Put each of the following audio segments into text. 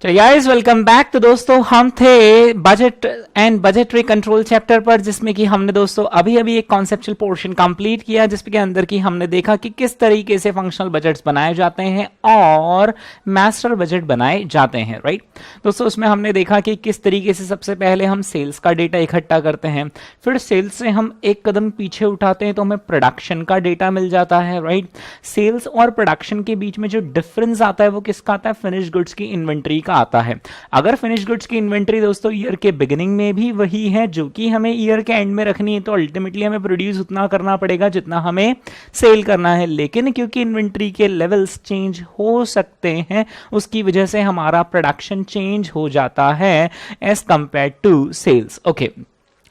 चलिए guys, welcome back. तो दोस्तों हम थे budget and budgetary control chapter पर, जिसमें कि हमने दोस्तों अभी अभी एक कॉन्सेप्चुअल पोर्शन कंप्लीट किया, जिसके अंदर की हमने देखा कि किस तरीके से फंक्शनल बजट्स बनाए जाते हैं और मास्टर बजट बनाए जाते हैं। राइट दोस्तों, उसमें हमने देखा कि किस तरीके से सबसे पहले हम सेल्स का डेटा इकट्ठा करते हैं, फिर सेल्स से हम एक कदम पीछे उठाते हैं तो हमें प्रोडक्शन का डेटा मिल जाता है। राइट, सेल्स और प्रोडक्शन के बीच में जो डिफरेंस आता है वो किसका आता है? फिनिश गुड्स की इन्वेंट्री का आता है। अगर फिनिश गुड्स की इन्वेंट्री दोस्तों ईयर के बिगिनिंग में भी वही है जो कि हमें ईयर के एंड में रखनी है, तो अल्टीमेटली हमें प्रोड्यूस उतना करना पड़ेगा जितना हमें सेल करना है। लेकिन क्योंकि इन्वेंट्री के लेवल्स चेंज हो सकते हैं, उसकी वजह से हमारा प्रोडक्शन चेंज हो जाता है as compare to sales. Okay,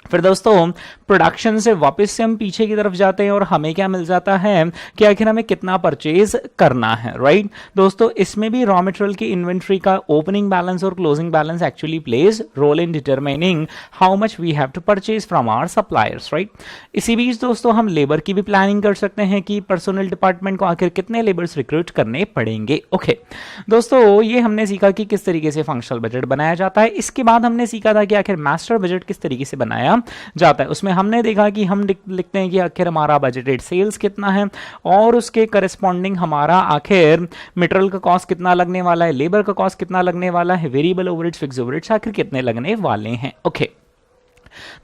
फिर दोस्तों प्रोडक्शन से वापस से हम पीछे की तरफ जाते हैं और हमें क्या मिल जाता है कि आखिर हमें कितना परचेज करना है। राइट दोस्तों, इसमें भी रॉ मटेरियल की इन्वेंट्री का ओपनिंग बैलेंस और closing balance actually plays role in determining how much we have to purchase from our suppliers. Right, इसी बीच दोस्तों हम लेबर की भी प्लानिंग कर सकते हैं कि पर्सनल डिपार्टमेंट को आखिर कितने लेबर्स रिक्रूट करने पड़ेंगे। ओके दोस्तों, ये हमने सीखा कि किस तरीके से फंक्शनल बजट बनाया जाता है। इसके बाद हमने सीखा था कि आखिर मास्टर बजट किस तरीके से बनाया जाता है। उसमें हमने देखा कि हम लिखते हैं कि आखिर हमारा बजटेड सेल्स कितना है और उसके करस्पॉन्डिंग हमारा आखिर मटेरियल का कॉस्ट कितना लगने वाला है, लेबर का कॉस्ट कितना लगने वाला है, वेरिएबल ओवरहेड्स, फिक्स्ड ओवरहेड्स आखिर कितने लगने वाले हैं। ओके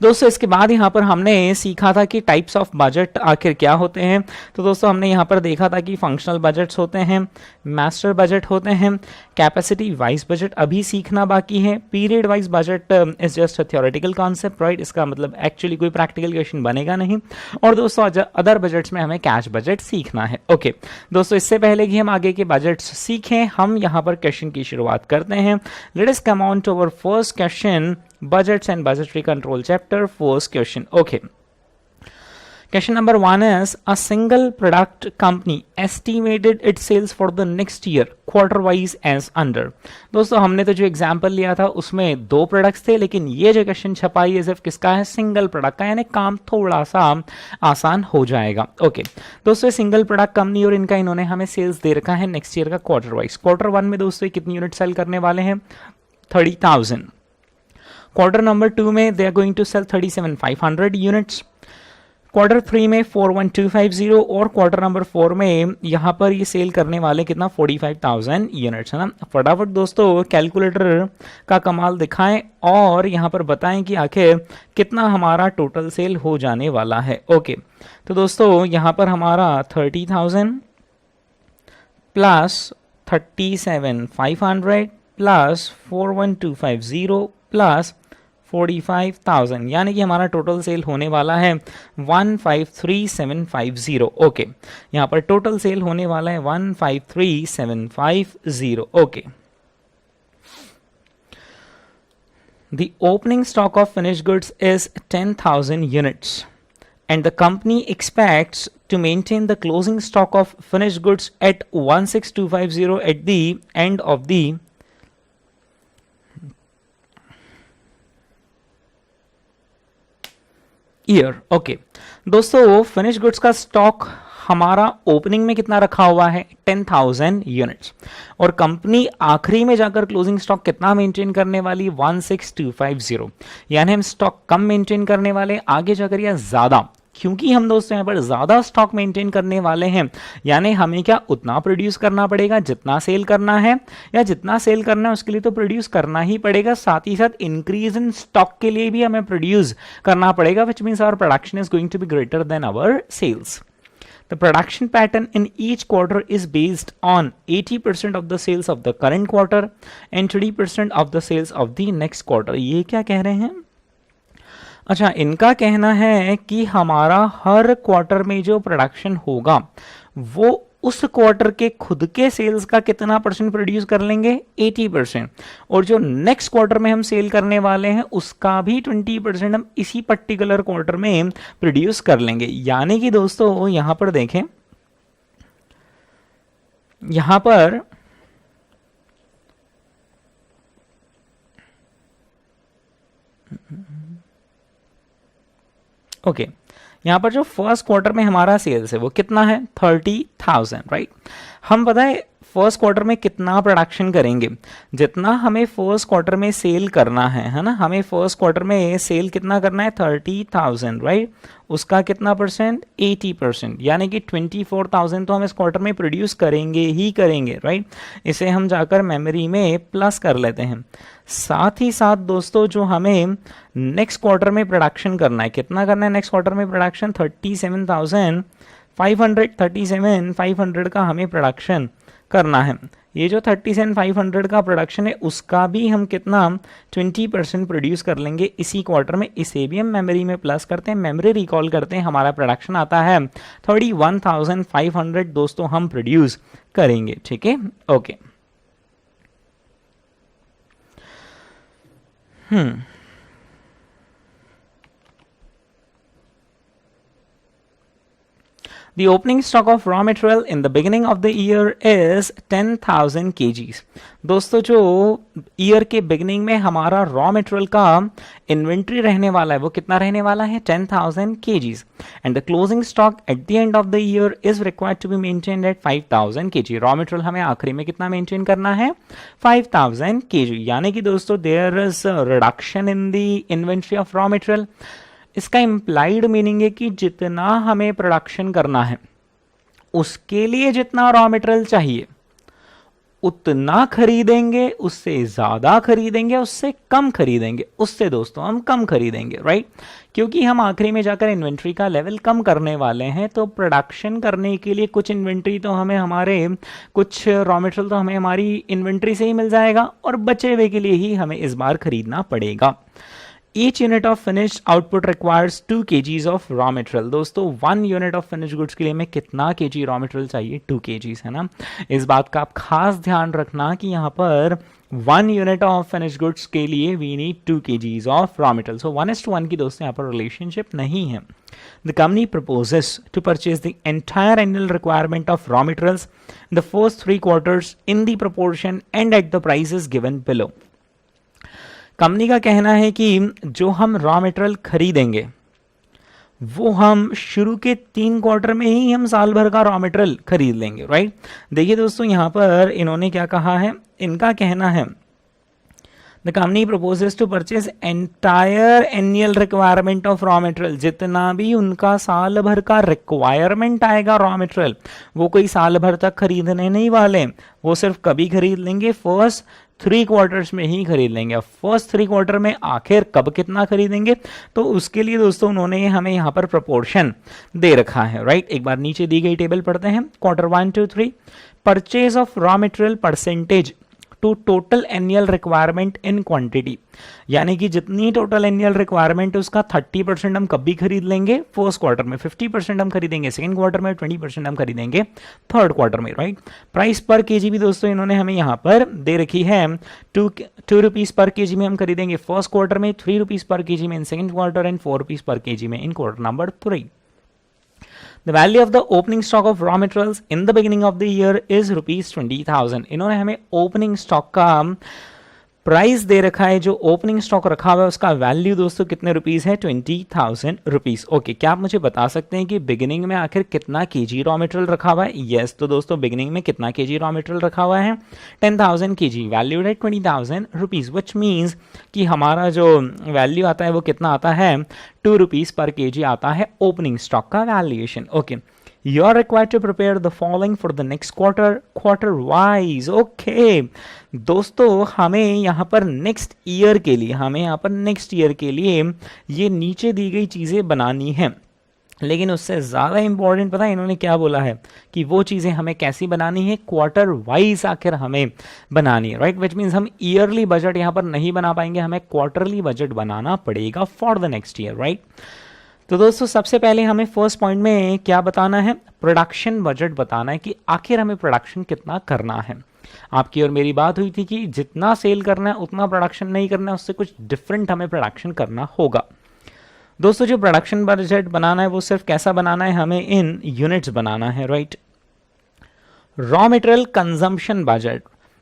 दोस्तों, इसके बाद यहां पर हमने सीखा था कि टाइप्स ऑफ बजट आखिर क्या होते हैं। तो दोस्तों हमने यहां पर देखा था कि फंक्शनल बजट्स होते हैं, मास्टर बजट होते हैं, कैपेसिटी वाइज बजट अभी सीखना बाकी है, period wise budget is just a theoretical concept. Right, इसका मतलब एक्चुअली कोई प्रैक्टिकल क्वेश्चन बनेगा नहीं। और दोस्तों अदर बजट्स में हमें कैश बजट सीखना है। ओके दोस्तों, इससे पहले कि हम आगे के बजट्स सीखें, हम यहां पर क्वेश्चन की शुरुआत करते हैं। Let us come on to our first question, budgets and budgetary control chapter. First question. Okay, question number 1 is a single product company estimated its sales for the next year quarter wise as under. दोस्तों हमने तो जो example लिया था उसमें दो products थे, लेकिन ये जो क्वेश्चन छपा है सिर्फ किसका है? सिंगल प्रोडक्ट का, यानी काम थोड़ा सा आसान हो जाएगा। ओके दोस्तों, सिंगल प्रोडक्ट कंपनी और इनका इन्होंने हमें सेल्स दे रखा है नेक्स्ट ईयर का क्वार्टर वाइज। क्वार्टर वन में दोस्तों कितनी यूनिट सेल करने वाले हैं? 30,000। क्वार्टर नंबर 2 में they are going to sell 37,500 units, quarter 3 में 41,250 और क्वार्टर नंबर 4 में यहां पर ये सेल करने वाले कितना? 45,000 यूनिट्स, है ना। फटाफट दोस्तों कैलकुलेटर का कमाल दिखाएं और यहां पर बताएं कि आखिर कितना हमारा टोटल सेल हो जाने वाला है। ओके तो दोस्तों यहां पर हमारा 30,000 प्लस 37,500 प्लस 41,250 प्लस 45,000, यानी कि हमारा टोटल सेल होने वाला है 153,750। ओके, यहां पर टोटल सेल होने वाला है 153,750। Okay, the opening stock of finished goods is 10,000 units and the company expects to maintain the closing stock of finished goods at 16,250 at the end of the year. Okay दोस्तों, finish goods का stock हमारा opening में कितना रखा हुआ है? 10,000 units, और company आखिरी में जाकर क्लोजिंग स्टॉक कितना मेंटेन करने वाली? 16,250, यानी हम स्टॉक कम मेंटेन करने वाले, आगे जाकर या ज्यादा, क्योंकि हम दोस्तों यहाँ पर ज्यादा स्टॉक मेंटेन करने वाले हैं, यानी हमें क्या उतना प्रोड्यूस करना पड़ेगा जितना सेल करना है, या जितना सेल करना है उसके लिए तो प्रोड्यूस करना ही पड़ेगा, साथ ही साथ इंक्रीज इन स्टॉक के लिए भी हमें प्रोड्यूस करना पड़ेगा, which means our production is going to be greater than our sales. The production pattern in each quarter is based on 80% of the sales of the current quarter and 20% of the sales of the next quarter. ये क्या कह रहे हैं? अच्छा, इनका कहना है कि हमारा हर क्वार्टर में जो प्रोडक्शन होगा वो उस क्वार्टर के खुद के सेल्स का कितना परसेंट प्रोड्यूस कर लेंगे? 80%, और जो नेक्स्ट क्वार्टर में हम सेल करने वाले हैं उसका भी 20% हम इसी पर्टिकुलर क्वार्टर में प्रोड्यूस कर लेंगे। यानी कि दोस्तों यहां पर देखें, यहां पर ओके यहां पर जो फर्स्ट क्वार्टर में हमारा सेल्स है वो कितना है? 30,000। राइट, हम पता है फर्स्ट क्वार्टर में कितना प्रोडक्शन करेंगे, जितना हमें फर्स्ट क्वार्टर में सेल करना है ना, हमें फर्स्ट क्वार्टर में सेल कितना करना है 30,000, राइट, उसका कितना परसेंट 80%, यानी कि 24,000 तो हम इस क्वार्टर में प्रोड्यूस करेंगे ही करेंगे, राइट। इसे हम जाकर मेमोरी में प्लस कर लेते हैं। साथ ही साथ दोस्तों जो हमें नेक्स्ट क्वार्टर में प्रोडक्शन करना है, कितना करना है नेक्स्ट क्वार्टर में प्रोडक्शन 37,500 का हमें प्रोडक्शन करना है। ये जो 37,500 का प्रोडक्शन है उसका भी हम कितना 20% प्रोड्यूस कर लेंगे इसी क्वार्टर में। इसे भी हम मेमोरी में प्लस करते हैं, मेमोरी रिकॉल करते हैं, हमारा प्रोडक्शन आता है 31,500 दोस्तों हम प्रोड्यूस करेंगे, ठीक है, okay. The opening stock of raw material in the beginning of the year is 10,000 kgs। दोस्तों जो ईयर के बिगिनिंग में हमारा रॉ मटेरियल का इन्वेंट्री रहने वाला है वो कितना रहने वाला है 10,000 kgs। And the closing stock at the end of the year is required to be maintained at 5,000 kg। Raw material हमें आखिरी में कितना मेंटेन करना है 5,000 kg, यानी कि दोस्तों there is reduction in the inventory of raw material. इसका इम्प्लाइड मीनिंग है कि जितना हमें प्रोडक्शन करना है उसके लिए जितना रॉ मटेरियल चाहिए उतना खरीदेंगे, उससे ज्यादा खरीदेंगे, उससे कम खरीदेंगे, उससे दोस्तों हम कम खरीदेंगे, राइट, क्योंकि हम आखिरी में जाकर इन्वेंट्री का लेवल कम करने वाले हैं। तो प्रोडक्शन करने के लिए कुछ इन्वेंट्री तो हमें हमारे कुछ रॉ मटेरियल तो हमें हमारी इन्वेंट्री से ही मिल जाएगा और बचे हुए के लिए ही हमें इस बार खरीदना पड़ेगा। Each unit of finished output requires 2 kgs of raw material। दोस्तों 1 यूनिट ऑफ फिनिश गुड्स के लिए हमें कितना केजी रॉ मटेरियल चाहिए 2 kgs, है ना। इस बात का आप खास ध्यान रखना कि यहाँ पर 1 यूनिट ऑफ फिनिश गुड्स के लिए we need 2 kgs of raw material. So 1:1 की दोस्तों यहाँ पर रिलेशनशिप नहीं है। The company proposes to purchase the entire annual requirement of raw materials in the first 3 quarters in the proportion and at the prices given below। Company का कहना है कि जो हम रॉ मटेरियल खरीदेंगे वो हम शुरू के 3 क्वार्टर में ही हम साल भर का रॉ मटेरियल खरीद लेंगे, राइट। देखिए दोस्तों यहाँ पर इन्होंने क्या कहा है, इनका कहना है the company proposes to purchase entire annual requirement of raw material। जितना भी उनका साल भर का रिक्वायरमेंट आएगा रॉ मटेरियल वो कोई साल भर तक खरीदने नहीं वाले, वो सिर्फ कभी खरीद लेंगे फर्स्ट 3 क्वार्टर्स में ही खरीद लेंगे। अब फर्स्ट 3 क्वार्टर में आखिर कब कितना खरीदेंगे तो उसके लिए दोस्तों उन्होंने हमें यहाँ पर प्रोपोर्शन दे रखा है, राइट। एक बार नीचे दी गई टेबल पढ़ते हैं। Quarter 1 to 3 purchase of raw material percentage to total annual requirement in quantity, यानी कि जितनी टोटल एनुअल रिक्वायरमेंट है उसका 30% हम कब भी खरीद लेंगे फर्स्ट क्वार्टर में, 50% हम खरीदेंगे सेकंड क्वार्टर में, 20% हम खरीदेंगे थर्ड क्वार्टर में, राइट। प्राइस पर केजी भी दोस्तों इन्होंने हमें यहाँ पर दे रखी है 2 रुपीज पर केजी में हम खरीदेंगे फर्स्ट क्वार्टर में, 3 रुपीज पर केजी में in second quarter and 4 rupees per KG में in quarter number 3। The value of the opening stock of raw materials in the beginning of the year is ₹20,000। इन्होंने हमें opening stock का price दे रखा है, जो opening stock रखा हुआ है उसका वैल्यू दोस्तों कितने रुपीस है 20,000 रुपीस। ओके, क्या आप मुझे बता सकते हैं कि बिगिनिंग में आखिर कितना केजी रॉ मटेरियल रखा हुआ है? यस, तो दोस्तों बिगिनिंग में कितना केजी रॉ मटेरियल रखा हुआ है 10,000 केजी, वैल्यूड है 20,000 रुपीस, विच मीन्स कि हमारा जो वैल्यू आता है वो कितना आता है 2 रुपीस पर केजी आता है ओपनिंग स्टॉक का valuation. Okay, you are required to prepare the following for the next quarter wise। okay, दोस्तों हमें यहाँ पर नेक्स्ट ईयर के लिए ये नीचे दी गई चीज़ें बनानी है, लेकिन उससे ज़्यादा इंपॉर्टेंट पता है इन्होंने क्या बोला है कि वो चीज़ें हमें कैसी बनानी है, क्वार्टर वाइज आखिर हमें बनानी है, राइट। विच मीन्स हम ईयरली बजट यहाँ पर नहीं बना पाएंगे, हमें क्वार्टरली बजट बनाना पड़ेगा for the next year, right. तो दोस्तों सबसे पहले हमें फर्स्ट पॉइंट में क्या बताना है, प्रोडक्शन बजट बताना है कि आखिर हमें प्रोडक्शन कितना करना है। आपकी और मेरी बात हुई थी कि जितना सेल करना है उतना प्रोडक्शन नहीं करना है, उससे कुछ डिफरेंट हमें प्रोडक्शन करना होगा। दोस्तों जो प्रोडक्शन बजट बनाना है वो सिर्फ कैसा बनाना है, हमें इन यूनिट्स बनाना है, right. Raw material consumption budget,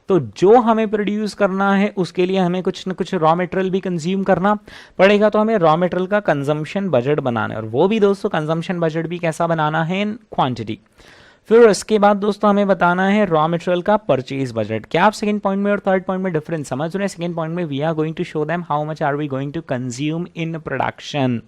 तो जो हमें प्रोड्यूस करना है उसके लिए हमें कुछ न कुछ रॉ मटेरियल भी कंज्यूम करना पड़ेगा, तो हमें रॉ मटेरियल का कंजम्पशन बजट बनाना है, और वो भी दोस्तों कंजम्पशन बजट भी कैसा बनाना है इन क्वांटिटी। फिर उसके बाद दोस्तों हमें बताना है रॉ मटेरियल का परचेज बजट। क्या आप सेकंड पॉइंट में और थर्ड पॉइंट में डिफरेंस समझ रहे हैं? सेकंड पॉइंट में we are going to show them how much are we going to consume in production,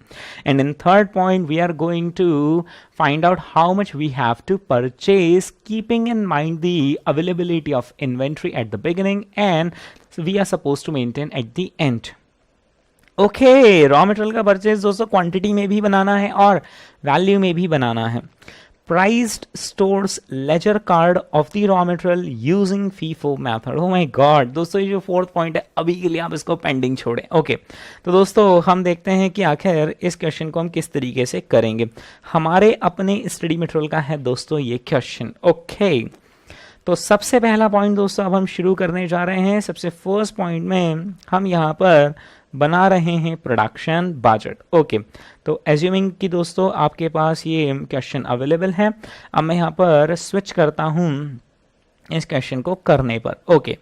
and in third point we are going to find out how much we have to purchase, keeping in mind the availability of inventory at the beginning and we are supposed to maintain at the end. Okay, raw material का purchase दोस्तों quantity में भी बनाना है और value में भी बनाना है। Priced stores ledger card of the raw material using FIFO method. Oh my God दोस्तों, ये जो फोर्थ पॉइंट है अभी के लिए आप इसको पेंडिंग छोड़ें। ओके, तो दोस्तों हम देखते हैं कि आखिर इस क्वेश्चन को हम किस तरीके से करेंगे। हमारे अपने स्टडी मटेरियल का है दोस्तों ये क्वेश्चन। ओके, तो सबसे पहला पॉइंट दोस्तों अब हम शुरू करने जा रहे हैं। सबसे फर्स्ट पॉइंट में हम यहाँ पर बना रहे हैं प्रोडक्शन बजट। ओके, तो एज्यूमिंग कि दोस्तों आपके पास ये क्वेश्चन अवेलेबल है, अब मैं यहाँ पर स्विच करता हूँ इस क्वेश्चन को करने पर। ओके,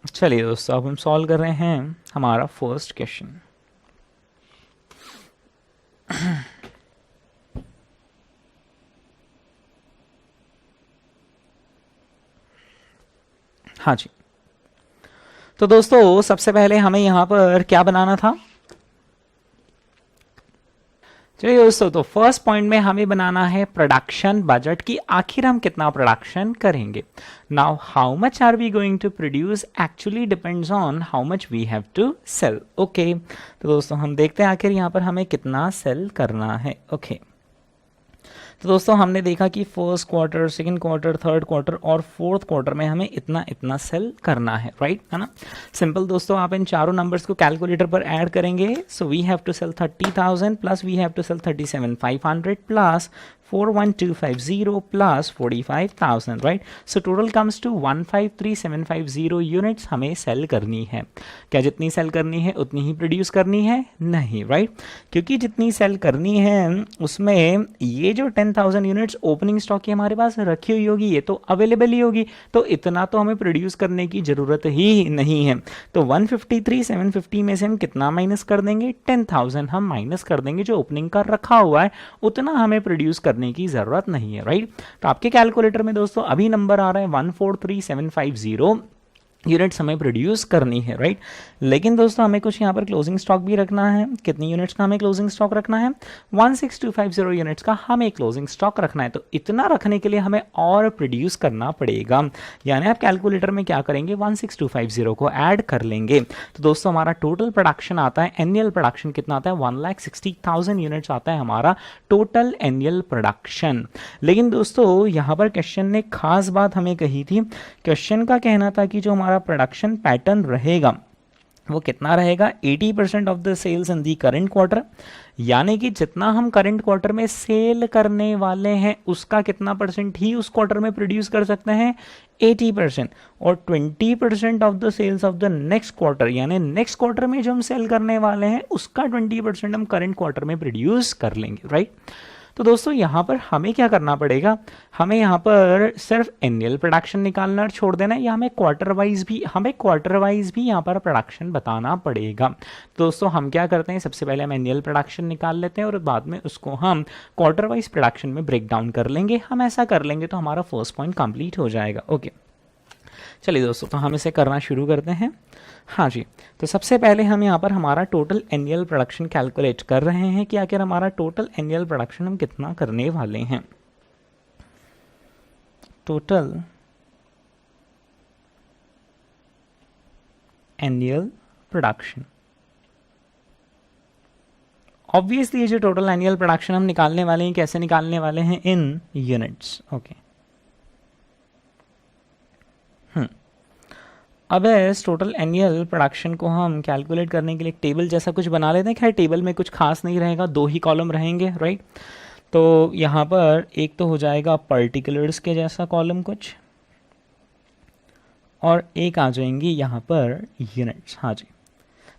चलिए दोस्तों अब हम सॉल्व कर रहे हैं हमारा फर्स्ट क्वेश्चन। हाँ जी, तो दोस्तों सबसे पहले हमें यहां पर क्या बनाना था? चलिए दोस्तों, तो फर्स्ट पॉइंट में हमें बनाना है प्रोडक्शन बजट की आखिर हम कितना प्रोडक्शन करेंगे। Now how much are we going to produce actually depends on how much we have to sell. Okay, तो दोस्तों हम देखते हैं आखिर यहां पर हमें कितना सेल करना है। ओके, तो दोस्तों हमने देखा कि first quarter, second quarter, third quarter और फोर्थ क्वार्टर में हमें इतना इतना सेल करना है, राइट, है ना। सिंपल दोस्तों, आप इन चारों नंबर्स को कैलकुलेटर पर ऐड करेंगे। So we have to sell 30,000 plus we have to sell 37,500 plus 41250 plus 45,000, right. So total comes to 153750 units हमें सेल करनी है। क्या जितनी सेल करनी है उतनी ही प्रोड्यूस करनी है? नहीं, राइट, क्योंकि जितनी सेल करनी है उसमें ये जो 10,000 यूनिट्स ओपनिंग स्टॉक की हमारे पास रखी हुई होगी, ये तो अवेलेबल ही होगी, तो इतना तो हमें प्रोड्यूस करने की जरूरत ही नहीं है। तो 153,750 में से हम कितना माइनस कर देंगे? 10,000 हम माइनस कर देंगे, जो ओपनिंग का रखा हुआ है उतना हमें प्रोड्यूस करने की जरूरत नहीं है, राइट। तो आपके कैलकुलेटर में दोस्तों अभी नंबर आ रहा है 143,750 यूनिट्स हमें प्रोड्यूस करनी है, राइट। लेकिन दोस्तों हमें कुछ यहाँ पर क्लोजिंग स्टॉक भी रखना है। कितनी यूनिट्स का हमें क्लोजिंग स्टॉक रखना है? 16250 यूनिट्स का हमें क्लोजिंग स्टॉक रखना है। तो इतना रखने के लिए हमें और प्रोड्यूस करना पड़ेगा, यानी आप कैलकुलेटर में क्या करेंगे? 16250 को ऐड कर लेंगे। तो दोस्तों हमारा टोटल प्रोडक्शन आता है, एनुअल प्रोडक्शन कितना आता है? 1,60,000 यूनिट्स आता है हमारा टोटल एनुअल प्रोडक्शन। लेकिन दोस्तों यहाँ पर क्वेश्चन ने खास बात हमें कही थी। क्वेश्चन का कहना था कि जो हमारा प्रोडक्शन पैटर्न रहेगा वो कितना रहेगा? 80% of the sales in the current quarter, यानी कि जितना हम करंट क्वार्टर में सेल करने वाले हैं उसका कितना परसेंट ही उस क्वार्टर में प्रोड्यूस कर सकते हैं? 80%। और 20% of the sales of the next quarter, यानी नेक्स्ट क्वार्टर में जो हम सेल करने वाले हैं उसका 20% हम करंट क्वार्टर में प्रोड्यूस कर लेंगे, राइट। तो दोस्तों यहाँ पर हमें क्या करना पड़ेगा? हमें यहाँ पर सिर्फ एनुअल प्रोडक्शन निकालना छोड़ देना है, या हमें क्वार्टर वाइज भी यहाँ पर प्रोडक्शन बताना पड़ेगा। तो दोस्तों हम क्या करते हैं, सबसे पहले हम एनुअल प्रोडक्शन निकाल लेते हैं और बाद में उसको हम क्वार्टर वाइज प्रोडक्शन में ब्रेक डाउन कर लेंगे। हम ऐसा कर लेंगे तो हमारा फर्स्ट पॉइंट कंप्लीट हो जाएगा। ओके, चलिए दोस्तों, तो हम इसे करना शुरू करते हैं। हाँ जी, तो सबसे पहले हम यहाँ पर हमारा टोटल एनुअल प्रोडक्शन कैलकुलेट कर रहे हैं कि आखिर हमारा टोटल एनुअल प्रोडक्शन हम कितना करने वाले हैं। टोटल एनुअल प्रोडक्शन, ऑब्वियसली ये जो टोटल एनुअल प्रोडक्शन हम निकालने वाले हैं, कैसे निकालने वाले हैं? इन यूनिट्स। ओके, अब इस टोटल एनुअल प्रोडक्शन को हम कैलकुलेट करने के लिए एक टेबल जैसा कुछ बना लेते हैं। खैर टेबल में कुछ खास नहीं रहेगा, 2 ही कॉलम रहेंगे, राइट। तो यहाँ पर एक तो हो जाएगा पर्टिकुलर्स के जैसा कॉलम कुछ, और एक आ जाएंगी यहाँ पर यूनिट्स। हाँ जी,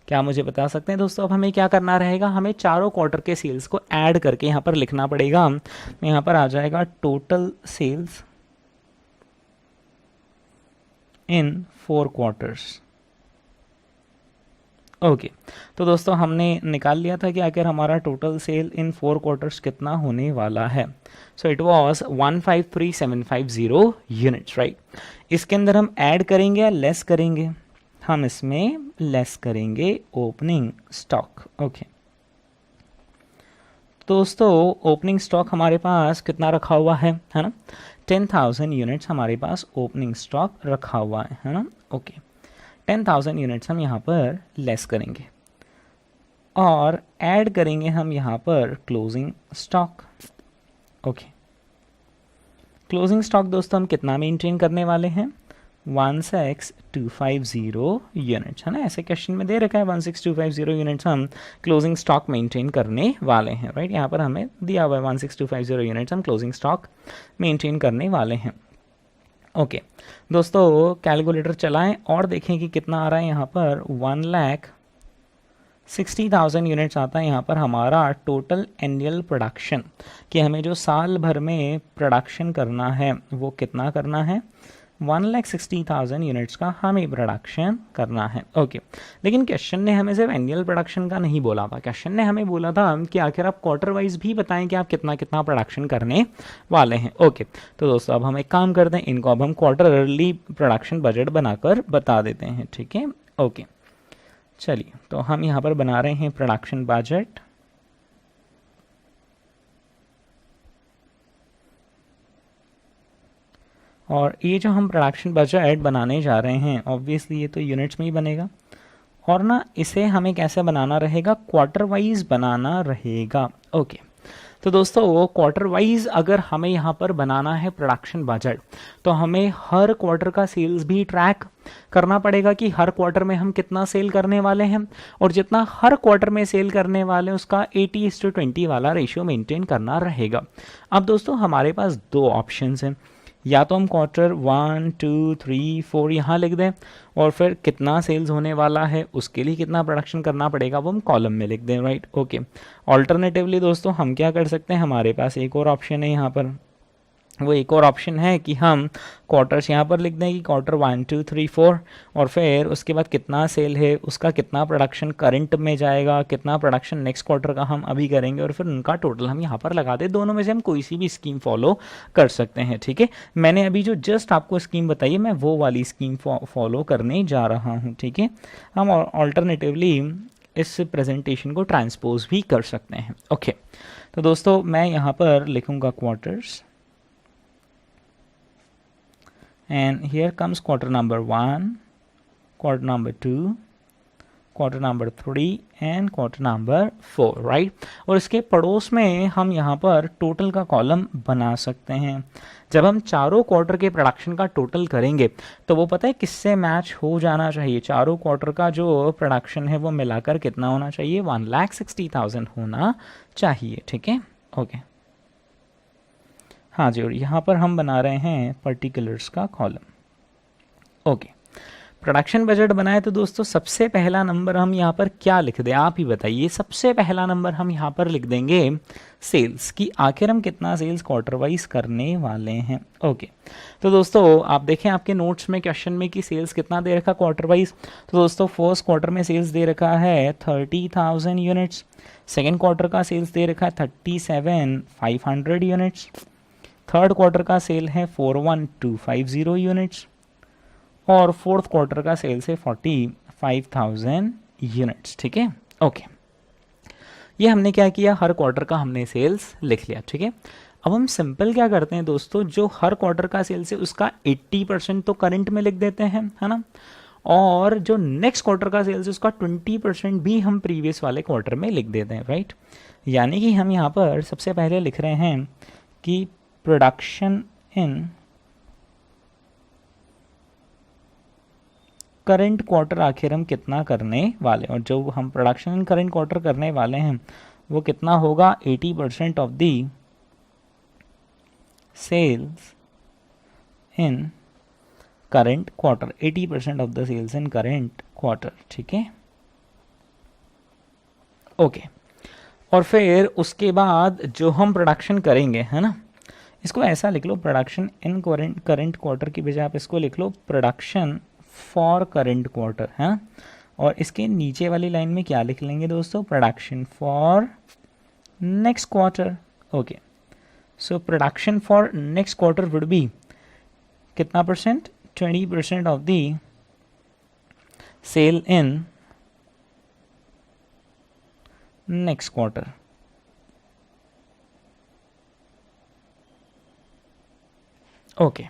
क्या मुझे बता सकते हैं दोस्तों अब हमें क्या करना रहेगा? हमें चारों क्वार्टर के सेल्स को ऐड करके यहाँ पर लिखना पड़ेगा। यहाँ पर आ जाएगा टोटल सेल्स इन 4 क्वार्टर्स। ओके तो दोस्तों हमने निकाल लिया था कि आखिर हमारा टोटल सेल इन 4 क्वार्टर्स कितना होने वाला है। So it was 153750 units, right. इसके अंदर हम ऐड करेंगे या लेस करेंगे? हम इसमें लेस करेंगे ओपनिंग स्टॉक। ओके दोस्तों ओपनिंग स्टॉक हमारे पास कितना रखा हुआ है ना? 10,000 यूनिट्स हमारे पास ओपनिंग स्टॉक रखा हुआ है ना? ओके 10,000 यूनिट्स हम यहाँ पर लेस करेंगे और ऐड करेंगे हम यहाँ पर closing stock. Okay closing stock दोस्तों हम कितना मेंटेन करने वाले हैं? 16,250 यूनिट्स है ना, ऐसे क्वेश्चन में दे रखा है 16,250 यूनिट्स हम क्लोजिंग स्टॉक मेंटेन करने वाले हैं, राइट। यहाँ पर हमें दिया हुआ है 16,250 यूनिट्स हम क्लोजिंग स्टॉक मेंटेन करने वाले हैं। ओके दोस्तों कैलकुलेटर चलाएं और देखें कि कितना आ रहा है यहाँ पर 1,60,000 यूनिट्स आता है यहाँ पर हमारा टोटल एनुअल प्रोडक्शन, कि हमें जो साल भर में प्रोडक्शन करना है वो कितना करना है? 1,60,000 यूनिट्स का हमें प्रोडक्शन करना है। ओके लेकिन क्वेश्चन ने हमें सिर्फ एनुअल प्रोडक्शन का नहीं बोला था, क्वेश्चन ने हमें बोला था कि आखिर आप क्वार्टर वाइज भी बताएं कि आप कितना कितना प्रोडक्शन करने वाले हैं। ओके तो दोस्तों अब हम एक काम करते हैं, इनको अब हम क्वार्टरली प्रोडक्शन बजट बनाकर बता देते हैं, ठीक है। ओके चलिए तो हम यहाँ पर बना रहे हैं प्रोडक्शन बजट। और ये जो हम प्रोडक्शन बजट बनाने जा रहे हैं ऑब्वियसली ये तो यूनिट्स में ही बनेगा, और ना इसे हमें कैसे बनाना रहेगा? क्वार्टर वाइज बनाना रहेगा। ओके तो दोस्तों क्वार्टर वाइज अगर हमें यहाँ पर बनाना है प्रोडक्शन बजट तो हमें हर क्वार्टर का सेल्स भी ट्रैक करना पड़ेगा कि हर क्वार्टर में हम कितना सेल करने वाले हैं, और जितना हर क्वार्टर में सेल करने वाले हैं उसका 80:20 वाला रेशियो मेंटेन करना रहेगा। अब दोस्तों हमारे पास दो ऑप्शंस हैं, या तो हम क्वार्टर 1 2 3 4 यहाँ लिख दें और फिर कितना सेल्स होने वाला है उसके लिए कितना प्रोडक्शन करना पड़ेगा वो हम कॉलम में लिख दें, राइट। ओके ऑल्टरनेटिवली दोस्तों हम क्या कर सकते हैं, हमारे पास एक और ऑप्शन है यहाँ पर, वो एक और ऑप्शन है कि हम क्वार्टर्स यहाँ पर लिख दें कि क्वार्टर 1 2 3 4 और फिर उसके बाद कितना सेल है उसका कितना प्रोडक्शन करंट में जाएगा, कितना प्रोडक्शन नेक्स्ट क्वार्टर का हम अभी करेंगे और फिर उनका टोटल हम यहाँ पर लगा दें। दोनों में से हम कोई सी भी स्कीम फॉलो कर सकते हैं, ठीक है। मैंने अभी जो जस्ट आपको स्कीम बताई है मैं वो वाली स्कीम फॉलो करने जा रहा हूँ, ठीक है। हम ऑल्टरनेटिवली इस प्रेजेंटेशन को ट्रांसपोज भी कर सकते हैं। ओके तो दोस्तों मैं यहाँ पर लिखूँगा quarters, and here comes quarter number 1, quarter number 2, quarter number 3 and quarter number 4, right। और इसके पड़ोस में हम यहाँ पर टोटल का कॉलम बना सकते हैं। जब हम चारों क्वार्टर के प्रोडक्शन का टोटल करेंगे तो वो पता है किससे मैच हो जाना चाहिए? चारों क्वार्टर का जो प्रोडक्शन है वो मिलाकर कितना होना चाहिए? 1,60,000 होना चाहिए, ठीक है। ओके हाँ जी, और यहाँ पर हम बना रहे हैं पर्टिकुलर्स का कॉलम। ओके प्रोडक्शन बजट बनाए तो दोस्तों सबसे पहला नंबर हम यहाँ पर क्या लिख दें, आप ही बताइए। सबसे पहला नंबर हम यहाँ पर लिख देंगे सेल्स, की आखिर हम कितना सेल्स क्वार्टर वाइज करने वाले हैं। ओके तो दोस्तों आप देखें आपके नोट्स में क्वेश्चन में कि सेल्स कितना दे रखा क्वार्टर वाइज, तो दोस्तों फर्स्ट क्वार्टर में सेल्स दे रखा है 30,000 यूनिट्स, सेकेंड क्वार्टर का सेल्स दे रखा है 37,500 यूनिट्स, थर्ड क्वार्टर का सेल है 41,250 यूनिट्स और फोर्थ क्वार्टर का सेल्स है 45,000 यूनिट्स, ठीक है। ओके ये हमने क्या किया, हर क्वार्टर का हमने सेल्स लिख लिया, ठीक है। अब हम सिंपल क्या करते हैं दोस्तों, जो हर क्वार्टर का सेल्स है उसका 80% तो करंट में लिख देते हैं, है ना, और जो नेक्स्ट क्वार्टर का सेल्स है उसका 20% भी हम प्रीवियस वाले क्वार्टर में लिख देते हैं, राइट। यानी कि हम यहाँ पर सबसे पहले लिख रहे हैं कि प्रोडक्शन इन करंट क्वार्टर आखिर हम कितना करने वाले, और जो हम प्रोडक्शन इन करंट क्वार्टर करने वाले हैं वो कितना होगा? 80% of the sales in current quarter, 80% of the sales in current quarter, ठीक है। ओके और फिर उसके बाद जो हम प्रोडक्शन करेंगे, है ना, इसको ऐसा लिख लो, प्रोडक्शन इन करंट क्वार्टर की बजाय आप इसको लिख लो प्रोडक्शन फॉर करंट क्वार्टर, है। और इसके नीचे वाली लाइन में क्या लिख लेंगे दोस्तों, production for next quarter. Okay, so production for next quarter would be कितना percent, 20% of the sale in next quarter. Okay,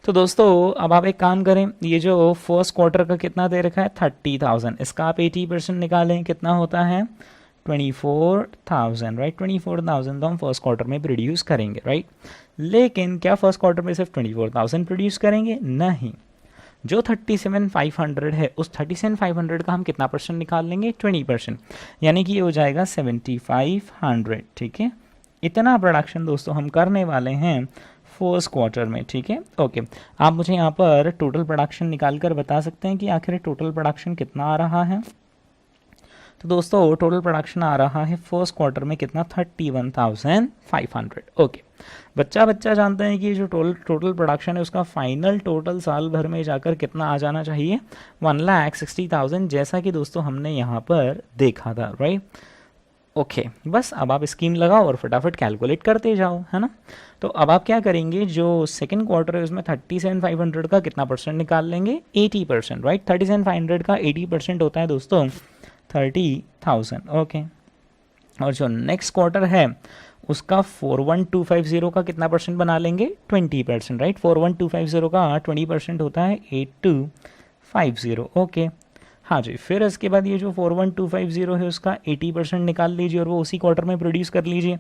तो दोस्तों अब आप एक काम करें, ये जो फर्स्ट क्वार्टर का कितना दे रखा है 30,000, इसका आप 80% निकालें, कितना होता है 24,000, राइट। 24,000 तो हम फर्स्ट क्वार्टर में प्रोड्यूस करेंगे, राइट। लेकिन क्या फर्स्ट क्वार्टर में सिर्फ 24,000 प्रोड्यूस करेंगे, नहीं, जो 37,500 है उस 37,500 का हम कितना परसेंट निकाल लेंगे, 20%, यानी कि ये हो जाएगा 7,500, ठीक है। इतना प्रोडक्शन दोस्तों हम करने वाले हैं फर्स्ट क्वार्टर में, ठीक है। ओके, आप मुझे यहाँ पर टोटल प्रोडक्शन निकाल कर बता सकते हैं कि आखिर टोटल प्रोडक्शन कितना आ रहा है। तो दोस्तों टोटल प्रोडक्शन आ रहा है फर्स्ट क्वार्टर में कितना, 31,500। ओके, बच्चा जानते हैं कि जो टोटल प्रोडक्शन है उसका फाइनल टोटल साल भर में जाकर कितना आ जाना चाहिए, 1,60,000, जैसा कि दोस्तों हमने यहाँ पर देखा था, राइट। ओके, बस अब आप स्कीम लगाओ और फटाफट कैलकुलेट करते जाओ, है ना। तो अब आप क्या करेंगे, जो सेकंड क्वार्टर है उसमें 37,500 का कितना परसेंट निकाल लेंगे, 80%, राइट। 37,500 का 80% होता है दोस्तों 30,000। ओके, और जो नेक्स्ट क्वार्टर है उसका 41,250 का कितना परसेंट बना लेंगे, 20%, राइट। 41,250 का 20% होता है 8,250। ओके, हाँ जी, फिर इसके बाद ये जो 41,250 है उसका 80% निकाल लीजिए और वो उसी क्वार्टर में प्रोड्यूस कर लीजिए,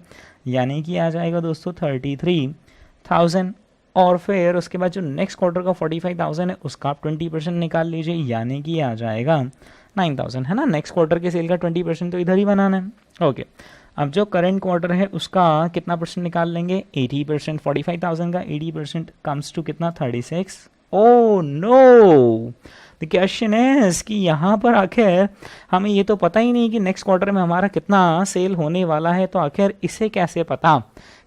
यानी कि आ जाएगा दोस्तों 33,000। और फिर उसके बाद जो नेक्स्ट क्वार्टर का 45,000 है उसका आप 20% निकाल लीजिए, यानी कि आ जाएगा 9,000, है ना। नेक्स्ट क्वार्टर के सेल का 20% तो इधर ही बनाना है। ओके, अब जो करंट क्वार्टर है उसका कितना परसेंट निकाल लेंगे, 80%। 45,000 का 80% कम्स टू कितना, 36। Oh no, the question is कि यहाँ पर आखिर हमें ये तो पता ही नहीं कि नेक्स्ट क्वार्टर में हमारा कितना सेल होने वाला है, तो आखिर इसे कैसे पता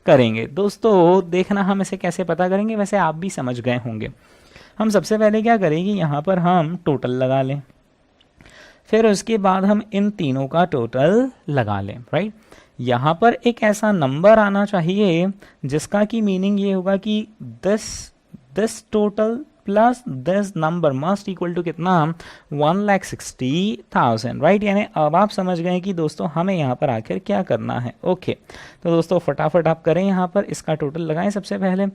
करेंगे। दोस्तों देखना, हम इसे कैसे पता करेंगे, वैसे आप भी समझ गए होंगे। हम सबसे पहले क्या करेंगे, यहाँ पर हम टोटल लगा लें, फिर उसके बाद हम इन तीनों का टोटल लगा लें, राइट। यहाँ पर एक ऐसा नंबर आना चाहिए जिसका कि मीनिंग ये होगा कि this total plus this number must equal to कितना, 1,60,000, राइट। यानी अब आप समझ गए कि दोस्तों हमें यहाँ पर आकर क्या करना है। ओके, तो दोस्तों फटाफट आप करें, यहाँ पर इसका टोटल लगाएं सबसे पहले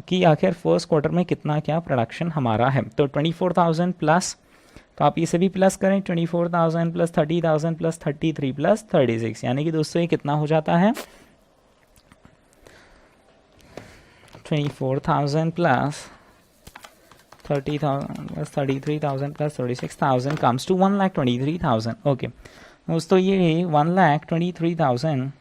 कि आखिर फर्स्ट क्वार्टर में कितना क्या प्रोडक्शन हमारा है। तो 24,000 प्लस, तो आप इसे भी प्लस करें, 24,000 प्लस 30,000 प्लस 33 प्लस 36, यानी कि दोस्तों ये कितना हो जाता है, 24,000 plus 30,000 plus 33,000 plus 36,000 comes to 1,23,000। Okay दोस्तों, ये 1,23,000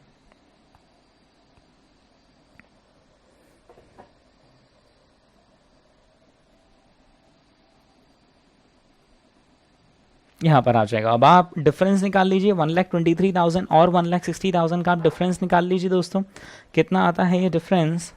यहाँ पर आ जाएगा। अब आप डिफरेंस निकाल लीजिए, 1,23,000 और 1,60,000 का आप डिफरेंस निकाल लीजिए दोस्तों, कितना आता है ये डिफरेंस,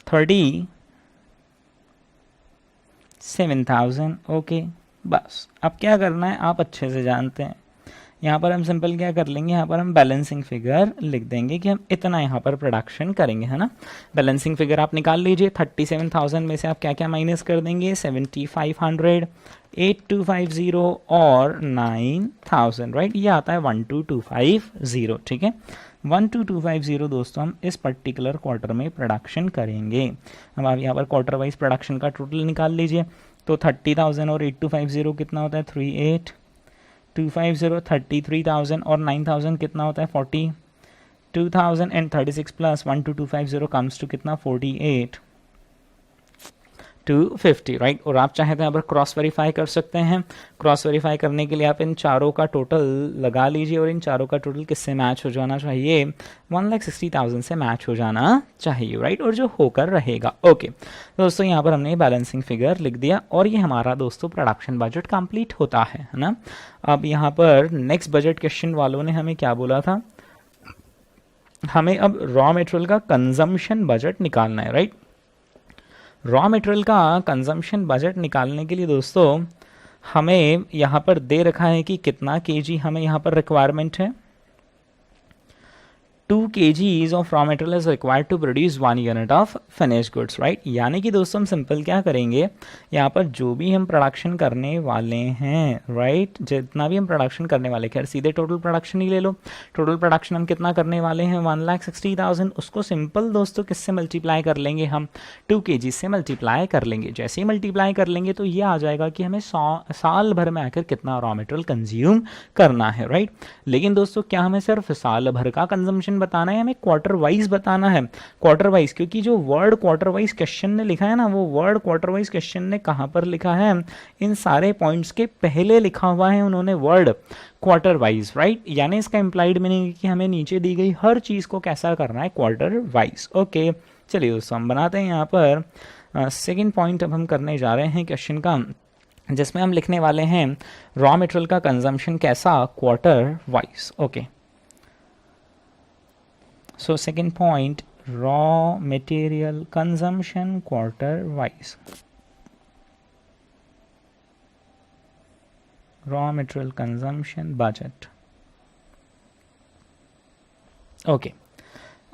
$37,000। ओके, बस अब क्या करना है आप अच्छे से जानते हैं। यहाँ पर हम सिंपल क्या कर लेंगे, यहाँ पर हम बैलेंसिंग फिगर लिख देंगे कि हम इतना यहाँ पर प्रोडक्शन करेंगे, है ना। बैलेंसिंग फिगर आप निकाल लीजिए, 37,000 में से आप क्या क्या माइनस कर देंगे, 7,500, 8,250 और 9,000, राइट। ये आता है 12,250, ठीक है। 12,250 दोस्तों हम इस पर्टिकुलर क्वार्टर में प्रोडक्शन करेंगे। अब आप यहाँ पर क्वार्टर वाइज प्रोडक्शन का टोटल निकाल लीजिए, तो 30,000 और 8,250 कितना होता है, 38,250, 33,000 और 9,000 कितना होता है, 42,000 एंड 36 प्लस 12,250 कम्स टू कितना, 48, 250, राइट। और आप चाहें तो यहाँ पर क्रॉस वेरीफाई कर सकते हैं। क्रॉस वेरीफाई करने के लिए आप इन चारों का टोटल लगा लीजिए और इन चारों का टोटल किससे मैच हो जाना चाहिए, 1,60,000 से मैच हो जाना चाहिए, राइट। और जो होकर रहेगा, ओके। दोस्तों यहाँ पर हमने बैलेंसिंग फिगर लिख दिया और ये हमारा दोस्तों प्रोडक्शन बजट कंप्लीट होता है ना। अब यहाँ पर नेक्स्ट बजट क्वेश्चन वालों ने हमें क्या बोला था, हमें अब रॉ मटेरियल का कंजम्पशन बजट निकालना है, राइट। रॉ मटेरियल का कंजम्पशन बजट निकालने के लिए दोस्तों हमें यहाँ पर दे रखा है कि कितना केजी हमें यहाँ पर रिक्वायरमेंट है। 2 kgs of raw material is required to produce 1 unit of finish goods, right. यानी कि दोस्तों हम सिंपल क्या करेंगे, यहाँ पर जो भी हम प्रोडक्शन करने वाले हैं, राइट, जितना भी हम प्रोडक्शन करने वाले, खैर सीधे टोटल प्रोडक्शन ही ले लो। टोटल प्रोडक्शन हम कितना करने वाले हैं, 1,60,000। उसको सिंपल दोस्तों किससे मल्टीप्लाई कर लेंगे, हम 2 kg से मल्टीप्लाई कर लेंगे। जैसे ही मल्टीप्लाई कर लेंगे तो ये आ जाएगा कि हमें साल भर में आकर कितना रॉ मटेरियल कंज्यूम करना है, राइट। लेकिन दोस्तों क्या हमें सिर्फ साल भर का कंजम्पशन बताना है, हमें क्वार्टर वाइज बताना है। क्वार्टर वाइज, क्योंकि जो वर्ड क्वार्टर वाइज क्वेश्चन ने लिखा है ना, वो वर्ड क्वार्टर वाइज क्वेश्चन ने कहां पर लिखा है, इन सारे पॉइंट्स के पहले लिखा हुआ है उन्होंने वर्ड क्वार्टर वाइज, राइट। यानी इसका इंप्लाइड मीनिंग कि हमें नीचे दी गई हर चीज को कैसा करना है, क्वार्टर वाइज, ओके। चलिए दोस्तों हम बनाते हैं यहाँ पर सेकेंड पॉइंट अब हम करने जा रहे हैं क्वेश्चन का, जिसमें हम लिखने वाले हैं रॉ मटेरियल का कंजम्पशन कैसा, quarter wise, okay. So second point, raw material consumption quarter wise. Raw material consumption budget. Okay.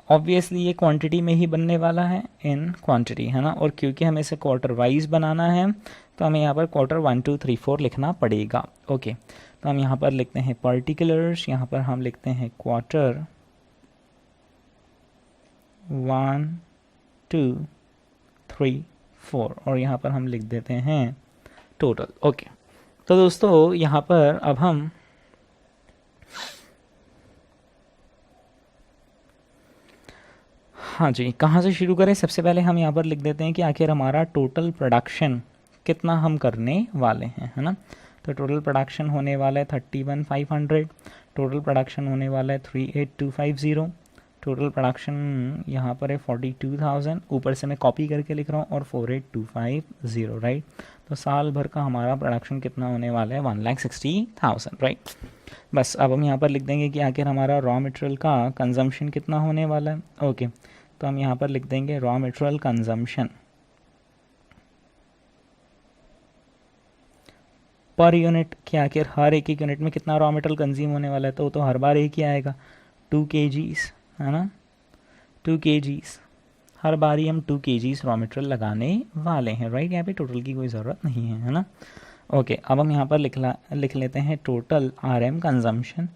Obviously ये क्वांटिटी में ही बनने वाला है, इन क्वांटिटी, है ना। और क्योंकि हमें इसे क्वार्टर वाइज बनाना है तो हमें यहाँ पर क्वार्टर 1 2 3 4 लिखना पड़ेगा, ओके। तो हम यहाँ पर लिखते हैं पर्टिकुलर्स, यहाँ पर हम लिखते हैं क्वार्टर 1 2 3 4 और यहाँ पर हम लिख देते हैं टोटल, ओके। तो दोस्तों यहाँ पर अब हम हाँ जी, कहाँ से शुरू करें। सबसे पहले हम यहाँ पर लिख देते हैं कि आखिर हमारा टोटल प्रोडक्शन कितना हम करने वाले हैं, है ना। तो टोटल प्रोडक्शन होने वाला है 31,500, टोटल प्रोडक्शन होने वाला है 38,250, टोटल प्रोडक्शन यहाँ पर है 42,000, ऊपर से मैं कॉपी करके लिख रहा हूँ, और 48,250, राइट। तो साल भर का हमारा प्रोडक्शन कितना होने वाला है, 1,60,000, राइट। बस अब हम यहाँ पर लिख देंगे कि आखिर हमारा रॉ मटेरियल का कंजम्पशन कितना होने वाला है, ओके। तो हम यहाँ पर लिख देंगे raw material consumption per unit, कि आखिर हर एक यूनिट में कितना रॉ मटेरियल कंज्यूम होने वाला है। तो हर बार एक ही आएगा, 2 kgs, है ना, 2 kgs, हर बारी हम 2 kgs रॉ मटेरियल लगाने वाले हैं, राइट। यहाँ पे टोटल की कोई ज़रूरत नहीं है ना, ओके। अब हम यहाँ पर लिख लेते हैं टोटल RM कंजम्पशन,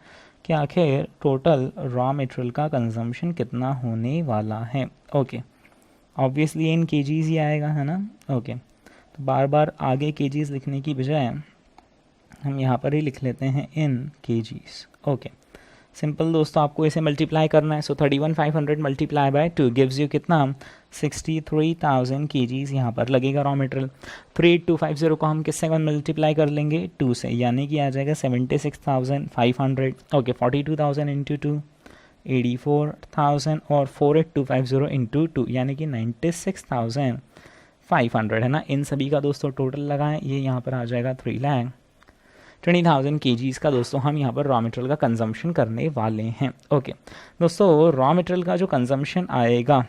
कि आखिर टोटल रॉ मटेरियल का कंजम्पशन कितना होने वाला है, ओके। ऑब्वियसली इन kgs ही आएगा, है ना, ओके। तो बार बार आगे kgs लिखने की बजाय हम यहाँ पर ही लिख लेते हैं इन kgs, ओके। सिंपल दोस्तों, आपको इसे मल्टीप्लाई करना है। सो 31,500 मल्टीप्लाई बाय 2 गिव्स यू कितना, 63,000 kgs यहाँ पर लगेगा रॉ मटेरियल। 38,250 को हम किससे मल्टीप्लाई कर लेंगे, 2 से, यानी कि आ जाएगा 76,500, ओके। 42,000 इंटू 2 84,000 और 48,250 इंटू 2 यानी कि 96,500, है ना। इन सभी का दोस्तों टोटल लगाएं, ये यहाँ पर आ जाएगा 3,20,000 kgs का दोस्तों हम यहाँ पर रॉ मटेरियल का कंजम्पशन करने वाले हैं, ओके। दोस्तों रॉ मटेरियल का जो कंजम्पशन आएगा,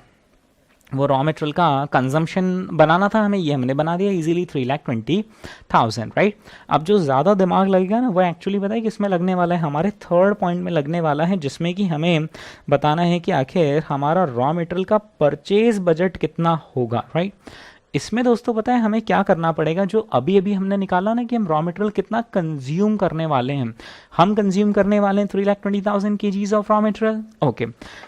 वो रॉ मटेरियल का कंजम्पशन बनाना था हमें, ये हमने बना दिया इजीली, 3,20,000, राइट। अब जो ज़्यादा दिमाग लगेगा ना, वो एक्चुअली पता है किसमें लगने वाला है, हमारे थर्ड पॉइंट में लगने वाला है, जिसमें कि हमें बताना है कि आखिर हमारा रॉ मटेरियल का परचेज बजट कितना होगा, राइट। इसमें दोस्तों पता है हमें क्या करना पड़ेगा, जो अभी अभी हमने निकाला ना कि हम रॉ मटेरियल कितना कंज्यूम करने वाले हैं, हम कंज्यूम करने वाले हैं 3,20,000 kgs of raw material, okay.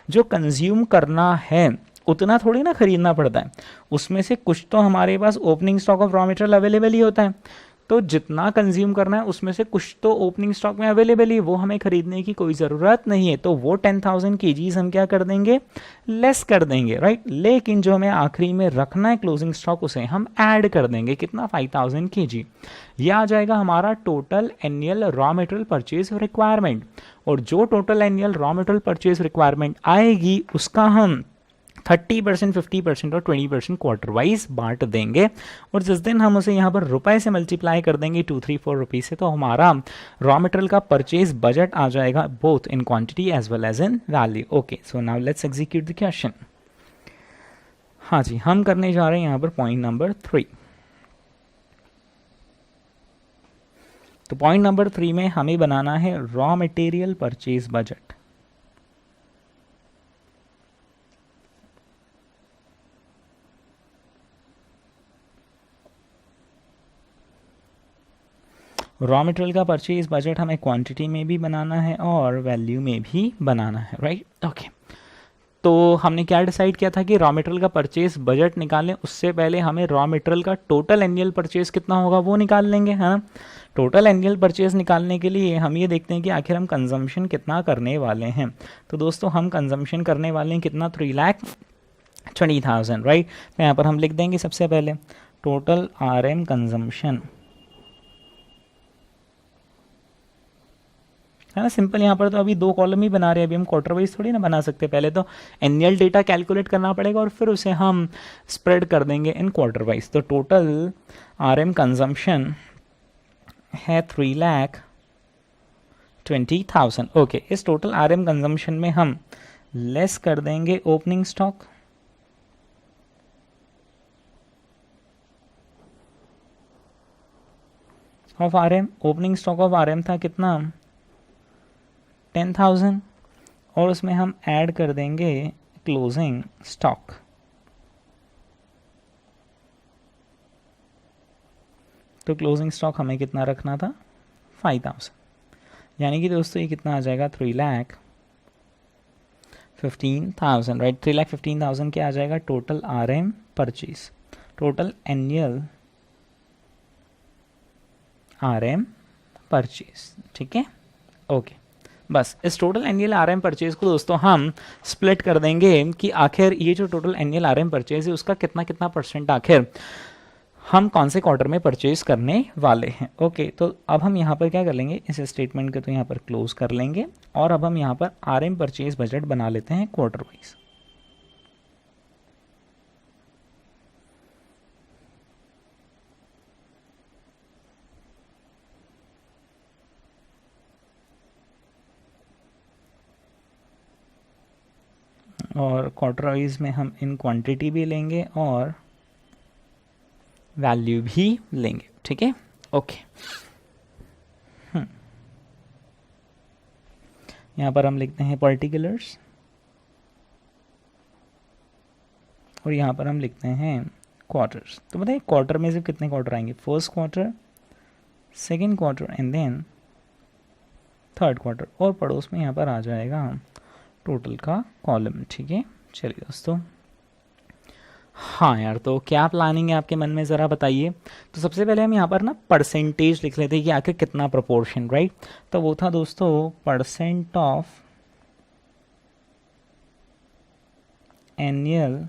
जो कंज्यूम करना है उतना थोड़ी ना खरीदना पड़ता है, उसमें से कुछ तो हमारे पास opening stock of raw material available ही होता है। तो जितना कंज्यूम करना है उसमें से कुछ तो ओपनिंग स्टॉक में अवेलेबल ही, वो हमें खरीदने की कोई ज़रूरत नहीं है, तो वो 10,000 केजीज हम क्या कर देंगे, लेस कर देंगे, राइट। लेकिन जो हमें आखिरी में रखना है क्लोजिंग स्टॉक, उसे हम ऐड कर देंगे, कितना, 5,000 केजी। यह आ जाएगा हमारा total annual raw material purchase requirement. और जो total annual raw material purchase requirement आएगी उसका हम 30%, 50% और 20% क्वार्टर वाइज बांट देंगे। और जिस दिन हम उसे यहाँ पर रुपए से मल्टीप्लाई कर देंगे 2, 3, 4 रुपीज़ से, तो हमारा रॉ मटेरियल का परचेज बजट आ जाएगा both in quantity as well as in value. Okay, so now let's execute the question. हाँ जी, हम करने जा रहे हैं यहाँ पर पॉइंट नंबर 3। तो पॉइंट नंबर 3 में हमें बनाना है raw material purchase budget. Raw material का परचेज बजट हमें क्वांटिटी में भी बनाना है और वैल्यू में भी बनाना है, राइट। ओके, तो हमने क्या डिसाइड किया था कि रॉ मटेरियल का परचेज बजट निकालें, उससे पहले हमें रॉ मटेरियल का टोटल एनुअल परचेज कितना होगा वो निकाल लेंगे, है ना। टोटल एनुअल परचेज निकालने के लिए हम ये देखते हैं कि आखिर हम कंजम्पशन कितना करने वाले हैं। तो दोस्तों हम कंजम्पशन करने वाले हैं कितना, 3,20,000, राइट। तो यहाँ पर हम लिख देंगे सबसे पहले टोटल RM कंजम्पशन, है ना, सिंपल। यहाँ पर तो अभी 2 कॉलम ही बना रहे हैं, अभी हम क्वार्टर वाइज थोड़ी ना बना सकते, पहले तो एनुअल डेटा कैलकुलेट करना पड़ेगा और फिर उसे हम स्प्रेड कर देंगे इन क्वार्टर वाइज। तो टोटल RM कंजम्पशन है 3,20,000। ओके, इस टोटल RM कंजम्पशन में हम लेस कर देंगे opening stock, of RM। Opening stock of RM था कितना, 10,000, और उसमें हम ऐड कर देंगे क्लोजिंग स्टॉक। तो क्लोजिंग स्टॉक हमें कितना रखना था, 5,000। यानी कि दोस्तों ये कितना आ जाएगा, 3,15,000, राइट। 3,15,000 क्या आ जाएगा, total RM purchase, total annual RM purchase, ठीक है। ओके, बस इस टोटल एनुअल RM परचेज को दोस्तों हम स्प्लिट कर देंगे कि आखिर ये जो टोटल एनुअल RM परचेज है उसका कितना कितना परसेंट आखिर हम कौन से क्वार्टर में परचेज करने वाले हैं। ओके, तो अब हम यहाँ पर क्या कर लेंगे, इस स्टेटमेंट को तो यहाँ पर क्लोज कर लेंगे और अब हम यहाँ पर RM परचेज बजट बना लेते हैं क्वार्टर वाइज। और क्वार्टर वाइज में हम इन क्वांटिटी भी लेंगे और वैल्यू भी लेंगे, ठीक है। ओके, यहाँ पर हम लिखते हैं पर्टिकुलर्स और यहाँ पर हम लिखते हैं क्वार्टर्स। तो बताइए क्वार्टर में से कितने क्वार्टर आएंगे, first quarter, second quarter and then third quarter, और पड़ोस में यहाँ पर आ जाएगा टोटल का कॉलम, ठीक है। चलिए दोस्तों, हाँ यार, तो क्या प्लानिंग है आपके मन में ज़रा बताइए। तो सबसे पहले हम यहाँ पर ना परसेंटेज लिख लेते हैं कि आखिर कितना प्रोपोर्शन, राइट। तो वो था दोस्तों percent of annual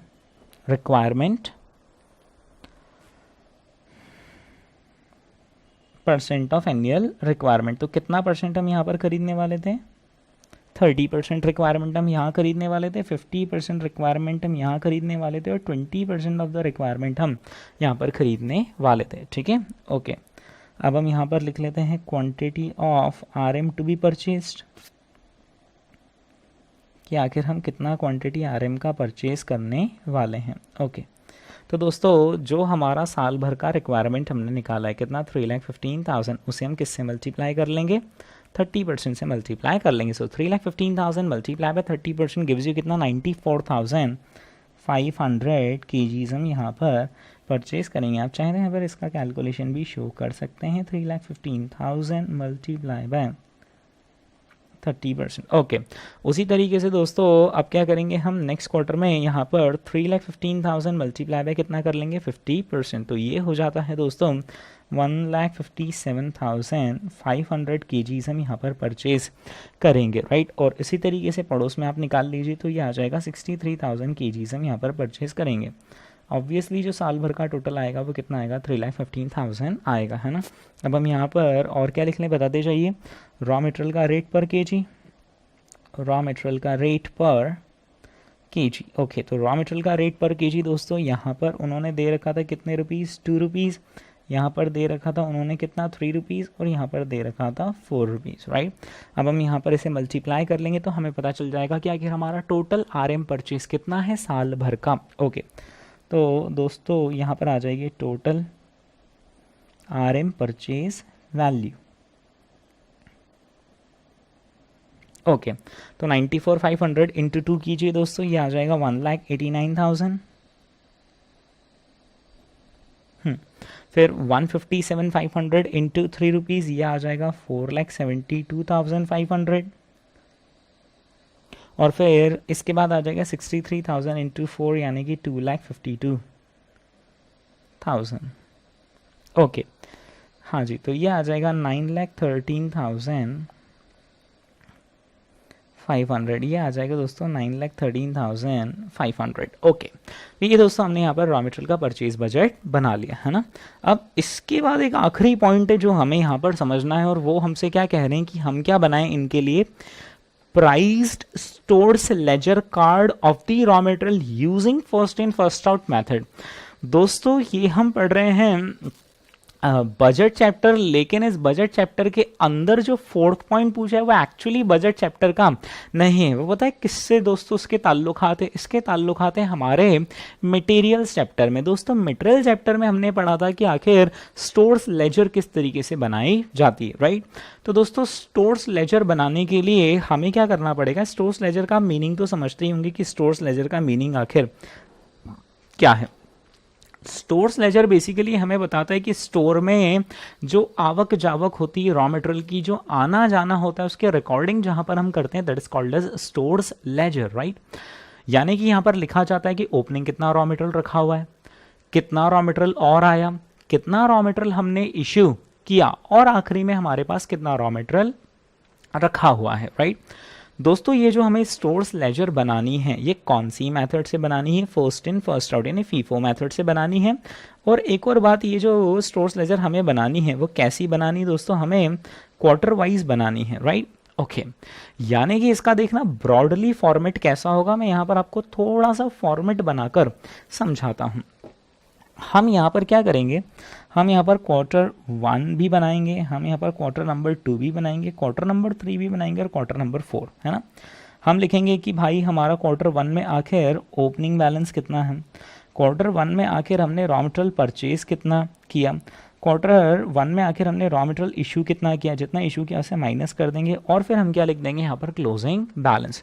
requirement, percent of annual requirement. तो कितना परसेंट हम यहाँ पर खरीदने वाले थे, 30% रिक्वायरमेंट हम यहाँ खरीदने वाले थे, 50% रिक्वायरमेंट हम यहाँ खरीदने वाले थे और 20% ऑफ द रिक्वायरमेंट हम यहाँ पर खरीदने वाले थे, ठीक है। ओके, अब हम यहाँ पर लिख लेते हैं quantity of RM to be purchased, कि आखिर हम कितना क्वांटिटी RM का परचेज करने वाले हैं। ओके, तो दोस्तों जो हमारा साल भर का रिक्वायरमेंट हमने निकाला है कितना, 3,15,000, उसे हम किससे मल्टीप्लाई कर लेंगे, 30% से मल्टीप्लाई कर लेंगे। सो 3,15,000 मल्टीप्लाई बाय 30% गिव्स यू कितना, 94,500 केजीज हम यहाँ पर परचेज करेंगे। आप चाहें तो यहाँ पर इसका कैलकुलेशन भी शो कर सकते हैं, 3,15,000 मल्टीप्लाई बाय 30%। ओके, उसी तरीके से दोस्तों अब क्या करेंगे हम नेक्स्ट क्वार्टर में, यहाँ पर 3,15,000 मल्टीप्लाई बाय कितना कर लेंगे, 50%। तो ये हो जाता है दोस्तों 1,57,500 kgs हम यहाँ पर परचेज करेंगे, राइट। और इसी तरीके से पड़ोस में आप निकाल लीजिए तो ये आ जाएगा 63,000 kgs हम यहाँ पर परचेज करेंगे। ऑब्वियसली जो साल भर का टोटल आएगा वो कितना आएगा, 3,15,000 आएगा, है ना। अब हम यहाँ पर और क्या लिख लें, बताते जाइए। रॉ मटेरियल का रेट पर केजी, रॉ मटेरियल का रेट पर केजी। ओके, तो रॉ मटेरियल का रेट पर केजी दोस्तों यहाँ पर उन्होंने दे रखा था कितने रुपीज़, 2 रुपीज़। यहाँ पर दे रखा था उन्होंने कितना, 3 रुपीज़। और यहाँ पर दे रखा था 4 रुपीज़, राइट। अब हम यहाँ पर इसे मल्टीप्लाई कर लेंगे तो हमें पता चल जाएगा कि आखिर हमारा टोटल RM परचेज कितना है साल भर का। ओके, तो दोस्तों यहाँ पर आ जाएगी total RM purchase value. Okay, तो 94,500 इंटू 2 कीजिए दोस्तों, ये आ जाएगा 1,89,000। फिर 157,500 इंटू 3 रुपीज़, ये आ जाएगा 4,72,500। और फिर इसके बाद आ जाएगा 63,000 इंटू 4 यानी कि 2,52,000। ओके, हाँ जी, तो ये आ जाएगा 9,13,500। ये आ जाएगा दोस्तों 9,13,500। ओके, तो ये दोस्तों हमने यहाँ पर रॉ मटेरियल का परचेज बजट बना लिया, है ना। अब इसके बाद एक आखिरी पॉइंट है जो हमें यहाँ पर समझना है, और वो हमसे क्या कह रहे हैं कि हम क्या बनाएं इनके लिए, priced stores ledger card of the raw material using first in first out method. दोस्तों ये हम पढ़ रहे हैं बजट चैप्टर, लेकिन इस बजट चैप्टर के अंदर जो फोर्थ पॉइंट पूछा है वो एक्चुअली बजट चैप्टर का नहीं है। वो पता है किससे दोस्तों उसके ताल्लुकात है, इसके ताल्लुकात है हमारे मटेरियल्स चैप्टर में। दोस्तों मटेरियल चैप्टर में हमने पढ़ा था कि आखिर स्टोर्स लेजर किस तरीके से बनाई जाती है, राइट। तो दोस्तों स्टोर्स लेजर बनाने के लिए हमें क्या करना पड़ेगा, स्टोर्स लेजर का मीनिंग तो समझते ही होंगे कि स्टोर्स लेजर का मीनिंग आखिर क्या है। स्टोर्स लेजर बेसिकली हमें बताता है कि स्टोर में जो आवक जावक होती है रॉ मटेरियल की, जो आना जाना होता है, उसके रिकॉर्डिंग जहां पर हम करते हैं, that is called as stores ledger, right. यानी कि यहां पर लिखा जाता है कि ओपनिंग कितना रॉ मटेरियल रखा हुआ है, कितना रॉ मटेरियल और आया, कितना रॉ मटेरियल हमने इश्यू किया, और आखिरी में हमारे पास कितना रॉ मटेरियल रखा हुआ है, राइट। दोस्तों ये जो हमें स्टोर्स लेजर बनानी है ये कौन सी मेथड से बनानी है, फर्स्ट इन फर्स्ट आउट यानी फीफो मेथड से बनानी है। और एक और बात, ये जो स्टोर्स लेजर हमें बनानी है वो कैसी बनानी है दोस्तों, हमें क्वार्टर वाइज बनानी है, राइट। ओके, यानी कि इसका देखना ब्रॉडली फॉर्मेट कैसा होगा, मैं यहाँ पर आपको थोड़ा सा फॉर्मेट बनाकर समझाता हूँ। हम यहाँ पर क्या करेंगे, हम यहाँ पर क्वार्टर 1 भी बनाएंगे, हम यहाँ पर क्वार्टर नंबर 2 भी बनाएंगे, क्वार्टर नंबर 3 भी बनाएंगे और क्वार्टर नंबर 4, है ना। हम लिखेंगे कि भाई हमारा क्वार्टर 1 में आखिर ओपनिंग बैलेंस कितना है, क्वार्टर 1 में आखिर हमने रॉ मटेरियल परचेज कितना किया, क्वार्टर 1 में आखिर हमने रॉ मटेरियल इशू कितना किया, जितना इशू किया उसे माइनस कर देंगे, और फिर हम क्या लिख देंगे यहाँ पर क्लोजिंग बैलेंस।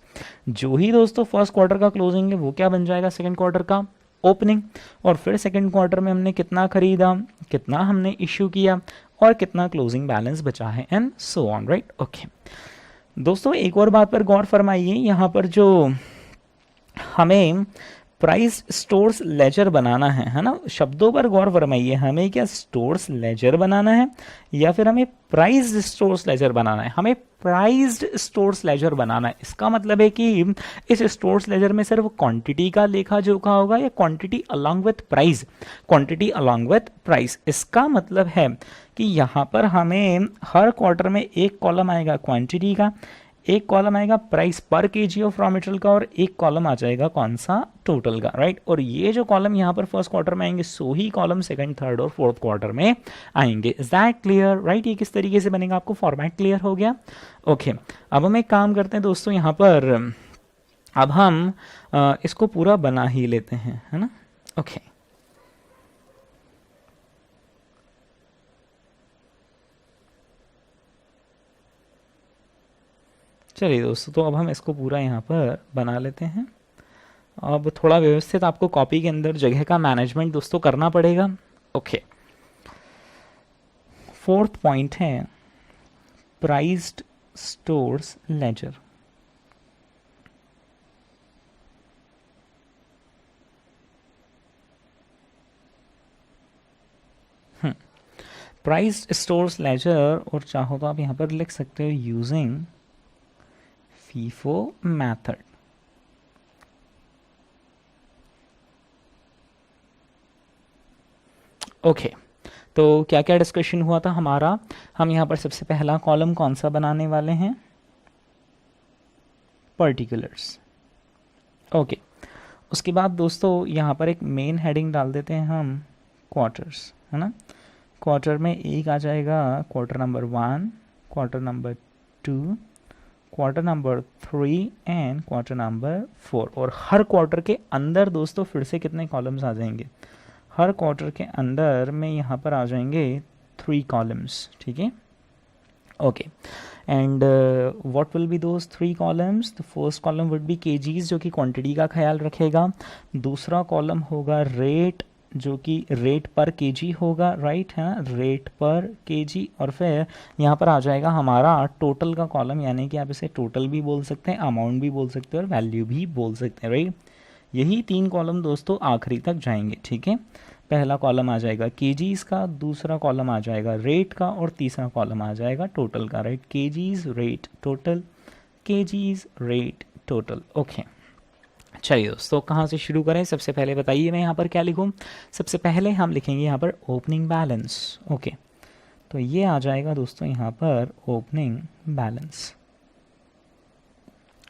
जो ही दोस्तों फर्स्ट क्वार्टर का क्लोजिंग है वो क्या बन जाएगा, सेकेंड क्वार्टर का ओपनिंग। और फिर सेकंड क्वार्टर में हमने कितना खरीदा, कितना हमने इश्यू किया, और कितना क्लोजिंग बैलेंस बचा है, and so on, right. Okay दोस्तों एक और बात पर गौर फरमाइए, यहाँ पर जो हमें प्राइस स्टोर्स लेजर बनाना है ना, शब्दों पर गौर फरमाइए, हमें क्या स्टोर्स लेजर बनाना है या फिर हमें प्राइस स्टोर्स लेजर बनाना है, हमें प्राइज्ड स्टोर्स लेजर बनाना है। इसका मतलब है कि इस स्टोर्स लेजर में सिर्फ क्वांटिटी का लेखा जोखा होगा या quantity along with price, quantity along with price. इसका मतलब है कि यहाँ पर हमें हर क्वार्टर में एक कॉलम आएगा क्वांटिटी का, एक कॉलम आएगा प्राइस पर केजी ऑफ रॉ मटेरियल का, और एक कॉलम आ जाएगा कौन सा, टोटल का, राइट। और ये जो कॉलम यहाँ पर फर्स्ट क्वार्टर में आएंगे सो ही कॉलम सेकंड, थर्ड और फोर्थ क्वार्टर में आएंगे। Is that clear, right. ये किस तरीके से बनेगा, आपको फॉर्मेट क्लियर हो गया। ओके अब हम एक काम करते हैं दोस्तों, यहाँ पर अब हम इसको पूरा बना ही लेते हैं, है ना। ओके चलिए दोस्तों, तो अब हम इसको पूरा यहाँ पर बना लेते हैं। अब थोड़ा व्यवस्थित आपको कॉपी के अंदर जगह का मैनेजमेंट दोस्तों करना पड़ेगा। ओके फोर्थ पॉइंट है priced stores ledger. Price stores ledger, और चाहो तो आप यहाँ पर लिख सकते हो यूजिंग फीफो मेथड। ओके, तो क्या क्या डिस्कशन हुआ था हमारा। हम यहाँ पर सबसे पहला कॉलम कौन सा बनाने वाले हैं, पर्टिकुलर्स। ओके, उसके बाद दोस्तों यहाँ पर एक मेन हेडिंग डाल देते हैं हम, क्वार्टर्स, है ना। क्वार्टर में एक आ जाएगा quarter number 1, quarter number 2, quarter number 3 and quarter number 4। और हर क्वार्टर के अंदर दोस्तों फिर से कितने कॉलम्स आ जाएंगे, हर क्वार्टर के अंदर में यहाँ पर आ जाएंगे 3 कॉलम्स, ठीक है। Okay, and what will be those 3 columns. The first column would be KGs, जो कि क्वांटिटी का ख्याल रखेगा। दूसरा कॉलम होगा रेट, जो कि रेट पर केजी होगा, राइट है ना, रेट पर केजी। और फिर यहाँ पर आ जाएगा हमारा टोटल का कॉलम, यानी कि आप इसे टोटल भी बोल सकते हैं, अमाउंट भी बोल सकते हैं और वैल्यू भी बोल सकते हैं, राइट। यही 3 कॉलम दोस्तों आखिरी तक जाएंगे, ठीक है। पहला कॉलम आ जाएगा केजीज का, दूसरा कॉलम आ जाएगा रेट का, और तीसरा कॉलम आ जाएगा टोटल का, right. KGs rate total, KGs rate total. Okay, चलिए दोस्तों कहाँ से शुरू करें। सबसे पहले बताइए मैं यहाँ पर क्या लिखूँ। सबसे पहले हम लिखेंगे यहाँ पर ओपनिंग बैलेंस। ओके, तो ये आ जाएगा दोस्तों यहाँ पर ओपनिंग बैलेंस।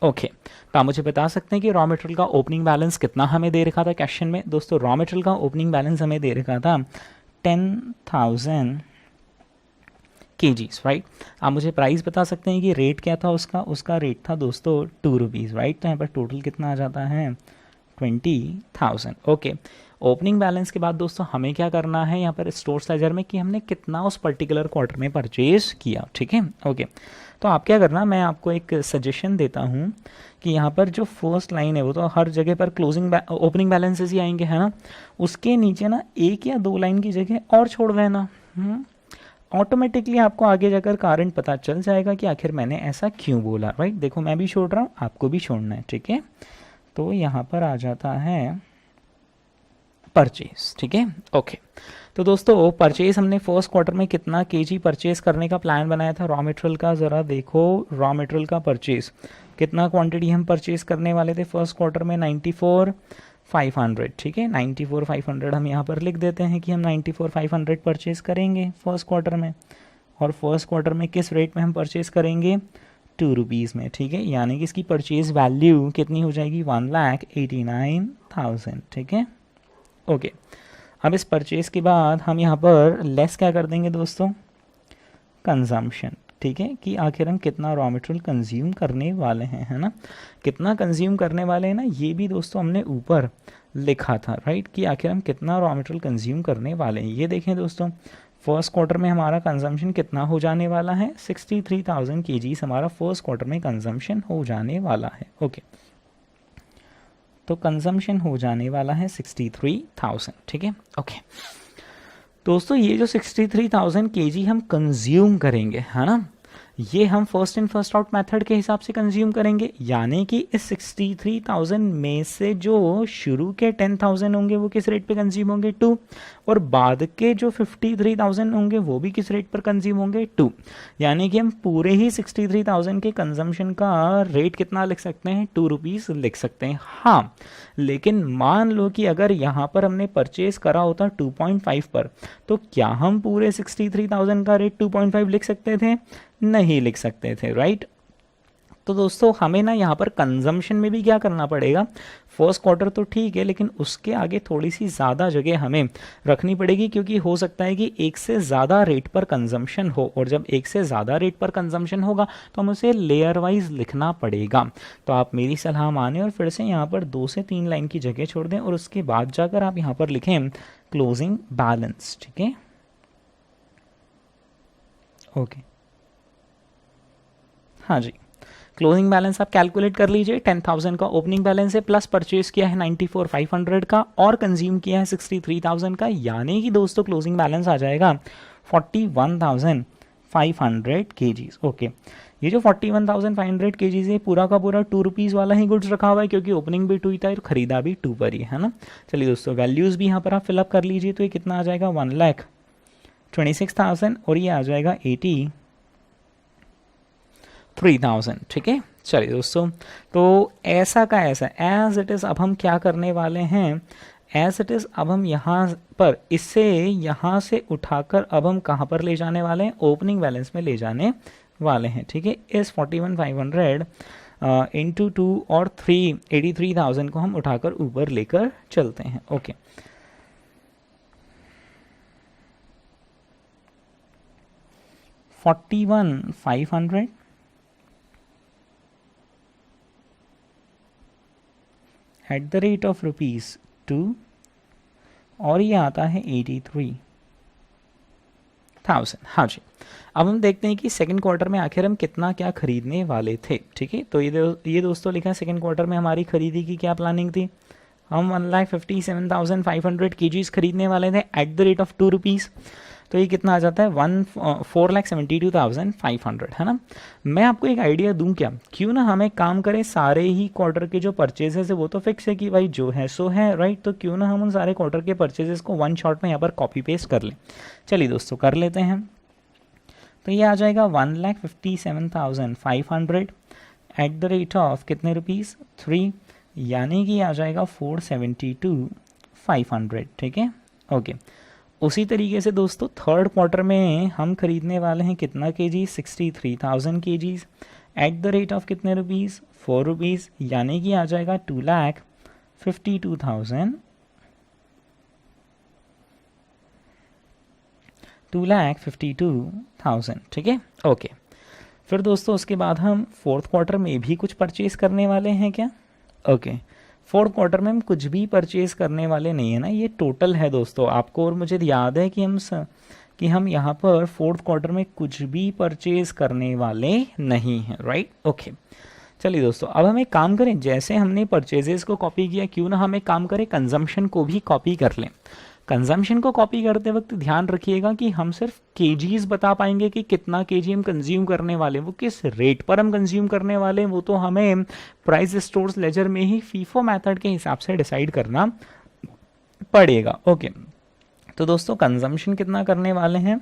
ओके, तो आप मुझे बता सकते हैं कि रॉ मटेरियल का ओपनिंग बैलेंस कितना हमें दे रखा था क्वेश्चन में। दोस्तों रॉ मटेरियल का ओपनिंग बैलेंस हमें दे रखा था 10,000 केजीज, राइट। आप मुझे प्राइस बता सकते हैं कि रेट क्या था उसका। उसका रेट था दोस्तों 2 रुपीज़, राइट। तो यहाँ पर टोटल कितना आ जाता है 20,000। ओके, ओपनिंग बैलेंस के बाद दोस्तों हमें क्या करना है यहाँ पर स्टोर्स लेजर में, कि हमने कितना उस पर्टिकुलर क्वार्टर में परचेज किया, ठीक है। ओके, तो आप क्या करना, मैं आपको एक सजेशन देता हूँ कि यहाँ पर जो फर्स्ट लाइन है वो तो हर जगह पर क्लोजिंग ओपनिंग बैलेंसेस ही आएंगे, है ना। उसके नीचे ना 1 या 2 लाइन की जगह और छोड़ देना। ऑटोमेटिकली आपको आगे जाकर कारण पता चल जाएगा कि आखिर मैंने ऐसा क्यों बोला, राइट। देखो मैं भी छोड़ रहा हूँ, आपको भी छोड़ना है, ठीक है। तो यहाँ पर आ जाता है परचेज, ठीक है। ओके, तो दोस्तों परचेज हमने फर्स्ट क्वार्टर में कितना केजी परचेज करने का प्लान बनाया था रॉ मटेरियल का। ज़रा देखो रॉ मटेरियल का परचेज कितना क्वांटिटी हम परचेज करने वाले थे फर्स्ट क्वार्टर में, 94,500, ठीक है। 94,500 हम यहाँ पर लिख देते हैं कि हम 94,500 परचेज करेंगे फर्स्ट क्वार्टर में। और फर्स्ट क्वार्टर में किस रेट में हम परचेज करेंगे, 2 रुपीज़ में, ठीक है। यानी कि इसकी परचेज वैल्यू कितनी हो जाएगी, 1,89,000, ठीक है। ओके, अब इस परचेज के बाद हम यहाँ पर लेस क्या कर देंगे दोस्तों, कंजम्पशन, ठीक है, कि आखिर हम कितना रॉ मटेरियल कंज्यूम करने वाले हैं, है ना। कितना कंज्यूम करने वाले हैं ना, ये भी दोस्तों हमने ऊपर लिखा था, राइट, कि आखिर हम कितना रॉ मटेरियल कंज्यूम करने वाले हैं। ये देखें दोस्तों, फर्स्ट क्वार्टर में हमारा कंजम्पशन कितना हो जाने वाला है, 63,000 केजीज हमारा फर्स्ट क्वार्टर में कंजम्पशन हो जाने वाला है। ओके, तो कंजम्पशन हो जाने वाला है 63,000, ठीक है। ओके दोस्तों, ये जो 63,000 केजी हम कंज्यूम करेंगे, है ना, ये हम first in first out method के हिसाब से कंज्यूम करेंगे। यानी कि इस 63,000 में से जो शुरू के 10,000 होंगे वो किस रेट पे कंज्यूम होंगे, 2। और बाद के जो 53,000 होंगे वो भी किस रेट पर कंज्यूम होंगे, 2। यानी कि हम पूरे ही 63,000 के कंजम्पशन का रेट कितना लिख सकते हैं, 2 रुपीज़ लिख सकते हैं। हाँ, लेकिन मान लो कि अगर यहाँ पर हमने परचेज करा होता 2.5 पर, तो क्या हम पूरे 63,000 का रेट 2.5 लिख सकते थे, नहीं लिख सकते थे, राइट। तो दोस्तों हमें ना यहाँ पर कंजम्पशन में भी क्या करना पड़ेगा, फर्स्ट क्वार्टर तो ठीक है लेकिन उसके आगे थोड़ी सी ज़्यादा जगह हमें रखनी पड़ेगी, क्योंकि हो सकता है कि एक से ज़्यादा रेट पर कंजम्पशन हो, और जब एक से ज़्यादा रेट पर कंजम्पशन होगा तो हम उसे लेयर वाइज लिखना पड़ेगा। तो आप मेरी सलाह माने और फिर से यहाँ पर 2 से 3 लाइन की जगह छोड़ दें, और उसके बाद जाकर आप यहाँ पर लिखें क्लोजिंग बैलेंस, ठीक है। ओके, हाँ जी, क्लोजिंग बैलेंस आप कैलकुलेट कर लीजिए। 10,000 का ओपनिंग बैलेंस है, प्लस परचेज किया है 94,500 का, और कंज्यूम किया है 63,000 का, यानी कि दोस्तों क्लोजिंग बैलेंस आ जाएगा 41,500 केजीज। ओके, ये जो 41,500 केजीज है पूरा का पूरा 2 रुपीज़ वाला ही गुड्स रखा हुआ है, क्योंकि ओपनिंग भी 2 ही था और खरीदा भी 2 पर ही है ना। चलिए दोस्तों, वैल्यूज़ भी यहाँ पर आप फिलअप कर लीजिए, तो ये कितना आ जाएगा, 26,000 और ये आ जाएगा 83,000। ठीक है, चलिए दोस्तों, तो ऐसा का ऐसा एज इट इज़ अब हम क्या करने वाले हैं, एज इट इज़ अब हम यहाँ पर इससे यहाँ से उठाकर अब हम कहाँ पर ले जाने वाले हैं, ओपनिंग बैलेंस में ले जाने वाले हैं। ठीक है, इस 41,500 इंटू 2 और 3 83,000 को हम उठाकर ऊपर लेकर चलते हैं। Okay, 41,500 at the rate of ₹2 और ये आता है 83,000। हाँ जी, अब हम देखते हैं कि सेकंड क्वार्टर में आखिर हम कितना क्या खरीदने वाले थे। ठीक है, तो ये दोस्तों लिखा है सेकंड क्वार्टर में हमारी खरीदी की क्या प्लानिंग थी, हम 1,57,500 kgs खरीदने वाले थे एट द रेट ऑफ ₹2। तो ये कितना आ जाता है 4,72,500, है ना। मैं आपको एक आइडिया दूं क्या, क्यों ना हम एक काम करें, सारे ही क्वार्टर के जो परचेजेस है वो तो फिक्स है कि भाई जो है सो है, राइट। तो क्यों ना हम उन सारे क्वार्टर के परचेजेस को वन शॉट में यहाँ पर कॉपी पेस्ट कर लें। चलिए दोस्तों कर लेते हैं। तो ये आ जाएगा 1,57,500 एट द रेट ऑफ कितने रुपीज़ 3, यानी कि आ जाएगा 472,500। ठीक है, ओके। उसी तरीके से दोस्तों थर्ड क्वार्टर में हम खरीदने वाले हैं कितना KG, 63,000 kgs at the rate of कितने रुपीज़, 4 रुपीज़, यानी कि आ जाएगा 2,52,000। ठीक है, ओके। फिर दोस्तों उसके बाद हम फोर्थ क्वार्टर में भी कुछ परचेज करने वाले हैं क्या, ओके। फोर्थ क्वार्टर में हम कुछ भी परचेज करने वाले नहीं है ना, ये टोटल है दोस्तों आपको, और मुझे याद है कि हम यहाँ पर फोर्थ क्वार्टर में कुछ भी परचेज करने वाले नहीं हैं, राइट, ओके। चलिए दोस्तों अब हम एक काम करें, जैसे हमने परचेजेस को कॉपी किया, क्यों ना हम एक काम करें कंजम्पशन को भी कॉपी कर लें। कंजम्पशन को कॉपी करते वक्त ध्यान रखिएगा कि हम सिर्फ केजीज बता पाएंगे कि कितना केजी हम कंज्यूम करने वाले हैं, वो किस रेट पर हम कंज्यूम करने वाले हैं वो तो हमें प्राइस स्टोर्स लेजर में ही फीफो मेथड के हिसाब से डिसाइड करना पड़ेगा। ओके, तो दोस्तों कंजम्पशन कितना करने वाले हैं,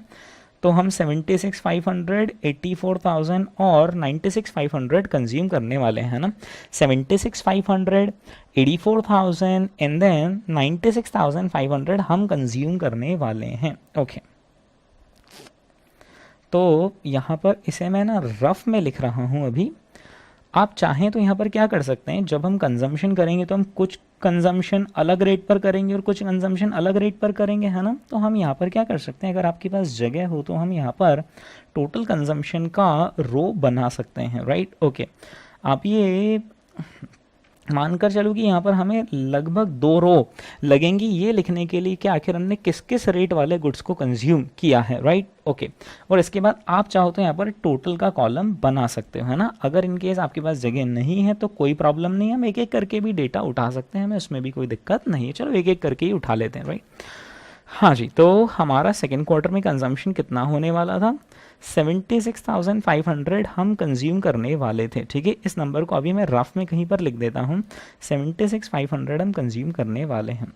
तो हम 76,500, 84,000 और 96,500 कंज्यूम करने वाले हैं ना। 76,500, 84,000 एंड देन 96,500 हम कंज्यूम करने वाले हैं। ओके, तो यहाँ पर इसे मैं ना रफ में लिख रहा हूँ अभी। आप चाहें तो यहाँ पर क्या कर सकते हैं, जब हम कंजम्पशन करेंगे तो हम कुछ कंजम्पशन अलग रेट पर करेंगे और कुछ कंजम्पशन अलग रेट पर करेंगे, है ना। तो हम यहाँ पर क्या कर सकते हैं, अगर आपके पास जगह हो तो हम यहाँ पर टोटल कंजम्पशन का रो बना सकते हैं, राइट, ओके। आप ये मानकर चलो कि यहाँ पर हमें लगभग 2 रो लगेंगी ये लिखने के लिए कि आखिर हमने किस किस रेट वाले गुड्स को कंज्यूम किया है, राइट, ओके। और इसके बाद आप चाहो तो यहाँ पर टोटल का कॉलम बना सकते हो, है ना। अगर इन केस आपके पास जगह नहीं है तो कोई प्रॉब्लम नहीं है, हम एक एक करके भी डेटा उठा सकते हैं, हमें उसमें भी कोई दिक्कत नहीं है। चलो एक एक करके ही उठा लेते हैं, राइट। हाँ जी, तो हमारा सेकेंड क्वार्टर में कंजम्पशन कितना होने वाला था, 76,500 हम कंज्यूम करने वाले थे। ठीक है, इस नंबर को अभी मैं रफ में कहीं पर लिख देता हूँ, 76,500 हम कंज्यूम करने वाले हैं।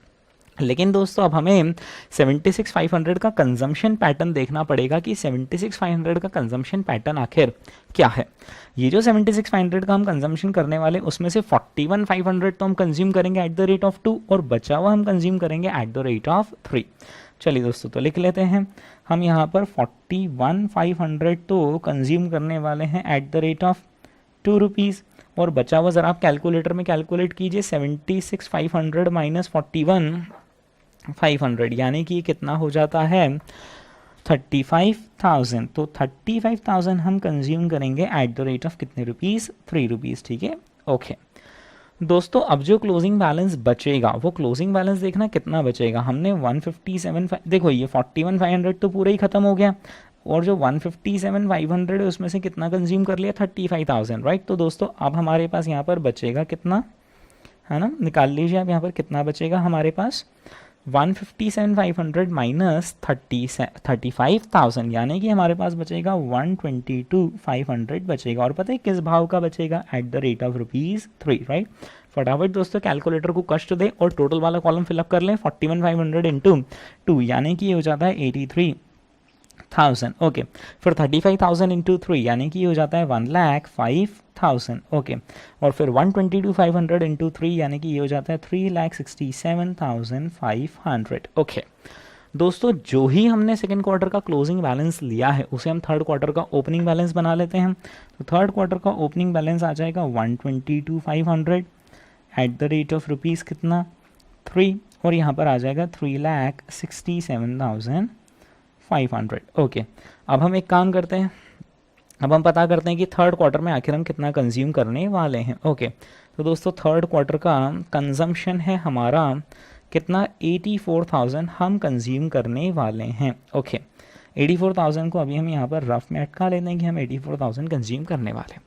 लेकिन दोस्तों अब हमें 76,500 का कंजम्पशन पैटर्न देखना पड़ेगा कि 76,500 का कंजम्पशन पैटर्न आखिर क्या है। ये जो 76,500 का हम कंजम्पशन करने वाले उसमें से 41,500 तो हम कंज्यूम करेंगे एट द रेट ऑफ 2 और बचा हुआ हम कंज्यूम करेंगे एट द रेट ऑफ 3। चलिए दोस्तों तो लिख लेते हैं, हम यहाँ पर 41,500 तो कंज्यूम करने वाले हैं at the rate of 2 rupees और बचा हुआ ज़रा आप कैलकुलेटर में कैलकुलेट कीजिए, 76,500 माइनस 41,500 यानी कि कितना हो जाता है 35,000। तो 35,000 हम कंज्यूम करेंगे एट द रेट ऑफ कितने रुपीज़, 3 रुपीज़। ठीक है, ओके दोस्तों। अब जो क्लोजिंग बैलेंस बचेगा वो क्लोजिंग बैलेंस देखना कितना बचेगा, हमने 157, देखो ये 41,500 तो पूरा ही खत्म हो गया और जो 157,500 है उसमें से कितना कंज्यूम कर लिया 35,000, राइट। तो दोस्तों अब हमारे पास यहाँ पर बचेगा कितना, है ना, निकाल लीजिए आप यहाँ पर कितना बचेगा हमारे पास 157,500 माइनस 35,000 यानी कि हमारे पास बचेगा 122,500 बचेगा। और पता है किस भाव का बचेगा, at the rate of ₹3, right. फटाफट दोस्तों कैलकुलेटर को कष्ट दे और टोटल वाला कॉलम फिलअप कर लें, 41,500 इंटू 2 यानी कि ये हो जाता है 83 1000 ओके। फिर 35,000 इंटू 3 यानी कि ये हो जाता है 1,05,000 ओके। और फिर 122,500 इंटू 3 यानी कि ये हो जाता है 3,67,500 ओके। दोस्तों जो ही हमने सेकेंड क्वार्टर का क्लोजिंग बैलेंस लिया है उसे हम थर्ड क्वार्टर का ओपनिंग बैलेंस बना लेते हैं। तो थर्ड क्वार्टर का ओपनिंग बैलेंस आ जाएगा 122,500 at the rate of rupees कितना 3, और यहाँ पर आ जाएगा 3,67,500 ओके। अब हम एक काम करते हैं, अब हम पता करते हैं कि थर्ड क्वार्टर में आखिर हम कितना कंज्यूम करने वाले हैं ओके। तो दोस्तों थर्ड क्वार्टर का कंजम्पशन है हमारा कितना 84,000 हम कंज्यूम करने वाले हैं ओके। 84,000 को अभी हम यहाँ पर रफ में अटका लेते हैं कि हम 84,000 कंज्यूम करने वाले हैं।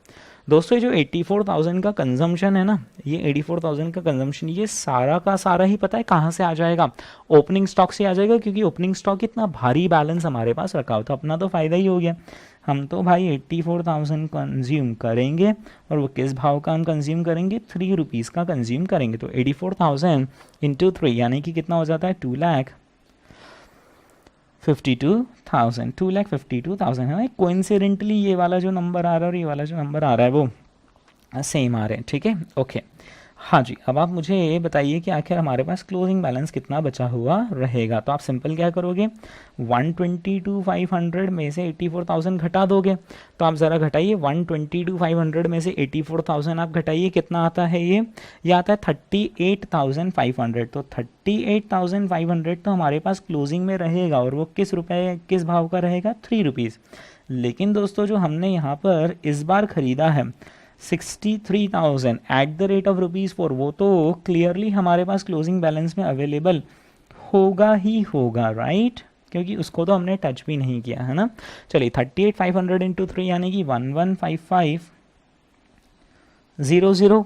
दोस्तों ये जो 84,000 का कंजम्पशन है ना, ये 84,000 का कंजम्पशन ये सारा का सारा ही पता है कहाँ से आ जाएगा, ओपनिंग स्टॉक से आ जाएगा, क्योंकि ओपनिंग स्टॉक इतना भारी बैलेंस हमारे पास रखा हो तो अपना तो फ़ायदा ही हो गया। हम तो भाई 84,000 कंज्यूम करेंगे, और वो किस भाव का हम कंज्यूम करेंगे 3 रुपीज़ का कंज्यूम करेंगे। तो 84,000 इंटू 3 यानी कि कितना हो जाता है 2,52,000 2,52,000 है ना। कोइंसिडेंटली ये वाला जो नंबर आ रहा है और ये वाला जो नंबर आ रहा है वो सेम आ रहे हैं, ठीक है ओके। हाँ जी, अब आप मुझे ये बताइए कि आखिर हमारे पास क्लोजिंग बैलेंस कितना बचा हुआ रहेगा। तो आप सिंपल क्या करोगे, 122,500 में से 84,000 घटा दोगे। तो आप ज़रा घटाइए, 122,500 में से 84,000 आप घटाइए, कितना आता है ये आता है 38,500। तो 38,500 तो हमारे पास क्लोजिंग में रहेगा, और वो किस रुपए किस भाव का रहेगा 3 रुपीज़। लेकिन दोस्तों जो हमने यहाँ पर इस बार ख़रीदा है 63,000 एट द रेट ऑफ ₹4, वो तो क्लियरली हमारे पास क्लोजिंग बैलेंस में अवेलेबल होगा ही होगा, राइट, क्योंकि उसको तो हमने टच भी नहीं किया है ना। चलिए 38,500 इंटू 3 यानी कि 1155,000,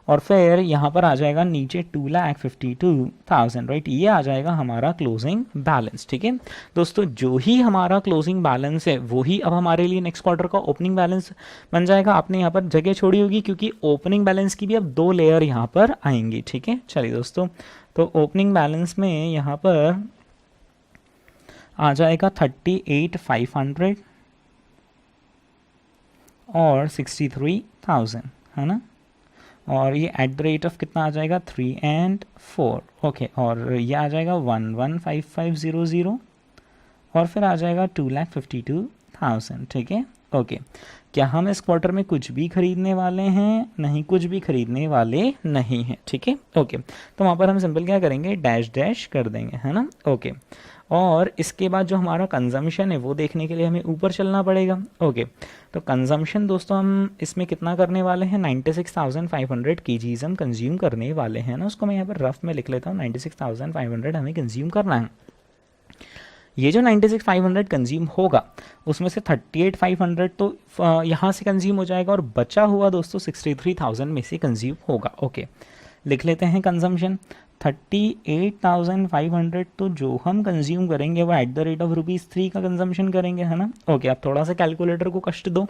और फिर यहाँ पर आ जाएगा नीचे 2,52,000 राइट, ये आ जाएगा हमारा क्लोजिंग बैलेंस, ठीक है दोस्तों। जो ही हमारा क्लोजिंग बैलेंस है वो ही अब हमारे लिए नेक्स्ट क्वार्टर का ओपनिंग बैलेंस बन जाएगा। आपने यहाँ पर जगह छोड़ी होगी क्योंकि ओपनिंग बैलेंस की भी अब 2 लेयर यहाँ पर आएंगी, ठीक है। चलिए दोस्तों, तो ओपनिंग बैलेंस में यहाँ पर आ जाएगा 38,500 और 63,000 है ना, और ये एट द रेट ऑफ कितना आ जाएगा 3 और 4 ओके। और ये आ जाएगा 1155,000 और फिर आ जाएगा 2,52,000, ठीक है ओके। क्या हम इस क्वार्टर में कुछ भी खरीदने वाले हैं? नहीं, कुछ भी खरीदने वाले नहीं हैं, ठीक है ओके। तो वहाँ पर हम सिंपल क्या करेंगे, डैश डैश कर देंगे, है ना ओके। और इसके बाद जो हमारा कंजम्पशन है वो देखने के लिए हमें ऊपर चलना पड़ेगा ओके। तो कंजम्पशन दोस्तों हम इसमें कितना करने वाले हैं, 96,500 केजीज हम कंज्यूम करने वाले हैं ना। उसको मैं यहाँ पर रफ में लिख लेता हूँ, 96,500 हमें कंज्यूम करना है। ये जो 96,500 कंज्यूम होगा उसमें से 38,500 तो यहाँ से कंज्यूम हो जाएगा, और बचा हुआ दोस्तों 63,000 में से कंज्यूम होगा ओके। लिख लेते हैं कंजम्पशन 38,500 तो जो हम कंज्यूम करेंगे वो एट द रेट ऑफ ₹3 का कंजम्पशन करेंगे, है ना ओके। आप थोड़ा सा कैलकुलेटर को कष्ट दो,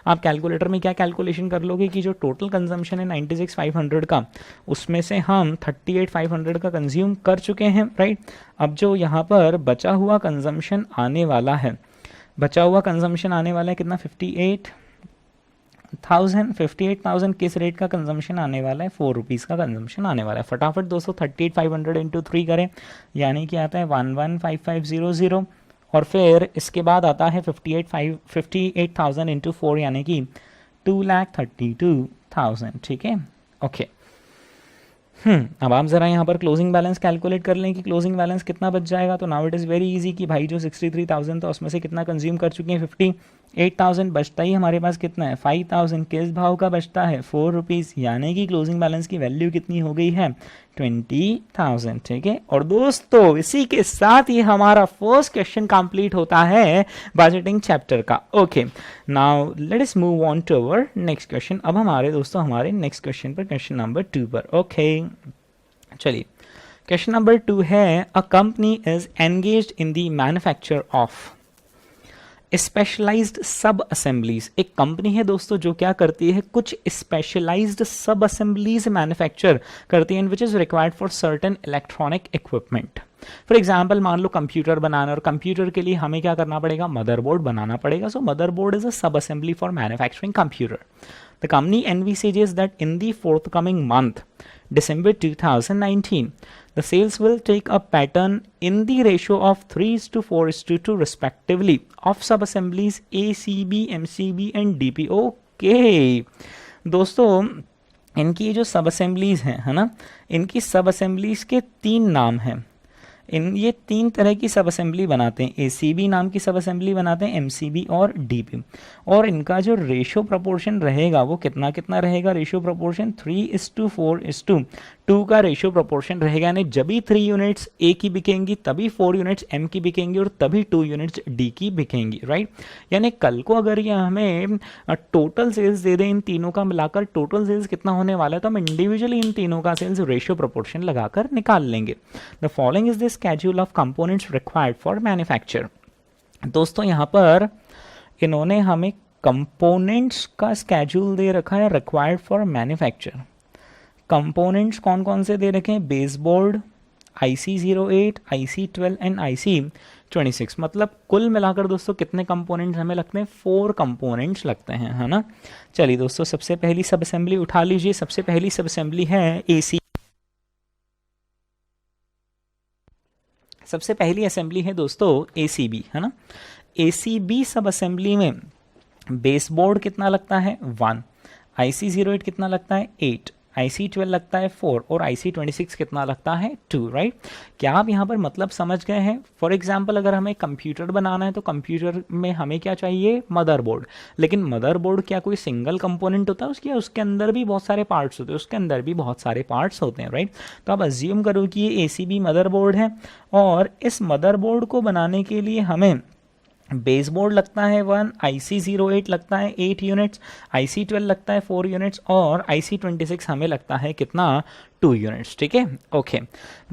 आप कैलकुलेटर में क्या कैलकुलेशन कर लोगे कि जो टोटल कंजम्पशन है 96,500 का, उसमें से हम 38,500 का कंज्यूम कर चुके हैं, राइट। अब जो यहाँ पर बचा हुआ कंजम्पशन आने वाला है, बचा हुआ कंजम्पशन आने वाला है कितना 58,000 किस रेट का कंजम्पशन आने वाला है, 4 रुपीज़ का कंजम्पशन आने वाला है। फटाफट दोस्तों 38,500 इंटू 3 करें, यानी कि आता है 1155,000, और फिर इसके बाद आता है 58,000 इंटू 4 यानी कि 2,32,000, ठीक है ओके। अब आप ज़रा यहाँ पर क्लोजिंग बैलेंस कैलकुलेट कर लें कि क्लोजिंग बैलेंस कितना बच जाएगा। तो now it is very easy कि भाई जो 63,000 था उसमें से कितना कंज्यूम कर चुके हैं 58,000, बचता ही हमारे पास कितना है 5,000, किस भाव का बचता है 4 रुपीज़, यानी कि क्लोजिंग बैलेंस की वैल्यू कितनी हो गई है 20,000, ठीक है। और दोस्तों इसी के साथ ही हमारा फर्स्ट क्वेश्चन कंप्लीट होता है बजटिंग चैप्टर का okay. Now let us move on to our next question. अब हमारे दोस्तों हमारे नेक्स्ट क्वेश्चन पर, क्वेश्चन नंबर 2 पर ओके। चलिए क्वेश्चन नंबर 2 है, a company is engaged in the manufacture of specialised sub assemblies. एक कंपनी है दोस्तों जो क्या करती है, कुछ स्पेशलाइज्ड सब असेंबलीज मैन्युफैक्चर करती है, which is required for certain electronic equipment. For example मान लो कंप्यूटर बनाना, और कंप्यूटर के लिए हमें क्या करना पड़ेगा, मदरबोर्ड बनाना पड़ेगा. सो मदरबोर्ड इज अ सब assembly for manufacturing computer. The company envisages that in the forthcoming month, December 2019, the sales will take a pattern in the ratio of 3:4:2 respectively of sub-assemblies ACB, MCB and DP. Okay. दोस्तों इनकी जो सब assemblies हैं, है ना, इनकी सब assemblies के 3 नाम हैं. ये 3 तरह की सब असेंबली बनाते हैं. एसीबी नाम की सब असेंबली बनाते हैं, एमसीबी और डीपी. और इनका जो रेशियो प्रपोर्शन रहेगा वो कितना कितना रहेगा, रेशियो प्रपोर्शन 3:4:2 का रेशियो प्रपोर्शन रहेगा. यानी जब भी 3 यूनिट्स ए की बिकेंगी तभी 4 यूनिट्स एम की बिकेंगी और तभी 2 यूनिट्स डी की बिकेंगी. राइट. यानी कल को अगर ये हमें टोटल सेल्स दे दें, इन तीनों का मिलाकर टोटल सेल्स कितना होने वाला है, तो हम इंडिविजुअली इन तीनों का सेल्स रेशियो प्रपोर्शन लगाकर निकाल लेंगे. The following is the schedule of components required for manufacture. दोस्तों यहाँ पर इन्होंने हमें कंपोनेंट्स का स्केड्यूल दे रखा है रिक्वायर्ड फॉर मैन्युफैक्चर. कंपोनेंट्स कौन कौन से दे रखे हैं, baseboard, IC08, IC12 and IC26. मतलब कुल मिलाकर दोस्तों कितने कंपोनेंट्स हमें लगते हैं, 4 कंपोनेंट्स लगते हैं, है ना. चलिए दोस्तों सबसे पहली सब असेंबली उठा लीजिए. सबसे पहली सब असेंबली है AC. सबसे पहली असेंबली है दोस्तों ACB, है ना. ACB सब असेंबली में बेसबोर्ड कितना लगता है, 1, IC08 कितना लगता है, 8, IC12 लगता है 4 और IC26 कितना लगता है, 2. राइट. क्या आप यहाँ पर मतलब समझ गए हैं. फॉर एग्जांपल अगर हमें कंप्यूटर बनाना है तो कंप्यूटर में हमें क्या चाहिए, मदरबोर्ड. लेकिन मदरबोर्ड क्या कोई सिंगल कंपोनेंट होता है उसके अंदर भी बहुत सारे पार्ट्स होते हैं, उसके अंदर भी बहुत सारे पार्ट्स होते हैं. राइट. तो आप अज्यूम करो कि ये ACB मदरबोर्ड है और इस मदरबोर्ड को बनाने के लिए हमें बेसबोर्ड लगता है 1, IC08 लगता है 8 यूनिट्स, IC12 लगता है 4 यूनिट्स और IC26 हमें लगता है कितना, 2 यूनिट्स. ठीक है. ओके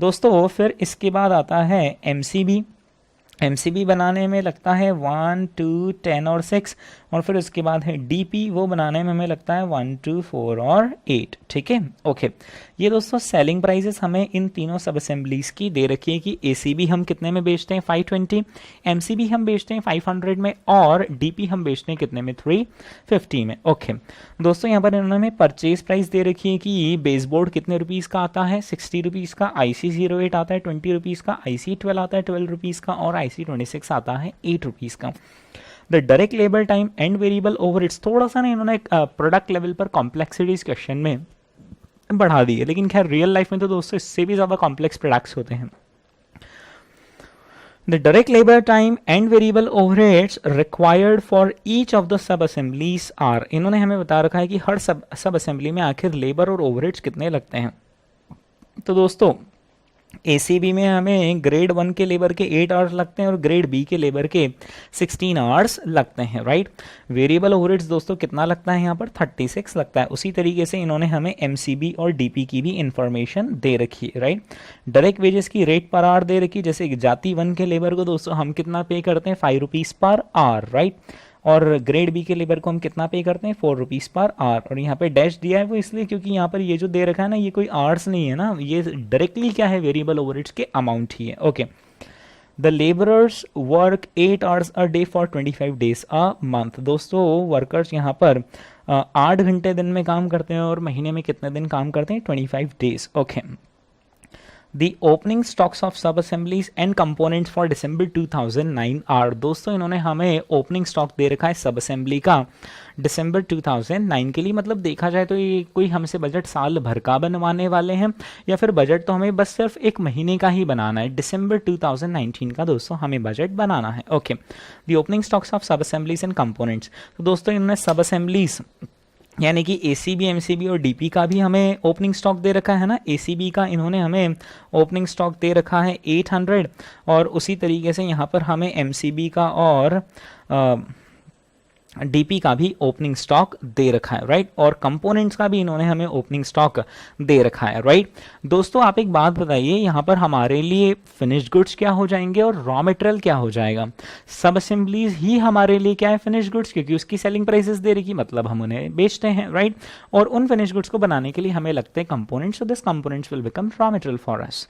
दोस्तों, फिर इसके बाद आता है MCB बनाने में लगता है 1, 2, 10 और 6. और फिर उसके बाद है DP, वो बनाने में हमें लगता है 1, 2, 4 और 8. ठीक है. ओके. ये दोस्तों सेलिंग प्राइसेस हमें इन तीनों सब असेंबलीज की दे रखी है कि ACB हम कितने में बेचते हैं, 520, MCB हम बेचते हैं 500 में और DP हम बेचते हैं कितने में, 350 में. ओके दोस्तों, यहाँ पर इन्होंने हमें परचेज प्राइस दे रखी है कि बेसबोर्ड कितने रुपीज़ का आता है, 60 रुपीज़ का, IC08 आता है 20 रुपीज़ का, IC12 आता है 12 रुपीज़ का और IC26 आता है 8 रुपीज़ का. The direct labour time and variable overheads, थोड़ा सा ना इन्होंने प्रोडक्ट लेवल पर कॉम्प्लेक्सिटीज क्वेश्चन में बढ़ा दी है, लेकिन खैर रियल लाइफ में तो दोस्तों इससे भी ज़्यादा कॉम्प्लेक्स प्रोडक्ट्स होते हैं. The direct labor time and variable overheads required for each of the sub assemblies are, इन्होंने हमें बता रखा है कि हर सब असेंबली में आखिर लेबर और ओवरहेड्स कितने लगते हैं. तो दोस्तों ACB में हमें ग्रेड 1 के लेबर के 8 आवर्स लगते हैं और ग्रेड B के लेबर के 16 आवर्स लगते हैं. राइट. वेरिएबल ओवरहेड्स दोस्तों कितना लगता है यहाँ पर, 36 लगता है. उसी तरीके से इन्होंने हमें MCB और DP की भी इंफॉर्मेशन दे रखी है. राइट. डायरेक्ट वेजेस की रेट पर आवर दे रखी है. जैसे जाति 1 के लेबर को दोस्तों हम कितना पे करते हैं, 5 रुपीज़ पर आवर. राइट. और ग्रेड बी के लेबर को हम कितना पे करते हैं, 4 रुपीज़ पर आवर. और यहाँ पे डैश दिया है वो इसलिए क्योंकि यहाँ पर ये जो दे रखा है ना, ये कोई आवर्स नहीं है ना, ये डायरेक्टली क्या है, वेरिएबल ओवरहेड्स के अमाउंट ही है. Okay. The labourers work 8 hours a day for 25 days a month. दोस्तों वर्कर्स यहाँ पर 8 घंटे दिन में काम करते हैं और महीने में कितने दिन काम करते हैं, 25 days. Okay. The opening stocks of sub assemblies and components for December 2009 are, दोस्तों इन्होंने हमें ओपनिंग स्टॉक दे रखा है सब असेंबली का दिसंबर 2009 के लिए. मतलब देखा जाए तो ये कोई हमसे बजट साल भर का बनवाने वाले हैं या फिर बजट तो हमें बस सिर्फ 1 महीने का ही बनाना है. दिसंबर 2019 का दोस्तों हमें बजट बनाना है. Okay. The opening stocks of सब असेंबलीज एंड कंपोनेंट्स. तो दोस्तों इन्होंने सब असेंबलीज यानी कि ACB, MCB और DP का भी हमें ओपनिंग स्टॉक दे रखा है ना. ACB का इन्होंने हमें ओपनिंग स्टॉक दे रखा है 800 और उसी तरीके से यहाँ पर हमें MCB का और डीपी का भी ओपनिंग स्टॉक दे रखा है, राइट, और कंपोनेंट्स का भी इन्होंने हमें ओपनिंग स्टॉक दे रखा है, राइट। दोस्तों आप एक बात बताइए, यहाँ पर हमारे लिए फिनिश्ड गुड्स क्या हो जाएंगे और रॉ मटेरियल क्या हो जाएगा? सब असेंबलीज ही हमारे लिए क्या है? फिनिश्ड गुड्स, क्योंकि उसकी सेलिंग प्राइसेस दे रखी, मतलब हम उन्हें बेचते हैं, राइट। और उन फिनिश्ड गुड्स को बनाने के लिए हमें लगते हैं components, so this components will become raw material for us.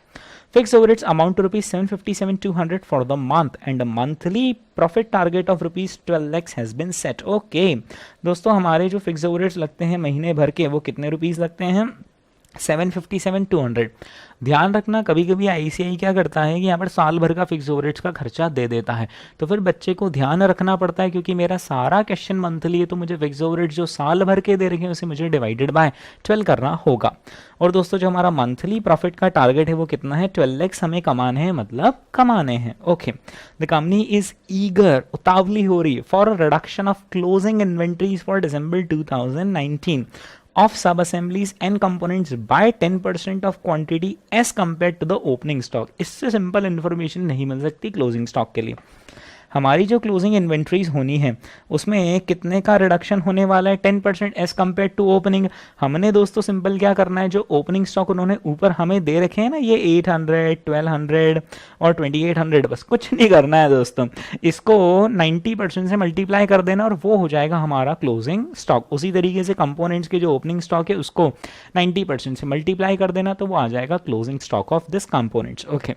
Fixed overheads amount to rupees 757,200 for the month and a monthly profit target of rupees 12 lakhs has been set. Okay. दोस्तों हमारे जो फिक्स ओवरहेड्स लगते हैं महीने भर के, वो कितने रुपीस लगते हैं? 757,200। ध्यान रखना, कभी कभी आईसीआई क्या करता है कि यहाँ पर साल भर का फिक्स ओवरहेड्स का खर्चा दे देता है, तो फिर बच्चे को ध्यान रखना पड़ता है, क्योंकि मेरा सारा क्वेश्चन मंथली है, तो मुझे फिक्स ओवरहेड्स जो साल भर के दे रखे हैं उसे मुझे डिवाइडेड बाय 12 करना होगा। और दोस्तों जो हमारा मंथली प्रॉफिट का टारगेट है वो कितना है? 12 lakhs हमें कमाने हैं, मतलब कमाने हैं। Okay, the company is eager, उतावली हो रही है, for reduction of closing inventories for December 2019 of sub-assemblies and components by 10% of quantity as compared to the opening stock। इससे सिंपल इंफॉर्मेशन नहीं मिल सकती क्लोजिंग स्टॉक के लिए। हमारी जो क्लोजिंग इन्वेंट्रीज होनी है उसमें कितने का रिडक्शन होने वाला है? 10% एज कम्पेयर टू ओपनिंग। हमने दोस्तों सिंपल क्या करना है, जो ओपनिंग स्टॉक उन्होंने ऊपर हमें दे रखे हैं ना, ये 800, 1200 और 2800, बस कुछ नहीं करना है दोस्तों, इसको 90% से मल्टीप्लाई कर देना और वो हो जाएगा हमारा क्लोजिंग स्टॉक। उसी तरीके से कंपोनेंट्स के जो ओपनिंग स्टॉक है उसको 90% से मल्टीप्लाई कर देना, तो वो आ जाएगा closing stock of this components. Okay,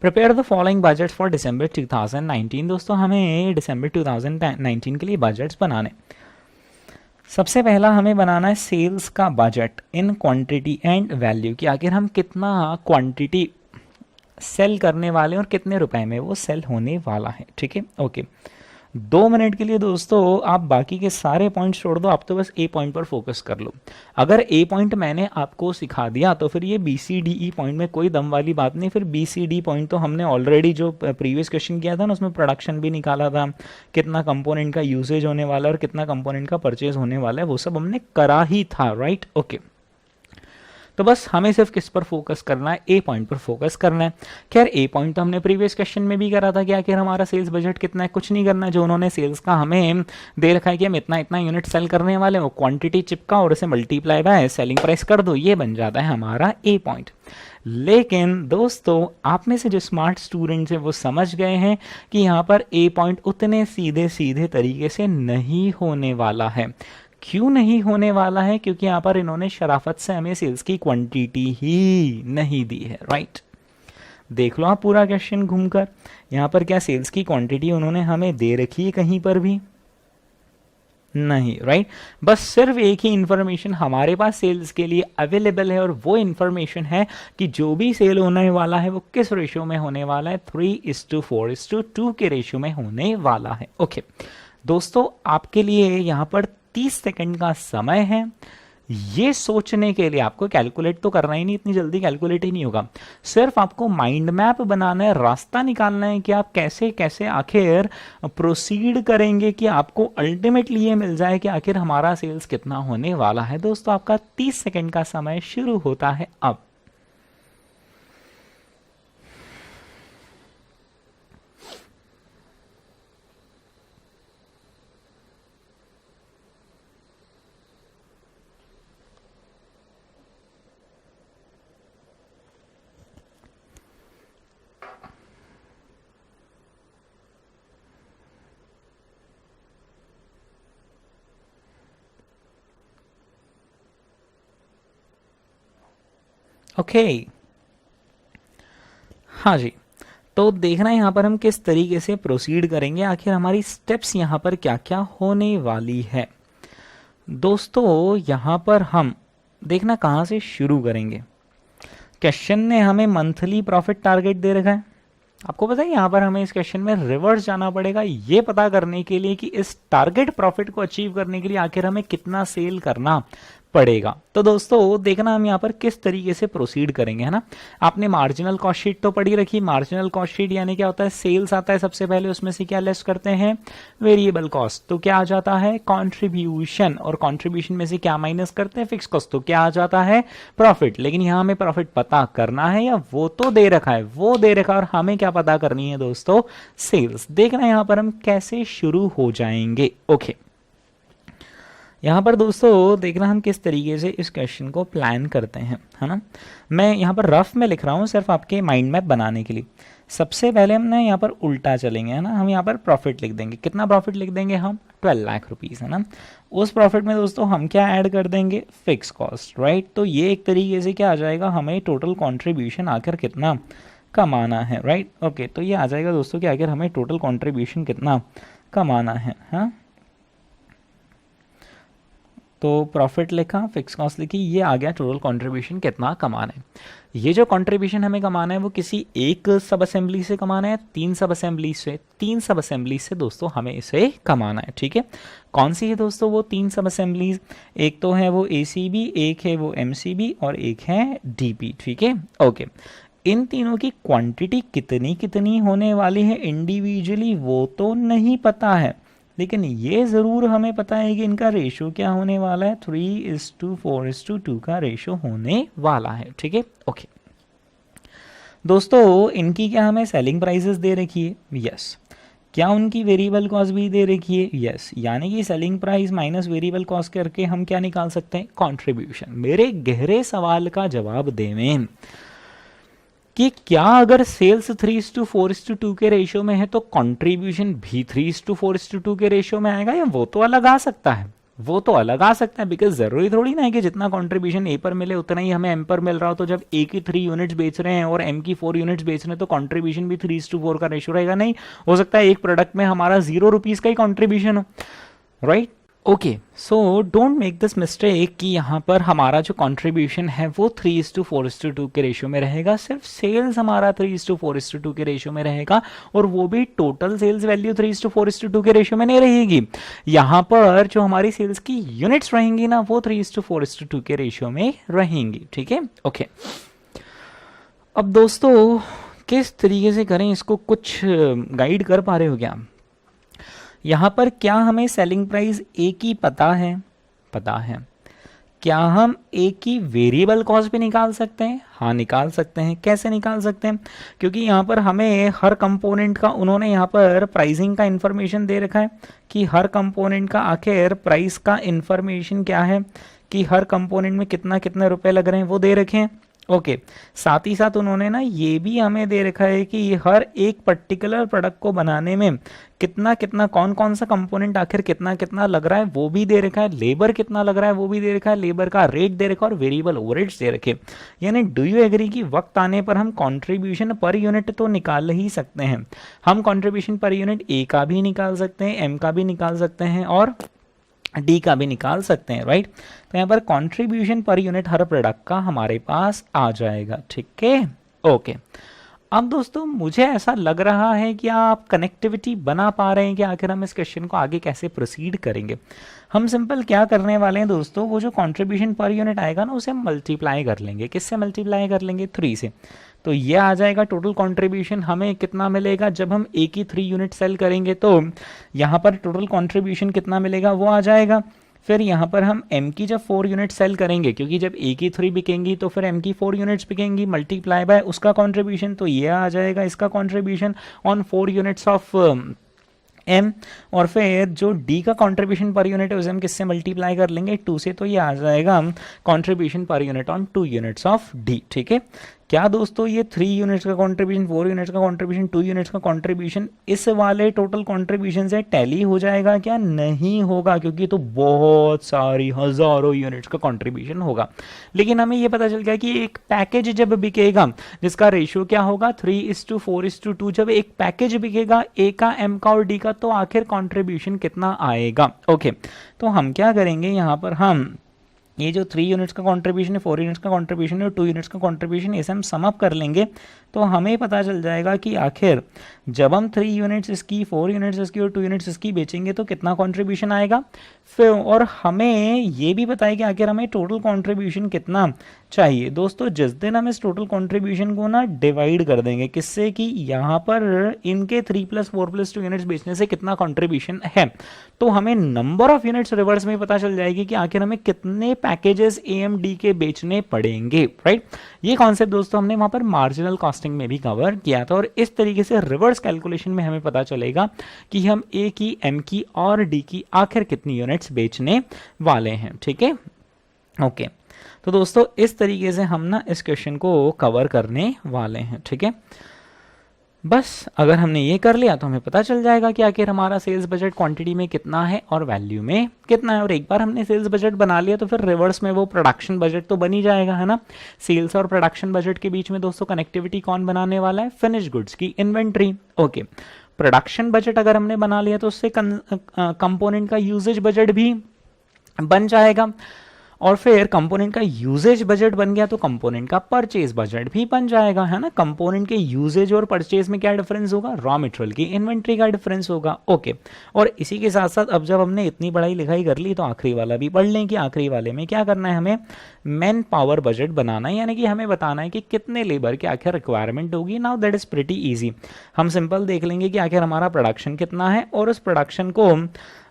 prepare the following budgets for December 2019। दोस्तों हमें दिसंबर 2019 के लिए बजट्स बनाने। सबसे पहला हमें बनाना है सेल्स का budget in quantity and value, कि आखिर हम कितना क्वांटिटी सेल करने वाले हैं और कितने रुपए में वो सेल होने वाला है। ठीक है, ओके। 2 मिनट के लिए दोस्तों आप बाकी के सारे पॉइंट्स छोड़ दो, आप तो बस ए पॉइंट पर फोकस कर लो। अगर ए पॉइंट मैंने आपको सिखा दिया तो फिर ये B C D E point में कोई दम वाली बात नहीं। फिर बी सी डी पॉइंट तो हमने ऑलरेडी जो प्रीवियस क्वेश्चन किया था ना, उसमें प्रोडक्शन भी निकाला था, कितना कंपोनेंट का यूसेज होने वाला है और कितना कंपोनेंट का परचेज होने वाला है, वो सब हमने करा ही था, राइट। ओके, तो बस हमें सिर्फ किस पर फोकस करना है? ए पॉइंट पर फोकस करना है। खैर ए पॉइंट तो हमने प्रीवियस क्वेश्चन में भी करा था कि आखिर हमारा सेल्स बजट कितना है, कुछ नहीं करना। जो उन्होंने सेल्स का हमें दे रखा है कि हम इतना इतना यूनिट सेल करने वाले हैं, वो क्वांटिटी चिपका और उसे मल्टीप्लाई बाय सेलिंग प्राइस कर दो, ये बन जाता है हमारा ए पॉइंट। लेकिन दोस्तों आप में से जो स्मार्ट स्टूडेंट्स हैं वो समझ गए हैं कि यहाँ पर ए पॉइंट उतने सीधे सीधे तरीके से नहीं होने वाला है। क्यों नहीं होने वाला है? क्योंकि यहाँ पर इन्होंने शराफत से हमें सेल्स की क्वांटिटी ही नहीं दी है, राइट। देख लो आप पूरा क्वेश्चन घूमकर, यहाँ पर क्या सेल्स की क्वांटिटी उन्होंने हमें दे रखी है कहीं पर भी? नहीं, राइट। बस सिर्फ एक ही इंफॉर्मेशन हमारे पास सेल्स के लिए अवेलेबल है और वो इंफॉर्मेशन है कि जो भी सेल होने वाला है वो किस रेशियो में होने वाला है, 3:4:2 के रेशियो में होने वाला है। ओके दोस्तों, आपके लिए यहाँ पर 30 सेकंड का समय है ये सोचने के लिए। आपको कैलकुलेट तो करना ही नहीं, इतनी जल्दी कैलकुलेट ही नहीं होगा। सिर्फ आपको माइंड मैप बनाना है, रास्ता निकालना है कि आप कैसे कैसे आखिर प्रोसीड करेंगे कि आपको अल्टीमेटली ये मिल जाए कि आखिर हमारा सेल्स कितना होने वाला है। दोस्तों आपका 30 सेकंड का समय शुरू होता है अब। ओके हाँ जी, तो देखना है यहाँ पर हम किस तरीके से प्रोसीड करेंगे, आखिर हमारी स्टेप्स यहाँ पर क्या क्या होने वाली है। दोस्तों यहाँ पर हम देखना कहाँ से शुरू करेंगे। क्वेश्चन ने हमें मंथली प्रॉफिट टारगेट दे रखा है। आपको पता है यहाँ पर हमें इस क्वेश्चन में रिवर्स जाना पड़ेगा ये पता करने के लिए कि इस टारगेट प्रॉफिट को अचीव करने के लिए आखिर हमें कितना सेल करना पड़ेगा। तो दोस्तों देखना हम यहाँ पर किस तरीके से प्रोसीड करेंगे, है ना। आपने मार्जिनल कॉस्ट शीट तो पढ़ी रखी। मार्जिनल कॉस्ट शीट यानी क्या होता है, सेल्स आता है सबसे पहले, उसमें से क्या लेस करते हैं, वेरिएबल कॉस्ट, तो क्या आ जाता है, कंट्रीब्यूशन, और कंट्रीब्यूशन में से क्या माइनस करते हैं, फिक्स कॉस्ट, तो क्या आ जाता है, प्रॉफिट। लेकिन यहाँ हमें प्रॉफिट पता करना है या वो तो दे रखा है, वो दे रखा है, और हमें क्या पता करनी है दोस्तों, सेल्स। देखना यहाँ पर हम कैसे शुरू हो जाएंगे। ओके, यहाँ पर दोस्तों देखना हम किस तरीके से इस क्वेश्चन को प्लान करते हैं, है ना। मैं यहाँ पर रफ में लिख रहा हूँ सिर्फ आपके माइंड मैप बनाने के लिए। सबसे पहले हमने यहाँ पर उल्टा चलेंगे, है ना। हम यहाँ पर प्रॉफिट लिख देंगे। कितना प्रॉफिट लिख देंगे हम, 12 लाख रुपीज़, है ना। उस प्रॉफिट में दोस्तों हम क्या ऐड कर देंगे, फिक्स कॉस्ट, राइट। तो ये एक तरीके से क्या आ जाएगा, हमें टोटल कॉन्ट्रीब्यूशन आकर कितना कमाना है, राइट। ओके, तो ये आ जाएगा दोस्तों कि आखिर हमें टोटल कॉन्ट्रीब्यूशन कितना कमाना है, हाँ। तो प्रॉफिट लिखा, फिक्स कॉस्ट लिखी, ये आ गया टोटल कंट्रीब्यूशन कितना कमाना है। ये जो कंट्रीब्यूशन हमें कमाना है वो किसी एक सब असेंबली से कमाना है, 3 सब असेंबली से, 3 सब असेंबली से दोस्तों हमें इसे कमाना है, ठीक है। कौन सी है दोस्तों वो 3 सब असेंबलीज, एक तो है वो ACB, एक है वो MCB और एक है DP, ठीक है। ओके, इन तीनों की क्वांटिटी कितनी कितनी होने वाली है इंडिविजुअली वो तो नहीं पता है, लेकिन ये ज़रूर हमें पता है कि इनका रेशो क्या होने वाला है, 3:4:2 का रेशो होने वाला है, ठीक है। ओके दोस्तों, इनकी क्या हमें सेलिंग प्राइसेस दे रखी है, यस। क्या उनकी वेरिएबल कॉस्ट भी दे रखी है, यस। यानी कि selling price minus variable cost करके हम क्या निकाल सकते हैं, कंट्रीब्यूशन। मेरे गहरे सवाल का जवाब देवें कि क्या अगर सेल्स 3:4:2 के रेशियो में है तो कंट्रीब्यूशन भी 3:4:2 के रेशियो में आएगा, या वो तो अलग आ सकता है, वो तो अलग आ सकता है। बिकॉज जरूरी थोड़ी ना है कि जितना कंट्रीब्यूशन ए पर मिले उतना ही हमें एम पर मिल रहा हो। तो जब ए की 3 यूनिट्स बेच रहे हैं और एम की 4 यूनिट्स बेच रहे हैं तो कंट्रीब्यूशन भी 3:4 का रेशियो रहेगा, नहीं हो सकता है एक प्रोडक्ट में हमारा 0 रुपीज का ही कंट्रीब्यूशन हो, right. Okay, so don't make this mistake कि यहाँ पर हमारा जो कंट्रीब्यूशन है वो 3:4:2 के रेशियो में रहेगा। सिर्फ सेल्स हमारा 3:4:2 के रेशियो में रहेगा, और वो भी टोटल सेल्स वैल्यू 3:4:2 के रेशियो में नहीं रहेगी। यहाँ पर जो हमारी सेल्स की यूनिट्स रहेंगी ना वो 3:4:2 के रेशियो में रहेंगी, ठीक है। ओके, अब दोस्तों किस तरीके से करें इसको, कुछ गाइड कर पा रहे हो क्या? यहाँ पर क्या हमें सेलिंग प्राइस ए की पता है? पता है। क्या हम ए की वेरिएबल कॉस्ट भी निकाल सकते हैं? हाँ, निकाल सकते हैं। कैसे निकाल सकते हैं? क्योंकि यहाँ पर हमें हर कंपोनेंट का उन्होंने यहाँ पर प्राइसिंग का इन्फॉर्मेशन दे रखा है कि हर कंपोनेंट का आखिर प्राइस का इन्फॉर्मेशन क्या है, कि हर कंपोनेंट में कितना कितने रुपए लग रहे हैं वो दे रखे हैं। ओके, साथ ही साथ उन्होंने ना ये भी हमें दे रखा है कि हर एक पर्टिकुलर प्रोडक्ट को बनाने में कितना कितना कौन कौन सा कंपोनेंट आखिर कितना कितना लग रहा है वो भी दे रखा है, लेबर कितना लग रहा है वो भी दे रखा है, लेबर का रेट दे रखा है, और वेरिएबल ओवरहेड्स दे रखे। यानी डू यू एग्री कि वक्त आने पर हम कंट्रीब्यूशन पर यूनिट तो निकाल ही सकते हैं। हम कंट्रीब्यूशन पर यूनिट ए का भी निकाल सकते हैं, एम का भी निकाल सकते हैं और डी का भी निकाल सकते हैं, राइट। तो यहाँ पर कंट्रीब्यूशन पर यूनिट हर प्रोडक्ट का हमारे पास आ जाएगा, ठीक है। ओके, अब दोस्तों मुझे ऐसा लग रहा है कि आप कनेक्टिविटी बना पा रहे हैं कि आखिर हम इस क्वेश्चन को आगे कैसे प्रोसीड करेंगे। हम सिंपल क्या करने वाले हैं दोस्तों, वो जो कंट्रीब्यूशन पर यूनिट आएगा ना उसे मल्टीप्लाई कर लेंगे। किससे मल्टीप्लाई कर लेंगे? 3 से। तो ये आ जाएगा टोटल कंट्रीब्यूशन हमें कितना मिलेगा जब हम ए की 3 यूनिट सेल करेंगे, तो यहाँ पर टोटल कंट्रीब्यूशन कितना मिलेगा वो आ जाएगा। फिर यहाँ पर हम एम की जब 4 यूनिट सेल करेंगे, क्योंकि जब ए की 3 बिकेंगी तो फिर एम की 4 यूनिट्स बिकेंगी, मल्टीप्लाई बाय उसका कंट्रीब्यूशन, तो ये आ जाएगा इसका contribution on 4 units of M. और फिर जो डी का कंट्रीब्यूशन पर यूनिट है उसे हम किससे मल्टीप्लाई कर लेंगे? 2 से। तो ये आ जाएगा contribution per unit on 2 units of D, ठीक है। क्या दोस्तों ये 3 यूनिट्स का कंट्रीब्यूशन, 4 यूनिट्स का कंट्रीब्यूशन, 2 यूनिट्स का कंट्रीब्यूशन इस वाले टोटल कंट्रीब्यूशन से टैली हो जाएगा क्या? नहीं होगा, क्योंकि तो बहुत सारी हजारों यूनिट्स का कंट्रीब्यूशन होगा। लेकिन हमें ये पता चल गया कि एक पैकेज जब बिकेगा जिसका रेशियो क्या होगा 3:4:2, जब एक पैकेज बिकेगा ए का, एम का और डी का, तो आखिर कंट्रीब्यूशन कितना आएगा? ओके, तो हम क्या करेंगे यहाँ पर, हम ये जो 3 यूनिट्स का कंट्रीब्यूशन है, 4 यूनिट्स का कंट्रीब्यूशन है और 2 यूनिट्स का कंट्रीब्यूशन, इसे हम सम अप कर लेंगे। तो हमें पता चल जाएगा कि आखिर जब हम 3 यूनिट्स इसकी, 4 यूनिट्स इसकी और 2 यूनिट्स इसकी बेचेंगे तो कितना कंट्रीब्यूशन आएगा। फिर और हमें ये भी पता है कि आखिर हमें टोटल कंट्रीब्यूशन कितना चाहिए। दोस्तों जिस दिन हम इस टोटल कंट्रीब्यूशन को ना डिवाइड कर देंगे किससे, कि यहाँ पर इनके 3 + 4 + 2 यूनिट्स बेचने से कितना कंट्रीब्यूशन है, तो हमें नंबर ऑफ यूनिट्स रिवर्स में पता चल जाएगी कि आखिर हमें कितने पैकेजेस AMD के बेचने पड़ेंगे, राइट। ये कॉन्सेप्ट दोस्तों हमने वहां पर मार्जिनल कॉस्टिंग में भी कवर किया था, और इस तरीके से रिवर्स कैलकुलेशन में हमें पता चलेगा कि हम A की, M की और D की आखिर कितनी यूनिट्स बेचने वाले हैं, ठीक है। ओके, तो दोस्तों इस तरीके से हम ना इस क्वेश्चन को कवर करने वाले हैं, ठीक है। बस अगर हमने ये कर लिया तो हमें पता चल जाएगा कि आखिर हमारा सेल्स बजट क्वांटिटी में कितना है और वैल्यू में कितना है। और एक बार हमने सेल्स बजट बना लिया तो फिर रिवर्स में वो प्रोडक्शन बजट तो बन ही जाएगा, है ना। सेल्स और प्रोडक्शन बजट के बीच में दोस्तों कनेक्टिविटी कौन बनाने वाला है, फिनिश गुड्स की इन्वेंट्री। ओके, प्रोडक्शन बजट अगर हमने बना लिया तो उससे कंपोनेंट का यूजेज बजट भी बन जाएगा, और फिर कंपोनेंट का यूजेज बजट बन गया तो कंपोनेंट का परचेज बजट भी बन जाएगा, है ना। कंपोनेंट के यूजेज और परचेज में क्या डिफरेंस होगा, रॉ मटेरियल की इन्वेंट्री का डिफरेंस होगा। ओके, और इसी के साथ साथ अब जब हमने इतनी पढ़ाई लिखाई कर ली तो आखिरी वाला भी पढ़ लें कि आखिरी वाले में क्या करना है, हमें मैन पावर बजट बनाना है, यानी कि हमें बताना है कि कितने लेबर की आखिर रिक्वायरमेंट होगी। Now that is pretty easy. हम सिंपल देख लेंगे कि आखिर हमारा प्रोडक्शन कितना है और उस प्रोडक्शन को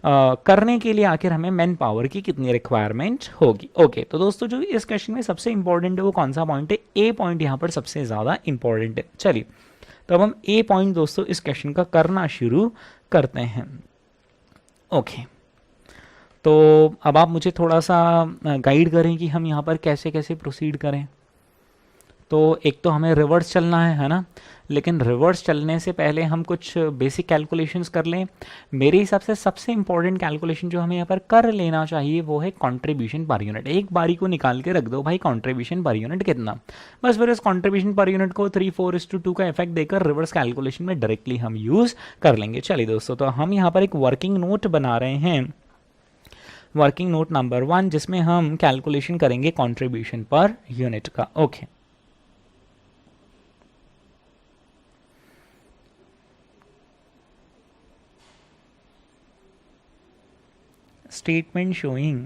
करने के लिए आखिर हमें मैन पावर की कितनी रिक्वायरमेंट होगी। ओके, तो दोस्तों जो इस क्वेश्चन में सबसे इंपॉर्टेंट है वो कौन सा पॉइंट है, ए पॉइंट यहाँ पर सबसे ज़्यादा इंपॉर्टेंट है। चलिए तो अब हम ए पॉइंट दोस्तों इस क्वेश्चन का करना शुरू करते हैं। ओके, तो अब आप मुझे थोड़ा सा गाइड करें कि हम यहाँ पर कैसे कैसे प्रोसीड करें। तो एक तो हमें रिवर्स चलना है ना, लेकिन रिवर्स चलने से पहले हम कुछ बेसिक कैलकुलेशंस कर लें। मेरे हिसाब से सबसे इंपॉर्टेंट कैलकुलेशन जो हमें यहाँ पर कर लेना चाहिए वो है कंट्रीब्यूशन पर यूनिट। एक बारी को निकाल के रख दो भाई, कंट्रीब्यूशन पर यूनिट कितना, बस फिर इस कंट्रीब्यूशन पर यूनिट को 3:4:2 का इफेक्ट देकर रिवर्स कैलकुलेशन में डायरेक्टली हम यूज़ कर लेंगे। चलिए दोस्तों, तो हम यहाँ पर एक वर्किंग नोट बना रहे हैं, वर्किंग नोट नंबर 1, जिसमें हम कैलकुलेशन करेंगे कंट्रीब्यूशन पर यूनिट का। Okay, statement showing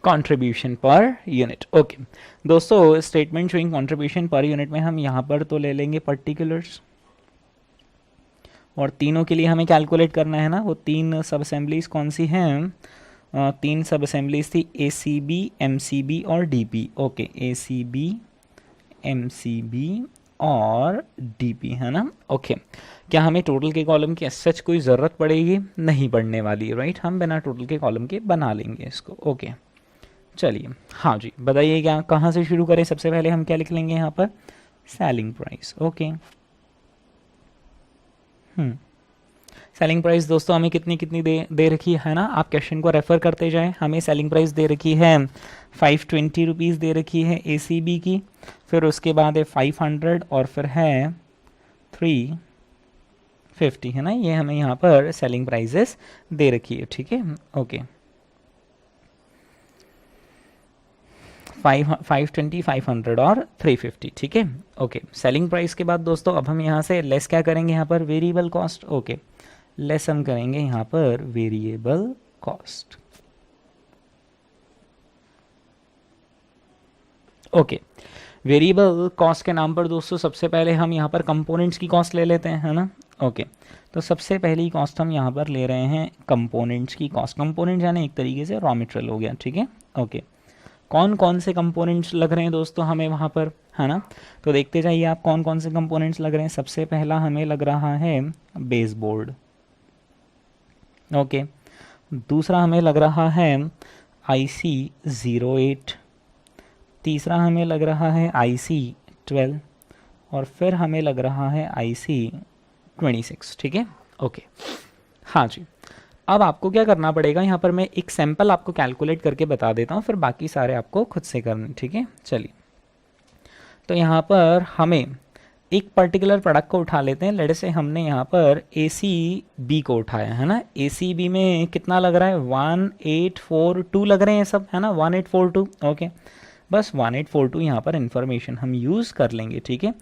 contribution per unit. Okay दोस्तों, statement showing contribution per unit में हम यहाँ पर तो ले लेंगे पर्टिकुलर्स, और तीनों के लिए हमें कैलकुलेट करना है ना। वो 3 सब असेंबलीज कौन सी हैं, 3 सब असेंबलीज थी, ACB, MCB और DP। ओके, ACB, MCB और DP, है ना। ओके, क्या हमें टोटल के कॉलम की सच कोई ज़रूरत पड़ेगी, नहीं पड़ने वाली, राइट। हम बिना टोटल के कॉलम के बना लेंगे इसको। ओके, चलिए हाँ जी, बताइए क्या, कहाँ से शुरू करें। सबसे पहले हम क्या लिख लेंगे यहाँ पर, selling price. Okay, selling price दोस्तों हमें कितनी कितनी दे रखी है ना, आप क्वेश्चन को रेफर करते जाएं। हमें सेलिंग प्राइस दे रखी है 520 रुपीज़ दे रखी है ACB की, फिर उसके बाद है 500 और फिर है 350, है ना। ये हमें यहाँ पर सेलिंग प्राइसेस दे रखी है, ठीक है। ओके, 520, 500 और 350, ठीक है। ओके, सेलिंग प्राइस के बाद दोस्तों अब हम यहाँ से लेस क्या करेंगे, यहाँ पर वेरिएबल कॉस्ट। ओके, लेस हम करेंगे यहाँ पर variable cost. Okay, variable cost के नाम पर दोस्तों सबसे पहले हम यहाँ पर कंपोनेंट्स की कॉस्ट ले लेते हैं, है ना। ओके, तो सबसे पहली कॉस्ट हम यहाँ पर ले रहे हैं कंपोनेंट्स की कॉस्ट। कंपोनेंट यानी एक तरीके से रॉ मटेरियल हो गया, ठीक है। ओके, कौन कौन से कंपोनेंट्स लग रहे हैं दोस्तों हमें वहाँ पर, है ना। तो देखते जाइए आप कौन कौन से कंपोनेंट्स लग रहे हैं। सबसे पहला हमें लग रहा है बेस बोर्ड। ओके, दूसरा हमें लग रहा है IC08, तीसरा हमें लग रहा है IC12 और फिर हमें लग रहा है IC26, ठीक है। ओके, हाँ जी, अब आपको क्या करना पड़ेगा, यहाँ पर मैं एक सैंपल आपको कैलकुलेट करके बता देता हूँ, फिर बाकी सारे आपको खुद से करने, ठीक है। चलिए, तो यहाँ पर हमें एक पर्टिकुलर प्रोडक्ट को उठा लेते हैं, लेट से हमने यहाँ पर ACB को उठाया है ना। ACB में कितना लग रहा है, 1842 लग रहे हैं सब, है ना, 1842। ओके, बस 1842 यहाँ पर इन्फॉर्मेशन हम यूज़ कर लेंगे, ठीक है।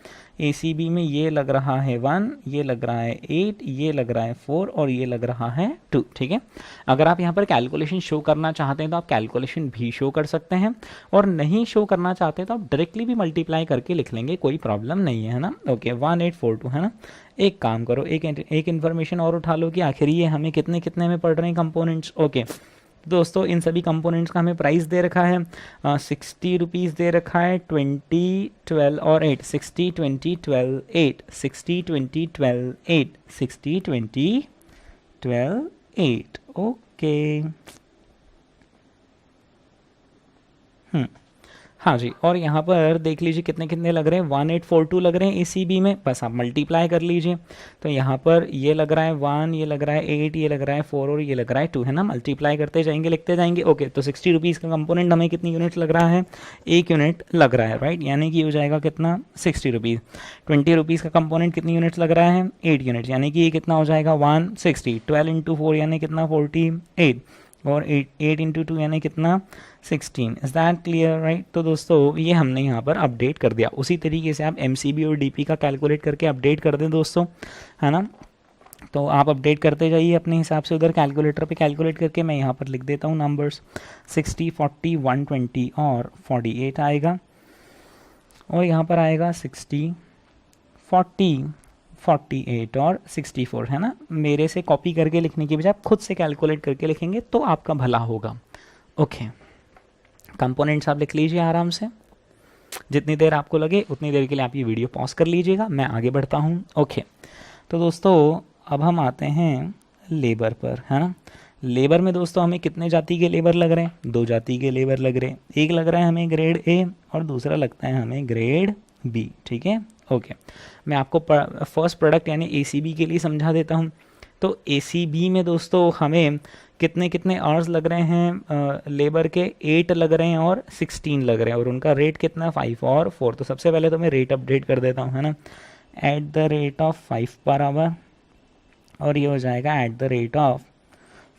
ACB में ये लग रहा है 1, ये लग रहा है 8, ये लग रहा है 4 और ये लग रहा है 2, ठीक है। अगर आप यहाँ पर कैलकुलेशन शो करना चाहते हैं तो आप कैलकुलेशन भी शो कर सकते हैं, और नहीं शो करना चाहते तो आप डायरेक्टली भी मल्टीप्लाई करके लिख लेंगे, कोई प्रॉब्लम नहीं है ना। ओके, 1842 है ना। एक काम करो, एक इन्फॉर्मेशन और उठा लो कि आखिर ये हमें कितने कितने में पड़ रहे हैं कंपोनेंट्स। ओके दोस्तों, इन सभी कंपोनेंट्स का हमें प्राइस दे रखा है 60 रुपीज़ दे रखा है, 20, 12 और 8, 60, 20, 12, 8, 60, 20, 12, 8, 60, 20, 12, 8। ओके, हाँ जी, और यहाँ पर देख लीजिए कितने कितने लग रहे हैं, 1842 लग रहे हैं ACB में, बस आप मल्टीप्लाई कर लीजिए। तो यहाँ पर ये लग रहा है 1, ये लग रहा है 8, ये लग रहा है 4 और ये लग रहा है 2, है ना। मल्टीप्लाई करते जाएंगे, लिखते जाएंगे। ओके, तो 60 रुपीज़ का कंपोनेंट हमें कितनी यूनिट लग रहा है, 1 यूनिट लग रहा है, राइट। यानी कि हो जाएगा कितना, 60 रुपीज़। 20 रुपीज़ का कंपोनेंट कितनी यूनिट्स लग रहा है, 8 यूनिट, यानी कि ये कितना हो जाएगा 160। 12 इंटू 4 यानी कितना 48, और 8 इंटू 2 यानी कितना 16। Is that clear, right. तो दोस्तों ये हमने यहाँ पर अपडेट कर दिया। उसी तरीके से आप MCB और DP का कैलकुलेट करके अपडेट कर दें दोस्तों, है ना। तो आप अपडेट करते जाइए अपने हिसाब से, उधर कैलकुलेटर पे कैलकुलेट करके। मैं यहाँ पर लिख देता हूँ नंबर्स, 60, 40, 120 और 48 आएगा, और यहाँ पर आएगा 60, 40, 48 और 64, है ना। मेरे से कॉपी करके लिखने की बजाय आप खुद से कैलकुलेट करके लिखेंगे तो आपका भला होगा। ओके, कंपोनेंट्स आप लिख लीजिए आराम से, जितनी देर आपको लगे उतनी देर के लिए आप ये वीडियो पॉज कर लीजिएगा, मैं आगे बढ़ता हूँ। ओके, तो दोस्तों अब हम आते हैं लेबर पर, है ना। लेबर में दोस्तों हमें कितने जाति के लेबर लग रहे हैं, 2 जाति के लेबर लग रहे हैं। एक लग रहा है हमें ग्रेड A और दूसरा लगता है हमें ग्रेड B, ठीक है। ओके, मैं आपको फर्स्ट प्रोडक्ट यानी ACB के लिए समझा देता हूँ। तो ACB में दोस्तों हमें कितने कितने आवर्स लग रहे हैं लेबर के, 8 लग रहे हैं और 16 लग रहे हैं, और उनका रेट कितना 5 और 4। तो सबसे पहले तो मैं रेट अपडेट कर देता हूँ, है ना, at the rate of 5 per hour, और ये हो जाएगा at the rate of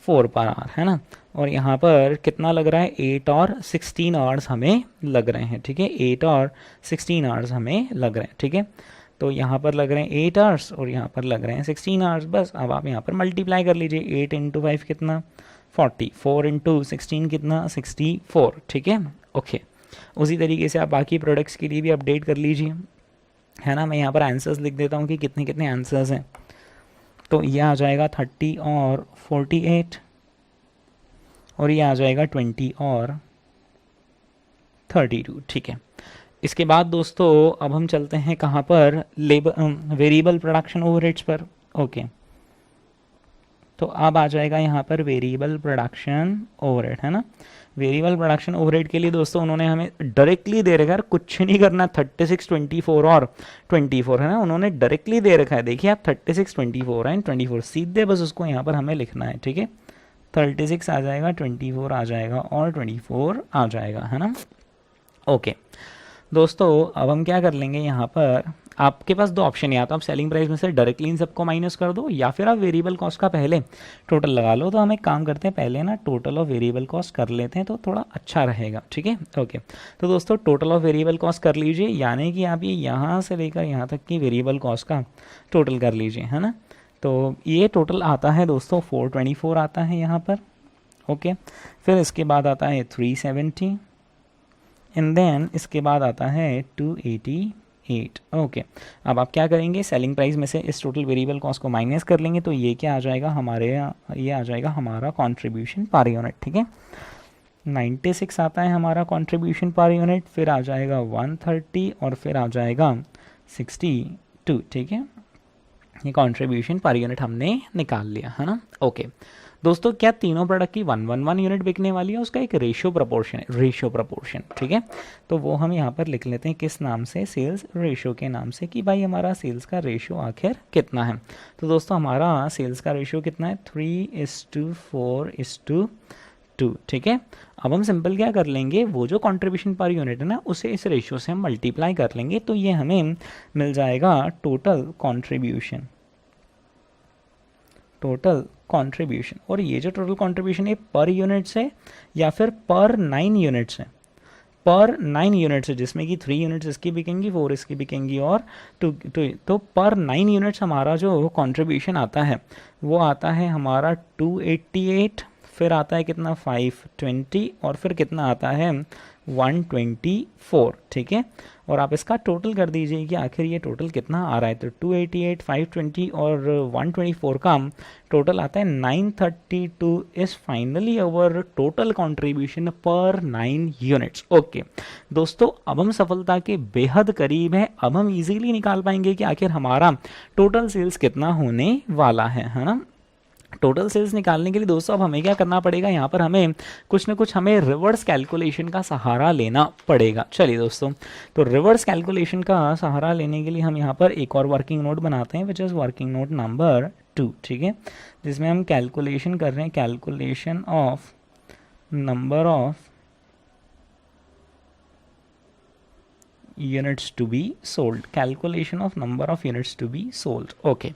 4 per hour, है ना। और यहाँ पर कितना लग रहा है, 8 और 16 आवर्स हमें लग रहे हैं, ठीक है। 8 और 16 आवर्स हमें लग रहे हैं, ठीक है। तो यहाँ पर लग रहे हैं 8 आवर्स और यहाँ पर लग रहे हैं 16 आवर्स। बस अब आप यहाँ पर मल्टीप्लाई कर लीजिए, 8 इंटू 5 कितना 40, 4 इंटू 16 कितना 64, ठीक है। ओके, उसी तरीके से आप बाकी प्रोडक्ट्स के लिए भी अपडेट कर लीजिए, है ना। मैं यहाँ पर आंसर्स लिख देता हूँ कि कितने कितने आंसर्स हैं। तो ये आ जाएगा 30 और 48, और ये आ जाएगा 20 और 32, ठीक है। इसके बाद दोस्तों अब हम चलते हैं कहाँ पर, वेरिएबल प्रोडक्शन ओवरहेड्स पर। ओके, तो अब आ जाएगा यहाँ पर वेरिएबल प्रोडक्शन ओवरहेड, है ना। वेरिएबल प्रोडक्शन ओवरहेड के लिए दोस्तों उन्होंने हमें डायरेक्टली दे रखा है, कुछ नहीं करना, 36, 24 और 24, है ना। उन्होंने डायरेक्टली दे रखा है, देखिए आप 36, 24 एंड 24 सीधे बस उसको यहाँ पर हमें लिखना है, ठीक है। 36 आ जाएगा, 24 आ जाएगा और 24 आ जाएगा, है ना। ओके दोस्तों, अब हम क्या कर लेंगे, यहाँ पर आपके पास 2 ऑप्शन है, या तो आप सेलिंग प्राइस में से डायरेक्टली इन सबको माइनस कर दो, या फिर आप वेरिएबल कॉस्ट का पहले टोटल लगा लो। तो हम एक काम करते हैं, पहले ना टोटल ऑफ वेरिएबल कॉस्ट कर लेते हैं तो थोड़ा अच्छा रहेगा, ठीक है। ओके, तो दोस्तों टोटल ऑफ वेरिएबल कॉस्ट कर लीजिए, यानी कि आप ये यहाँ से लेकर यहाँ तक की वेरिएबल कॉस्ट का टोटल कर लीजिए, है ना। तो ये टोटल आता है दोस्तों 424 आता है यहाँ पर। ओके, फिर इसके बाद आता है 370 एंड देन इसके बाद आता है 288। ओके, अब आप क्या करेंगे, सेलिंग प्राइस में से इस टोटल वेरिएबल कॉस्ट को माइनस कर लेंगे, तो ये क्या आ जाएगा हमारे, ये आ जाएगा हमारा कंट्रीब्यूशन पर यूनिट, ठीक है। 96 आता है हमारा कंट्रीब्यूशन पर यूनिट, फिर आ जाएगा 130 और फिर आ जाएगा 62, ठीक है। ये कंट्रीब्यूशन पर यूनिट हमने निकाल लिया, है ना। ओके दोस्तों, क्या तीनों प्रोडक्ट की 111 यूनिट बिकने वाली है, उसका एक रेशियो प्रपोर्शन है, रेशियो प्रपोर्शन, ठीक है। तो वो हम यहाँ पर लिख लेते हैं किस नाम से, सेल्स रेशियो के नाम से, कि भाई हमारा सेल्स का रेशियो आखिर कितना है। तो दोस्तों हमारा सेल्स का रेशियो कितना है, 3:4:2, 2, ठीक है। अब हम सिंपल क्या कर लेंगे, वो जो कंट्रीब्यूशन पर यूनिट है ना उसे इस रेशियो से हम मल्टीप्लाई कर लेंगे, तो ये हमें मिल जाएगा टोटल कंट्रीब्यूशन, टोटल कंट्रीब्यूशन। और ये जो टोटल कंट्रीब्यूशन है पर यूनिट्स है या फिर पर 9 यूनिट्स है, पर 9 यूनिट्स है, जिसमें कि 3 यूनिट्स इसकी बिकेंगी, 4 इसकी बिकेंगी और 2 तो पर 9 यूनिट्स हमारा जो कंट्रीब्यूशन आता है वो आता है हमारा 288, फिर आता है कितना 520 और फिर कितना आता है 124, ठीक है। और आप इसका टोटल कर दीजिए कि आखिर ये टोटल कितना आ रहा है, तो 288, 520 और 124 का टोटल आता है 932 is finally our total contribution पर 9 यूनिट्स। ओके दोस्तों, अब हम सफलता के बेहद करीब हैं, अब हम इजीली निकाल पाएंगे कि आखिर हमारा टोटल सेल्स कितना होने वाला है ना। टोटल सेल्स निकालने के लिए दोस्तों अब हमें क्या करना पड़ेगा, यहाँ पर हमें कुछ ना कुछ हमें रिवर्स कैलकुलेशन का सहारा लेना पड़ेगा। चलिए दोस्तों, तो रिवर्स कैलकुलेशन का सहारा लेने के लिए हम यहाँ पर एक और वर्किंग नोट बनाते हैं, which is working note number 2, ठीक है, जिसमें हम कैलकुलेशन कर रहे हैं, calculation of number of units to be sold, calculation of number of units to be sold. Okay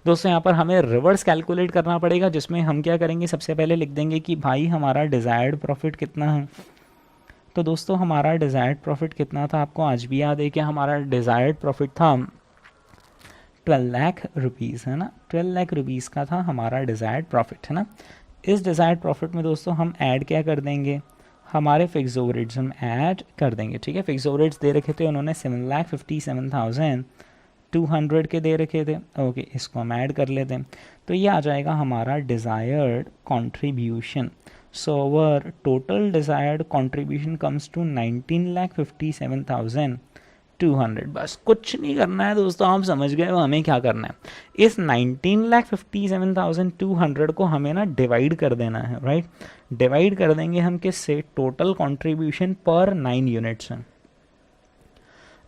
दोस्तों, यहाँ पर हमें रिवर्स कैलकुलेट करना पड़ेगा, जिसमें हम क्या करेंगे, सबसे पहले लिख देंगे कि भाई हमारा डिज़ायर्ड प्रॉफिट कितना है। तो दोस्तों हमारा डिज़ायर्ड प्रॉफिट कितना था, आपको आज भी याद है कि हमारा डिज़ायर्ड प्रॉफिट था 12 लाख रुपीज़, है ना, 12 लाख रुपीज़ का था हमारा डिज़ायर्ड प्रॉफिट, है ना। इस डिज़ायर्ड प्रॉफिट में दोस्तों हम ऐड क्या कर देंगे, हमारे फिक्स ओवरहेड्स हम ऐड कर देंगे, ठीक है। फिक्स ओवरहेड्स दे रखे थे उन्होंने 7,57,200 के दे रखे थे। ओके, इसको हम ऐड कर लेते हैं, तो ये आ जाएगा हमारा desired contribution. So our total desired contribution comes to 19,57,200। बस कुछ नहीं करना है दोस्तों, आप समझ गए हो हमें क्या करना है। इस 19,57,200 को हमें ना डिवाइड कर देना है, राइट। डिवाइड कर देंगे हम किससे, टोटल कंट्रीब्यूशन पर 9 यूनिट्स हैं।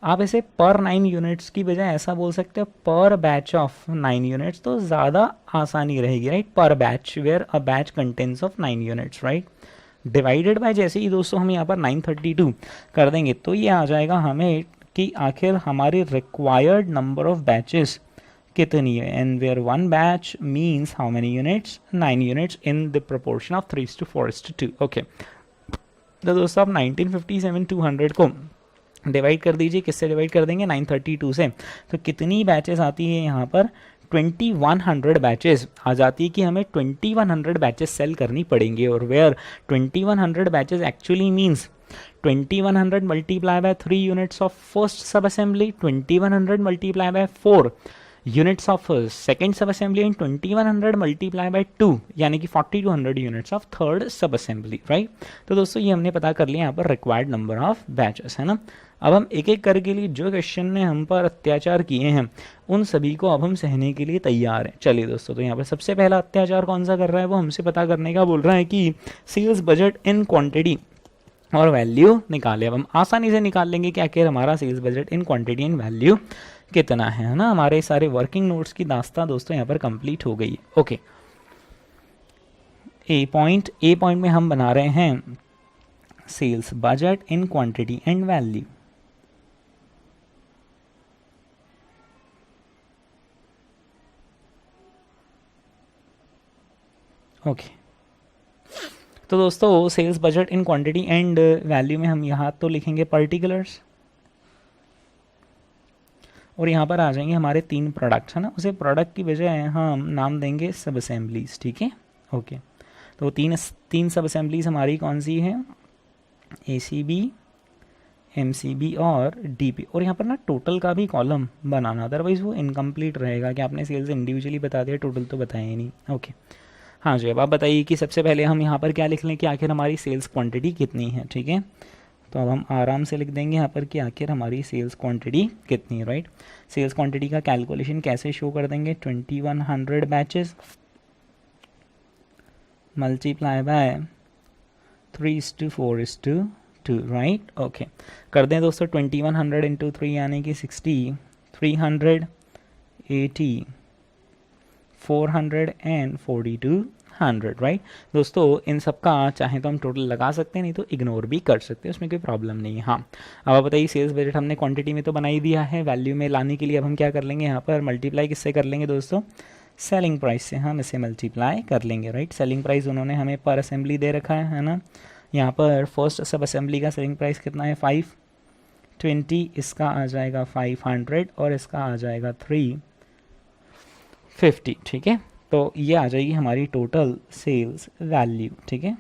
आप इसे पर 9 यूनिट्स की बजाय ऐसा बोल सकते हो पर बैच ऑफ 9 यूनिट्स, तो ज़्यादा आसानी रहेगी, right. Per batch, where a batch contains of 9 units, right. Divided by जैसे ही दोस्तों हम यहाँ पर 932 कर देंगे, तो ये आ जाएगा हमें कि आखिर हमारी रिक्वायर्ड नंबर ऑफ बैचेस कितनी है, and where one batch means how many units, 9 units in the proportion of 3:4:2। Okay, तो दोस्तों आप 1957,200 को डिवाइड कर दीजिए, किससे डिवाइड कर देंगे, 932 से। तो कितनी बैचेस आती है यहाँ पर, 2100 बैचेस आ जाती है कि हमें 2100 बैचेस सेल करनी पड़ेंगी। और where 2100 batches actually means 2100 multiply by 3 units of first sub assembly, 2100 multiply by 4 units of second sub assembly, and 2100 multiply by 2 यानी कि 4200 units of third sub assembly, right. तो दोस्तों ये हमने पता कर लिया यहाँ पर रिक्वायर्ड नंबर ऑफ बैचेस, है ना। अब हम एक एक करके लिए जो क्वेश्चन ने हम पर अत्याचार किए हैं उन सभी को अब हम सहने के लिए तैयार हैं। चलिए दोस्तों, तो यहाँ पर सबसे पहला अत्याचार कौन सा कर रहा है, वो हमसे पता करने का बोल रहा है कि सेल्स बजट इन क्वांटिटी और वैल्यू निकाले। अब हम आसानी से निकाल लेंगे कि आखिर हमारा sales budget in quantity and value कितना है ना। हमारे सारे वर्किंग नोट्स की दास्तां दोस्तों यहाँ पर कंप्लीट हो गई। ओके, ए पॉइंट में हम बना रहे हैं sales budget in quantity and value. Okay, तो दोस्तों sales budget in quantity and value में हम यहाँ तो लिखेंगे पर्टिकुलर्स, और यहाँ पर आ जाएंगे हमारे 3 प्रोडक्ट्स, है ना। उसे प्रोडक्ट की बजाय हम नाम देंगे सब असेंबलीज, ठीक है। ओके, तो तीन सब असेंबलीज हमारी कौन सी है, ACB, MCB और DP। और यहाँ पर ना टोटल का भी कॉलम बनाना, अदरवाइज वो इनकम्प्लीट रहेगा कि आपने सेल्स इंडिविजुअली बता दिया, टोटल तो बताया ही नहीं। ओके, हाँ जी, अब आप बताइए कि सबसे पहले हम यहाँ पर क्या लिख लें कि आखिर हमारी सेल्स क्वांटिटी कितनी है, ठीक है। तो अब हम आराम से लिख देंगे यहाँ पर कि आखिर हमारी सेल्स क्वांटिटी कितनी है, राइट। सेल्स क्वांटिटी का कैलकुलेशन कैसे शो कर देंगे, 2100 batches multiply by 3:4:2, right. Okay, कर दें दोस्तों 2100 इंटू 3 यानी कि 60, 300, 80, 400 एंड 4200, 100, राइट दोस्तों। इन सब का चाहे तो हम टोटल लगा सकते हैं, नहीं तो इग्नोर भी कर सकते हैं, उसमें कोई प्रॉब्लम नहीं है। हाँ, अब आप बताइए, सेल्स बजट हमने क्वांटिटी में तो बना ही दिया है, वैल्यू में लाने के लिए अब हम क्या कर लेंगे, यहाँ पर मल्टीप्लाई किससे कर लेंगे दोस्तों, सेलिंग प्राइस से हम इसे मल्टीप्लाई कर लेंगे, राइट। सेलिंग प्राइस उन्होंने हमें पर असेंबली दे रखा है ना। यहाँ पर फर्स्ट सब असेंबली का सेलिंग प्राइस कितना है 520, इसका आ जाएगा 500 और इसका आ जाएगा 350, ठीक है। तो ये आ जाएगी हमारी टोटल सेल्स वैल्यू, ठीक है।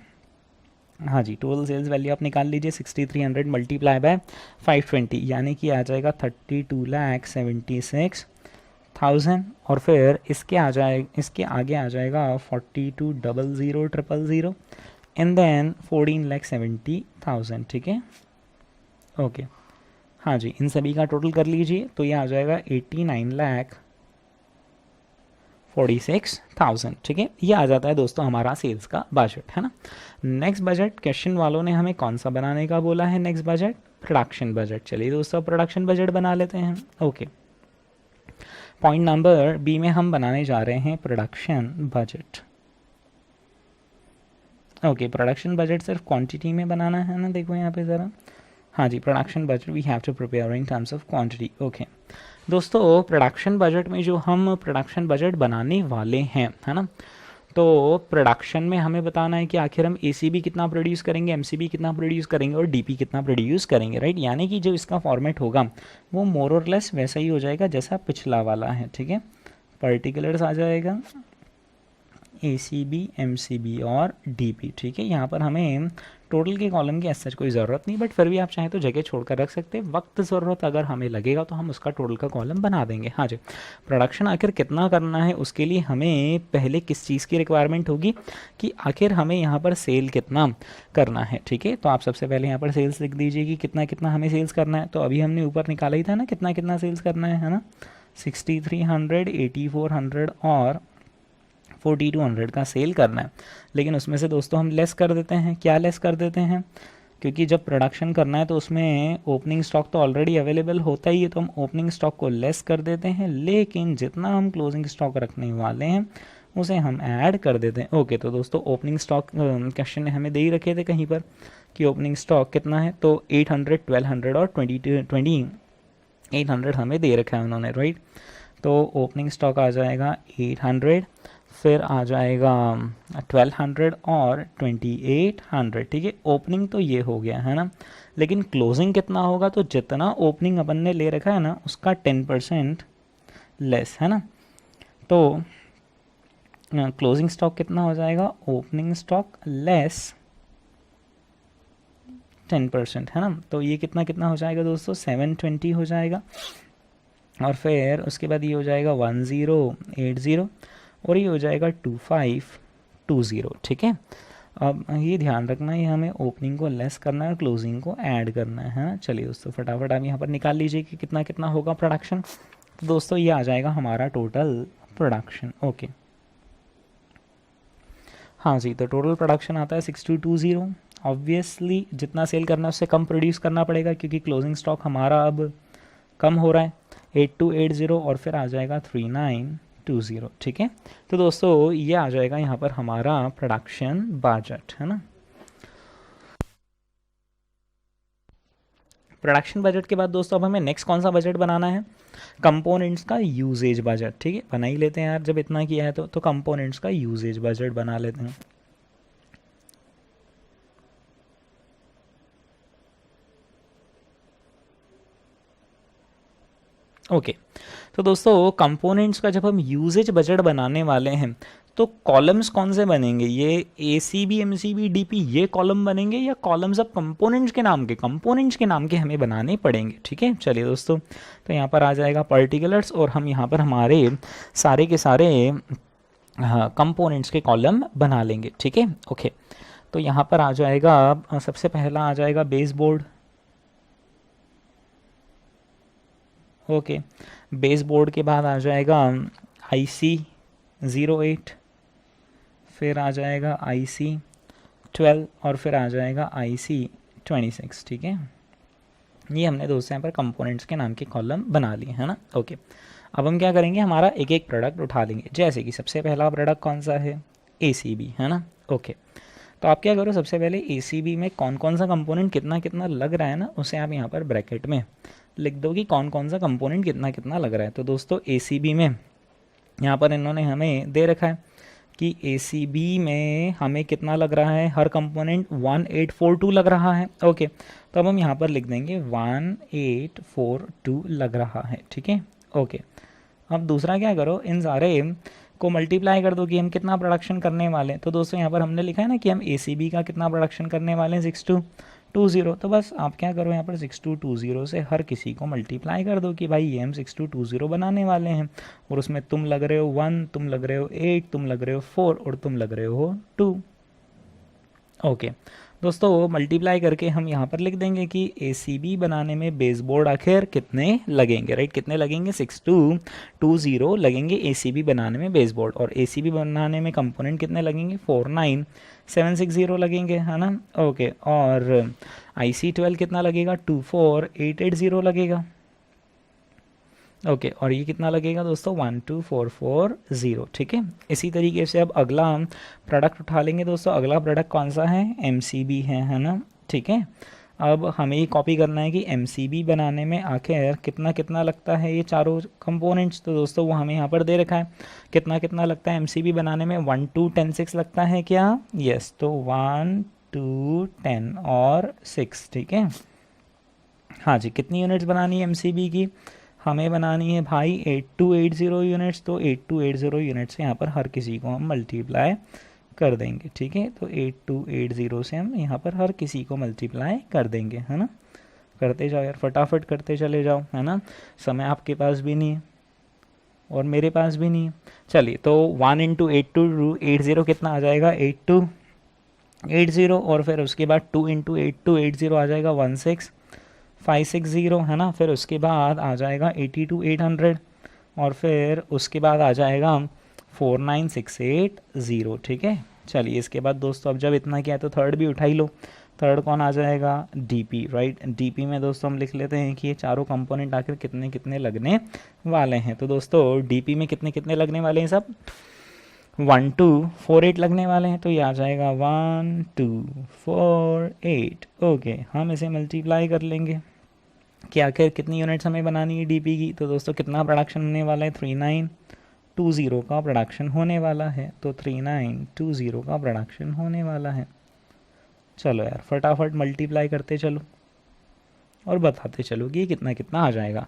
हाँ जी, टोटल सेल्स वैल्यू आप निकाल लीजिए, 6300 मल्टीप्लाई बाय 520 यानी कि आ जाएगा 32,76,000 और फिर इसके आगे आ जाएगा 42,00,000 एंड देन 14,70,000, ठीक है। ओके, हाँ जी, इन सभी का टोटल कर लीजिए तो ये आ जाएगा 89,46,000, ठीक है। ये आ जाता है दोस्तों हमारा सेल्स का बजट, है ना। नेक्स्ट बजट क्वेश्चन वालों ने हमें कौन सा बनाने का बोला है, नेक्स्ट बजट प्रोडक्शन बजट। चलिए दोस्तों प्रोडक्शन बजट बना लेते हैं। ओके, पॉइंट नंबर बी में हम बनाने जा रहे हैं production budget. Okay, production budget सिर्फ क्वांटिटी में बनाना है ना, देखो यहाँ पे ज़रा। हाँ जी, production budget we have to prepare in terms of quantity. Okay दोस्तों, प्रोडक्शन बजट में जो हम प्रोडक्शन बजट बनाने वाले हैं, है ना, तो प्रोडक्शन में हमें बताना है कि आखिर हम एसीबी कितना प्रोड्यूस करेंगे, एमसीबी कितना प्रोड्यूस करेंगे और डीपी कितना प्रोड्यूस करेंगे, राइट। यानी कि जो इसका फॉर्मेट होगा वो मोर और लेस वैसा ही हो जाएगा जैसा पिछला वाला है, ठीक है। पर्टिकुलर्स आ जाएगा एसीबी, एमसीबी और डीपी, ठीक है। यहाँ पर हमें टोटल के कॉलम की ऐसा कोई ज़रूरत नहीं, बट फिर भी आप चाहें तो जगह छोड़कर रख सकते हैं। वक्त ज़रूरत अगर हमें लगेगा तो हम उसका टोटल का कॉलम बना देंगे। हाँ जी, प्रोडक्शन आखिर कितना करना है उसके लिए हमें पहले किस चीज़ की रिक्वायरमेंट होगी कि आखिर हमें यहाँ पर सेल कितना करना है, ठीक है। तो आप सबसे पहले यहाँ पर सेल्स लिख दीजिए कि कितना कितना हमें सेल्स करना है। तो अभी हमने ऊपर निकाला ही था ना कितना कितना सेल्स करना है ना, 6300, 8400 और 4200 का सेल करना है। लेकिन उसमें से दोस्तों हम लेस कर देते हैं। क्या लेस कर देते हैं, क्योंकि जब प्रोडक्शन करना है तो उसमें ओपनिंग स्टॉक तो ऑलरेडी अवेलेबल होता ही है, तो हम ओपनिंग स्टॉक को लेस कर देते हैं, लेकिन जितना हम क्लोजिंग स्टॉक रखने वाले हैं उसे हम ऐड कर देते हैं। ओके, तो दोस्तों ओपनिंग स्टॉक क्वेश्चन ने हमें दे ही रखे थे कहीं पर कि ओपनिंग स्टॉक कितना है, तो 800, 1200 और 2800 हमें दे रखा है उन्होंने, राइट। तो ओपनिंग स्टॉक आ जाएगा 800, फिर आ जाएगा 1200 और 2800, ठीक है। ओपनिंग तो ये हो गया है ना, लेकिन क्लोजिंग कितना होगा, तो जितना ओपनिंग अपन ने ले रखा है ना उसका 10% लेस, है ना। तो क्लोजिंग स्टॉक कितना हो जाएगा, ओपनिंग स्टॉक लेस 10%, है ना। तो ये कितना कितना हो जाएगा दोस्तों, 720 हो जाएगा। और फिर उसके बाद ये हो जाएगा 1080 और ये हो जाएगा 2520, ठीक है। अब ये ध्यान रखना है, हमें ओपनिंग को लेस करना है और क्लोजिंग को ऐड करना है ना। चलिए दोस्तों फटाफट आप यहाँ पर निकाल लीजिए कि कितना कितना होगा प्रोडक्शन। तो दोस्तों ये आ जाएगा हमारा टोटल प्रोडक्शन। ओके, हाँ जी, तो टोटल प्रोडक्शन आता है 6220। ऑब्वियसली जितना सेल करना है उससे कम प्रोड्यूस करना पड़ेगा, क्योंकि क्लोजिंग स्टॉक हमारा अब कम हो रहा है, 8280 और फिर आ जाएगा 3920, ठीक है। तो दोस्तों ये आ जाएगा यहाँ पर हमारा प्रोडक्शन बजट, है ना। प्रोडक्शन बजट के बाद दोस्तों अब हमें नेक्स्ट कौन सा बजट बनाना है, कंपोनेंट्स का यूजेज बजट, ठीक है। बना ही लेते हैं यार, जब इतना किया है तो कंपोनेंट्स का यूजेज बजट बना लेते हैं। ओके तो दोस्तों कंपोनेंट्स का जब हम यूजेज बजट बनाने वाले हैं तो कॉलम्स कौन से बनेंगे, ये A C B M C B D P ये कॉलम बनेंगे या कॉलम्स अब कंपोनेंट्स के नाम के हमें बनाने पड़ेंगे, ठीक है। चलिए दोस्तों, तो यहाँ पर आ जाएगा पर्टिकुलर्स और हम यहाँ पर हमारे सारे के सारे कंपोनेंट्स के कॉलम बना लेंगे, ठीक है। ओके, तो यहाँ पर आ जाएगा सबसे पहला आ जाएगा base board. Okay, base board के बाद आ जाएगा IC08, फिर आ जाएगा IC12 और फिर आ जाएगा IC26, ठीक है। ये हमने दोस्तों यहाँ पर कंपोनेंट्स के नाम के कॉलम बना लिए, है ना। ओके, अब हम क्या करेंगे, हमारा एक एक प्रोडक्ट उठा लेंगे। जैसे कि सबसे पहला प्रोडक्ट कौन सा है, ACB, है ना। ओके, तो आप क्या करो, सबसे पहले ACB में कौन कौन सा कंपोनेंट कितना कितना लग रहा है ना, उसे आप यहाँ पर ब्रैकेट में लिख दो कि कौन कौन सा कंपोनेंट कितना कितना लग रहा है। तो दोस्तों ACB में यहाँ पर इन्होंने हमें दे रखा है कि ACB में हमें कितना लग रहा है, हर कंपोनेंट 1842 लग रहा है। ओके, तो अब हम यहाँ पर लिख देंगे 1842 लग रहा है, ठीक है। ओके, अब दूसरा क्या करो, इन सारे को मल्टीप्लाई कर दो कि हम कितना प्रोडक्शन करने वाले हैं। तो दोस्तों यहाँ पर हमने लिखा है ना कि हम ACB का कितना प्रोडक्शन करने वाले हैं, 6220। तो बस आप क्या करो, यहाँ पर 6220 से हर किसी को मल्टीप्लाई कर दो कि भाई ये हम 6220 बनाने वाले हैं, और उसमें तुम लग रहे हो 1, तुम लग रहे हो 8, तुम लग रहे हो 4 और तुम लग रहे हो 2। ओके दोस्तों, मल्टीप्लाई करके हम यहाँ पर लिख देंगे कि ACB बनाने में बेसबोर्ड आखिर कितने लगेंगे, राइट। कितने लगेंगे, 6220 लगेंगे ACB बनाने में बेसबोर्ड, और ACB बनाने में कंपोनेंट कितने लगेंगे, 49760 लगेंगे, है ना। ओके, और IC12 कितना लगेगा, 24880 लगेगा। ओके, और ये कितना लगेगा दोस्तों, 12440, ठीक है। इसी तरीके से अब अगला हम प्रोडक्ट उठा लेंगे दोस्तों। अगला प्रोडक्ट कौन सा है, MCB है ना, ठीक है। अब हमें ये कॉपी करना है कि MCB बनाने में आखिर कितना कितना लगता है ये चारों कंपोनेंट्स। तो दोस्तों वो हमें यहाँ पर दे रखा है, कितना कितना लगता है MCB बनाने में, 1 to 10 6 लगता है क्या, यस। तो 1 to 10 और 6, ठीक है। हाँ जी, कितनी यूनिट्स बनानी है MCB की, हमें बनानी है भाई 8280 यूनिट्स। तो 8280 यूनिट्स से यहाँ पर हर किसी को हम मल्टीप्लाई कर देंगे, ठीक है। तो 8280 से हम यहाँ पर हर किसी को मल्टीप्लाई कर देंगे, है ना। करते जाओ यार, फटाफट करते चले जाओ, है ना। समय आपके पास भी नहीं है और मेरे पास भी नहीं है। चलिए, तो 1 × 8280 कितना आ जाएगा, 8280, और फिर उसके बाद 2 × 8280 आ जाएगा 16560, है ना। फिर उसके बाद आ जाएगा 82800, और फिर उसके बाद आ जाएगा 49680, ठीक है। चलिए, इसके बाद दोस्तों अब जब इतना किया तो थर्ड भी उठा ही लो। थर्ड कौन आ जाएगा, DP, राइट। DP में दोस्तों हम लिख लेते हैं कि ये चारों कंपोनेंट आखिर कितने कितने लगने वाले हैं। तो दोस्तों DP में कितने कितने लगने वाले हैं, सब 1248 लगने वाले हैं। तो ये आ जाएगा 1248। ओके, हम इसे मल्टीप्लाई कर लेंगे कि आखिर कितनी यूनिट्स हमें बनानी है DP की। तो दोस्तों कितना प्रोडक्शन होने वाला है, 3920 का प्रोडक्शन होने वाला है। तो 3920 का प्रोडक्शन होने वाला है। चलो यार, फटाफट मल्टीप्लाई करते चलो और बताते चलो कि ये कितना कितना आ जाएगा।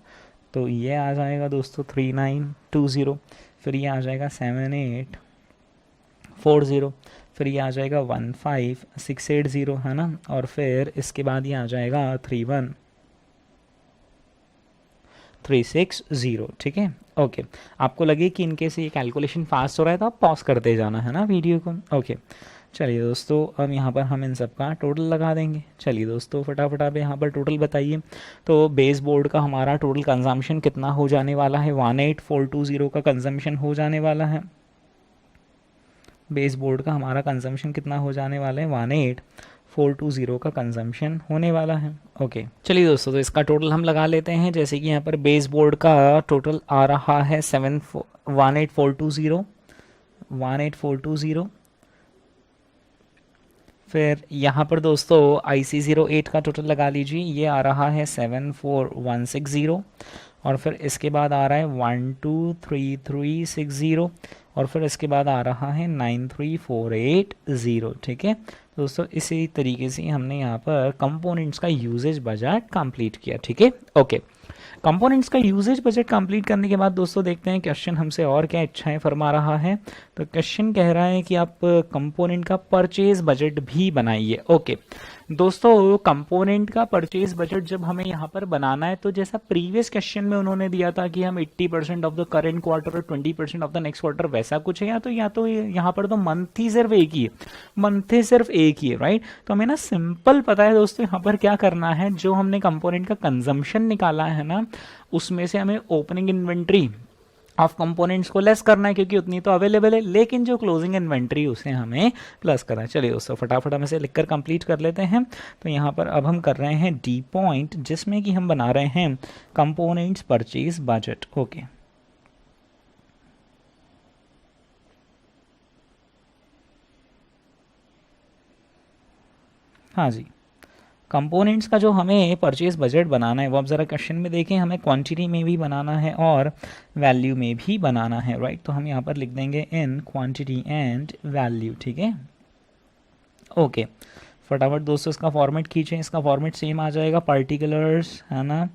तो ये आ जाएगा दोस्तों 3920, फिर ये आ जाएगा 7840, फिर ये आ जाएगा 15680, है ना। और फिर इसके बाद ये आ जाएगा 31360, ठीक है। ओके, आपको लगे कि इनके से ये कैलकुलेशन फास्ट हो रहा है तो आप पॉज करते जाना, है ना, वीडियो को। ओके, चलिए दोस्तों, अब यहाँ पर हम इन सब का टोटल लगा देंगे। चलिए दोस्तों, फटाफट आप यहाँ पर टोटल बताइए। तो बेस बोर्ड का हमारा टोटल कंजम्पशन कितना हो जाने वाला है, 18420 का कंजम्पशन हो जाने वाला है। बेस बोर्ड का हमारा कंजम्पशन कितना हो जाने वाला है, 18420 का कंजम्पशन होने वाला है। ओके, चलिए दोस्तों, तो इसका टोटल हम लगा लेते हैं। जैसे कि यहाँ पर बेस बोर्ड का टोटल आ रहा है 18420। फिर यहाँ पर दोस्तों IC08 का टोटल लगा लीजिए, ये आ रहा है 74160, और फिर इसके बाद आ रहा है 123360, और फिर इसके बाद आ रहा है 93480, ठीक है दोस्तों। इसी तरीके से हमने यहाँ पर कंपोनेंट्स का यूजेज बजट कंप्लीट किया, ठीक है। ओके, कंपोनेंट्स का यूजेज बजट कंप्लीट करने के बाद दोस्तों देखते हैं क्वेश्चन हमसे और क्या इच्छाएं फरमा रहा है। तो क्वेश्चन कह रहा है कि आप कंपोनेंट का परचेज बजट भी बनाइए। ओके दोस्तों, कंपोनेंट का परचेज बजट जब हमें यहाँ पर बनाना है, तो जैसा प्रीवियस क्वेश्चन में उन्होंने दिया था कि हम 80% ऑफ द करेंट क्वार्टर और 20% ऑफ द नेक्स्ट क्वार्टर, वैसा कुछ है। या तो यहाँ पर तो मंथ ही सिर्फ एक ही है, मंथ ही सिर्फ एक ही है, राइट। तो हमें ना सिंपल पता है दोस्तों यहाँ पर क्या करना है। जो हमने कंपोनेंट का कंजम्पशन निकाला है ना, उसमें से हमें ओपनिंग इन्वेंट्री ऑफ कंपोनेंट्स को लेस करना है, क्योंकि उतनी तो अवेलेबल है, लेकिन जो क्लोजिंग इन्वेंट्री उसे हमें प्लस करना है। चलिए दोस्तों, फटाफट हम इसे लिखकर कंप्लीट कर लेते हैं। तो यहाँ पर अब हम कर रहे हैं डी पॉइंट, जिसमें कि हम बना रहे हैं कंपोनेंट्स परचेज बजट। ओके, हाँ जी, कंपोनेंट्स का जो हमें परचेज बजट बनाना है वो आप ज़रा क्वेश्चन में देखें, हमें क्वांटिटी में भी बनाना है और वैल्यू में भी बनाना है, राइट। तो हम यहाँ पर लिख देंगे इन क्वांटिटी एंड वैल्यू, ठीक है। ओके, फटाफट दोस्तों इसका फॉर्मेट खींचें, इसका फॉर्मेट सेम आ जाएगा, पार्टिकुलर्स है ना,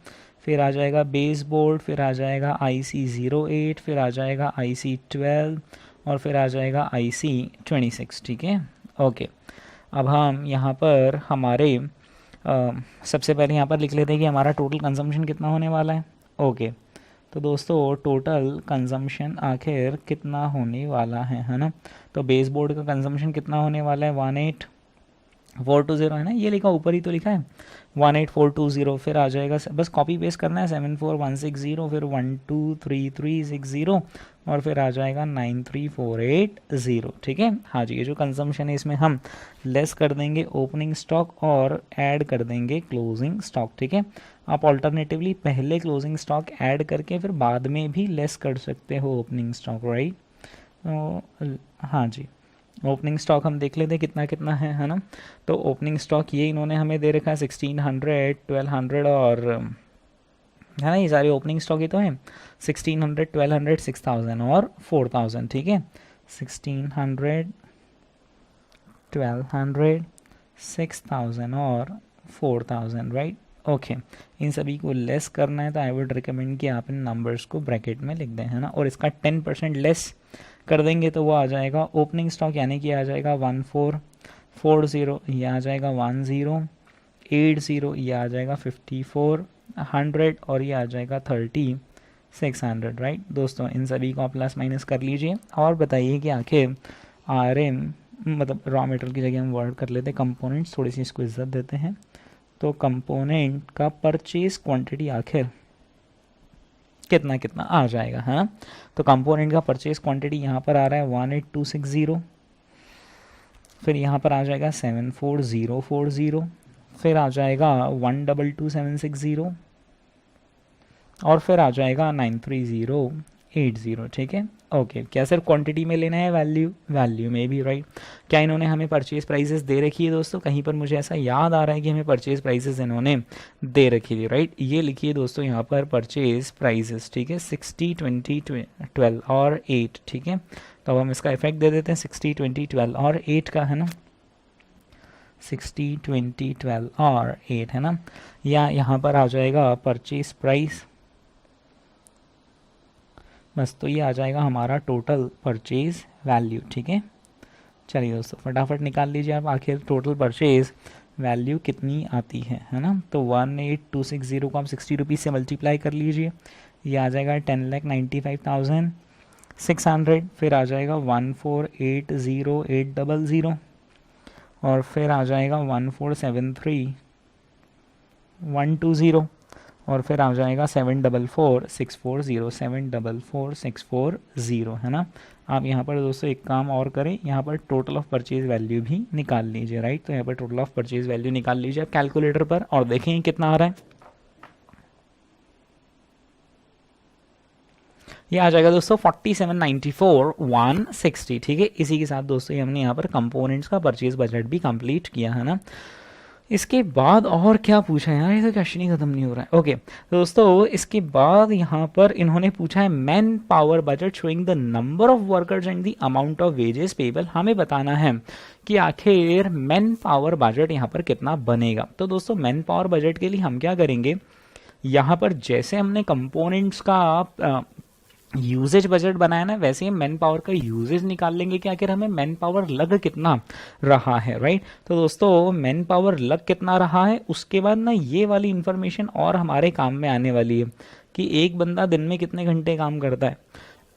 फिर आ जाएगा बेस बोर्ड, फिर आ जाएगा IC08, फिर आ जाएगा IC12 और फिर आ जाएगा IC26, ठीक है। ओके, अब हम यहाँ पर हमारे सबसे पहले यहाँ पर लिख लेते हैं कि हमारा टोटल कंजम्पशन कितना होने वाला है। ओके, तो दोस्तों टोटल कंजम्पशन आखिर कितना होने वाला है ना। तो बेस बोर्ड का कंजम्पशन कितना होने वाला है, 18420 है ना, ये लिखा ऊपर ही तो लिखा है 18420। फिर आ जाएगा, बस कॉपी पेस्ट करना है, 74160, फिर 123360 और फिर आ जाएगा 93480, ठीक है। हाँ जी, ये जो कंजम्पशन है इसमें हम लेस कर देंगे ओपनिंग स्टॉक और ऐड कर देंगे क्लोजिंग स्टॉक, ठीक है। आप ऑल्टरनेटिवली पहले क्लोजिंग स्टॉक ऐड करके फिर बाद में भी लेस कर सकते हो ओपनिंग स्टॉक, राइट। हाँ जी, ओपनिंग स्टॉक हम देख लेते हैं कितना कितना है ना। तो ओपनिंग स्टॉक ये इन्होंने हमें दे रखा है 1600, 1200 और है ना, ये सारे ओपनिंग स्टॉक ही तो हैं, 1600, 1200, 6000 और 4000, ठीक है। 1600, 1200, 6000 और 4000, राइट। ओके, इन सभी को लेस करना है तो आई वुड रिकमेंड कि आप इन नंबर्स को ब्रैकेट में लिख दें, है ना। और इसका 10% लेस कर देंगे तो वो आ जाएगा ओपनिंग स्टॉक, यानी कि आ जाएगा 1440, ये आ जाएगा 1080, ये आ जाएगा 5400 और ये आ जाएगा 3600, राइट। दोस्तों इन सभी को आप प्लस माइनस कर लीजिए और बताइए कि आखिर RM मतलब रॉ मटेरियल की जगह हम वर्ड कर लेते हैं कंपोनेंट्स, थोड़ी सी इसको इज्जत देते हैं। तो कंपोनेंट का परचेज क्वांटिटी आखिर कितना कितना आ जाएगा, है ना। तो कंपोनेंट का परचेज क्वांटिटी यहाँ पर आ रहा है 18260, फिर यहाँ पर आ जाएगा 74040, फिर आ जाएगा 122760 और फिर आ जाएगा 93080, ठीक है। ओके, क्या सिर्फ क्वांटिटी में लेना है, वैल्यू में भी, राइट। क्या इन्होंने हमें परचेज प्राइसेस दे रखी है दोस्तों, कहीं पर मुझे ऐसा याद आ रहा है कि हमें परचेज प्राइसेस इन्होंने दे रखी थी, राइट। ये लिखिए दोस्तों यहाँ पर परचेज प्राइसेस, ठीक है, 60, 20, 12 और 8, ठीक है। तो अब हम इसका इफेक्ट दे देते हैं 60, 20, 12 और 8 का, है ना, 60, 20, 12 और 8, है ना। या यहाँ पर आ जाएगा परचेज प्राइस, बस। तो ये आ जाएगा हमारा टोटल परचेज वैल्यू, ठीक है। चलिए दोस्तों फटाफट निकाल लीजिए आप, आखिर टोटल परचेज वैल्यू कितनी आती है ना। तो 18260 को आप 60 रुपीज़ से मल्टीप्लाई कर लीजिए, ये आ जाएगा 10,95,600, फिर आ जाएगा 1480800 और फिर आ जाएगा 1473120 और फिर आ जाएगा 744640, 744640, है ना। आप यहाँ पर दोस्तों एक काम और करें, यहाँ पर टोटल ऑफ परचेज वैल्यू भी निकाल लीजिए, राइट। तो यहाँ पर टोटल ऑफ परचेज वैल्यू निकाल लीजिए आप कैलकुलेटर पर और देखें कितना आ रहा है। ये आ जाएगा दोस्तों 4794,160, ठीक है। इसी के साथ दोस्तों हमने यहाँ पर कंपोनेंट्स का परचेज बजट भी कंप्लीट किया, है ना। इसके बाद और क्या पूछा है यार, ये तो क्वेश्चन ही खत्म नहीं हो रहा है। ओके तो दोस्तों इसके बाद यहाँ पर इन्होंने पूछा है man power budget showing the number of workers and the amount of wages payable. हमें बताना है कि आखिर मैन पावर बजट यहाँ पर कितना बनेगा। तो दोस्तों मैन पावर बजट के लिए हम क्या करेंगे, यहाँ पर जैसे हमने कंपोनेंट्स का यूजेज बजट बनाया ना, वैसे ही मैन पावर का यूजेज निकाल लेंगे कि आखिर हमें मैन पावर लग कितना रहा है, राइट। तो दोस्तों मैन पावर लग कितना रहा है, उसके बाद ना ये वाली इंफॉर्मेशन और हमारे काम में आने वाली है कि एक बंदा दिन में कितने घंटे काम करता है,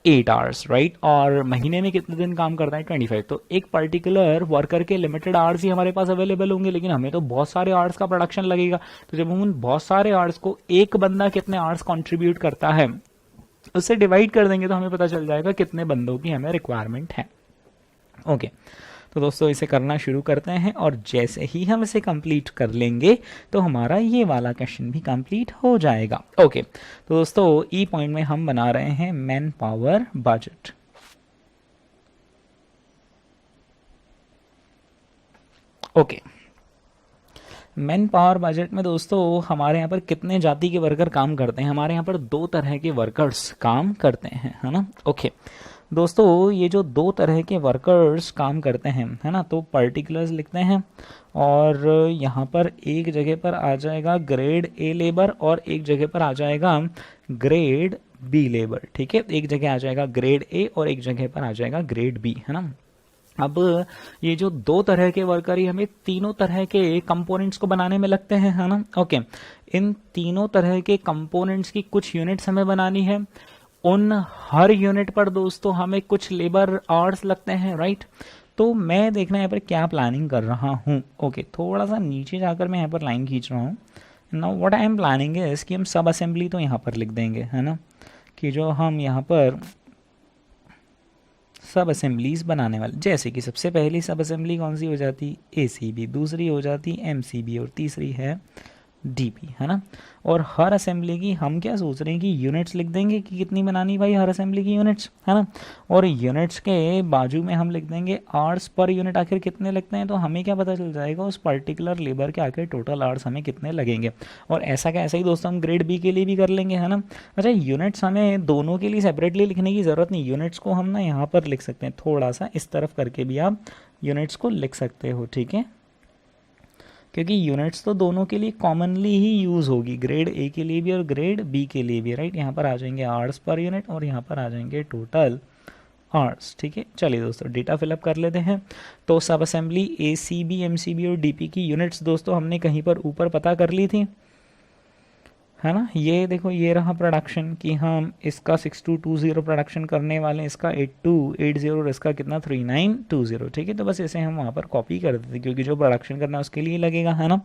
8 आवर्स, राइट। और महीने में कितने दिन काम करता है, 25। तो एक पर्टिकुलर वर्कर के लिमिटेड आवर्स ही हमारे पास अवेलेबल होंगे, लेकिन हमें तो बहुत सारे आवर्स का प्रोडक्शन लगेगा। तो जब हम उन बहुत सारे आवर्स को एक बंदा कितने आवर्स कॉन्ट्रीब्यूट करता है उससे डिवाइड कर देंगे तो हमें पता चल जाएगा कितने बंदों की हमें रिक्वायरमेंट है। ओके तो दोस्तों इसे करना शुरू करते हैं और जैसे ही हम इसे कंप्लीट कर लेंगे तो हमारा ये वाला क्वेश्चन भी कंप्लीट हो जाएगा। ओके तो दोस्तों ई पॉइंट में हम बना रहे हैं man power budget. Okay man power budget में दोस्तों हमारे यहाँ पर कितने जाति के वर्कर काम करते हैं? हमारे यहाँ पर दो तरह के वर्कर्स काम करते हैं, है ना। ओके दोस्तों, ये जो दो तरह के वर्कर्स काम करते हैं, है ना, तो पर्टिकुलर्स लिखते हैं और यहाँ पर एक जगह पर आ जाएगा ग्रेड ए लेबर और एक जगह पर आ जाएगा ग्रेड बी लेबर। ठीक है, एक जगह आ जाएगा ग्रेड ए और एक जगह पर आ जाएगा ग्रेड बी, है ना। अब ये जो दो तरह के वर्कर ही हमें तीनों तरह के कंपोनेंट्स को बनाने में लगते हैं, है ना। ओके, इन तीनों तरह के कंपोनेंट्स की कुछ यूनिट्स हमें बनानी है। उन हर यूनिट पर दोस्तों हमें कुछ लेबर आवर्स लगते हैं, राइट। तो मैं देखना यहाँ पर क्या प्लानिंग कर रहा हूँ। ओके, थोड़ा सा नीचे जाकर मैं यहाँ पर लाइन खींच रहा हूँ। Now what I am planning is कि हम सब असेंबली तो यहाँ पर लिख देंगे, है ना, कि जो हम यहाँ पर सब असेंबलीज बनाने वाले, जैसे कि सबसे पहली सब असेंबली कौन सी हो जाती? एसीबी, दूसरी हो जाती एमसीबी और तीसरी है डीपी, है ना। और हर असेंबली की हम क्या सोच रहे हैं कि यूनिट्स लिख देंगे कि कितनी बनानी भाई हर असेंबली की यूनिट्स, है ना। और यूनिट्स के बाजू में हम लिख देंगे आवर्स पर यूनिट आखिर कितने लगते हैं, तो हमें क्या पता चल जाएगा उस पर्टिकुलर लेबर के आखिर टोटल आवर्स हमें कितने लगेंगे। और ऐसा का ऐसा ही दोस्तों हम ग्रेड बी के लिए भी कर लेंगे, है ना। अच्छा, यूनिट्स हमें दोनों के लिए सेपरेटली लिखने की ज़रूरत नहीं, यूनिट्स को हम ना यहाँ पर लिख सकते हैं, थोड़ा सा इस तरफ करके भी आप यूनिट्स को लिख सकते हो, ठीक है, क्योंकि यूनिट्स तो दोनों के लिए कॉमनली ही यूज़ होगी, ग्रेड ए के लिए भी और ग्रेड बी के लिए भी, राइट। यहाँ पर आ जाएंगे आवर्स पर यूनिट और यहाँ पर आ जाएंगे टोटल आवर्स। ठीक है, चलिए दोस्तों डेटा फिलअप कर लेते हैं। तो सब assembly A C B M C B और डी पी की यूनिट्स दोस्तों हमने कहीं पर ऊपर पता कर ली थी, है ना। ये देखो, ये रहा प्रोडक्शन कि हम इसका 6220 प्रोडक्शन करने वाले हैं, इसका 8280 और इसका कितना 3920। ठीक है, तो बस इसे हम वहाँ पर कॉपी कर देते क्योंकि जो प्रोडक्शन करना है उसके लिए लगेगा, है ना।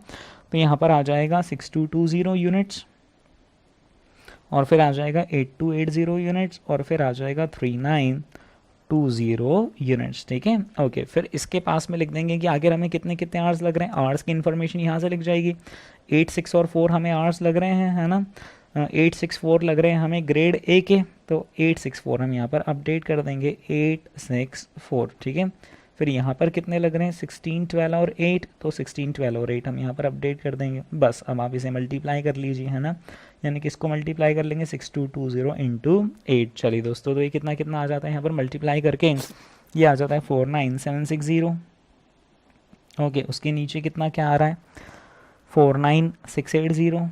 तो यहाँ पर आ जाएगा 6220 यूनिट्स और फिर आ जाएगा 8280 यूनिट्स और फिर आ जाएगा 3920 यूनिट्स। ठीक है, ओके, फिर इसके पास में लिख देंगे कि आगे हमें कितने कितने आवर्स लग रहे हैं। आवर्स की इन्फॉर्मेशन यहाँ से लिख जाएगी। 8, 6 और 4 हमें आवर्स लग रहे हैं, है ना। 8, 6, 4 लग रहे हैं हमें ग्रेड ए के, तो 8, 6, 4 हम यहाँ पर अपडेट कर देंगे 8, 6, 4। ठीक है, फिर यहाँ पर कितने लग रहे हैं 16, 12 और 8, तो 16, 12 और 8 हम यहाँ पर अपडेट कर देंगे। बस अब आप इसे मल्टीप्लाई कर लीजिए, है ना, यानी कि इसको मल्टीप्लाई कर लेंगे 6220 इंटू 8। चलिए दोस्तों, तो ये कितना कितना आ जाता है यहाँ पर मल्टीप्लाई करके, ये आ जाता है 49760। ओके, उसके नीचे कितना क्या आ रहा है 49680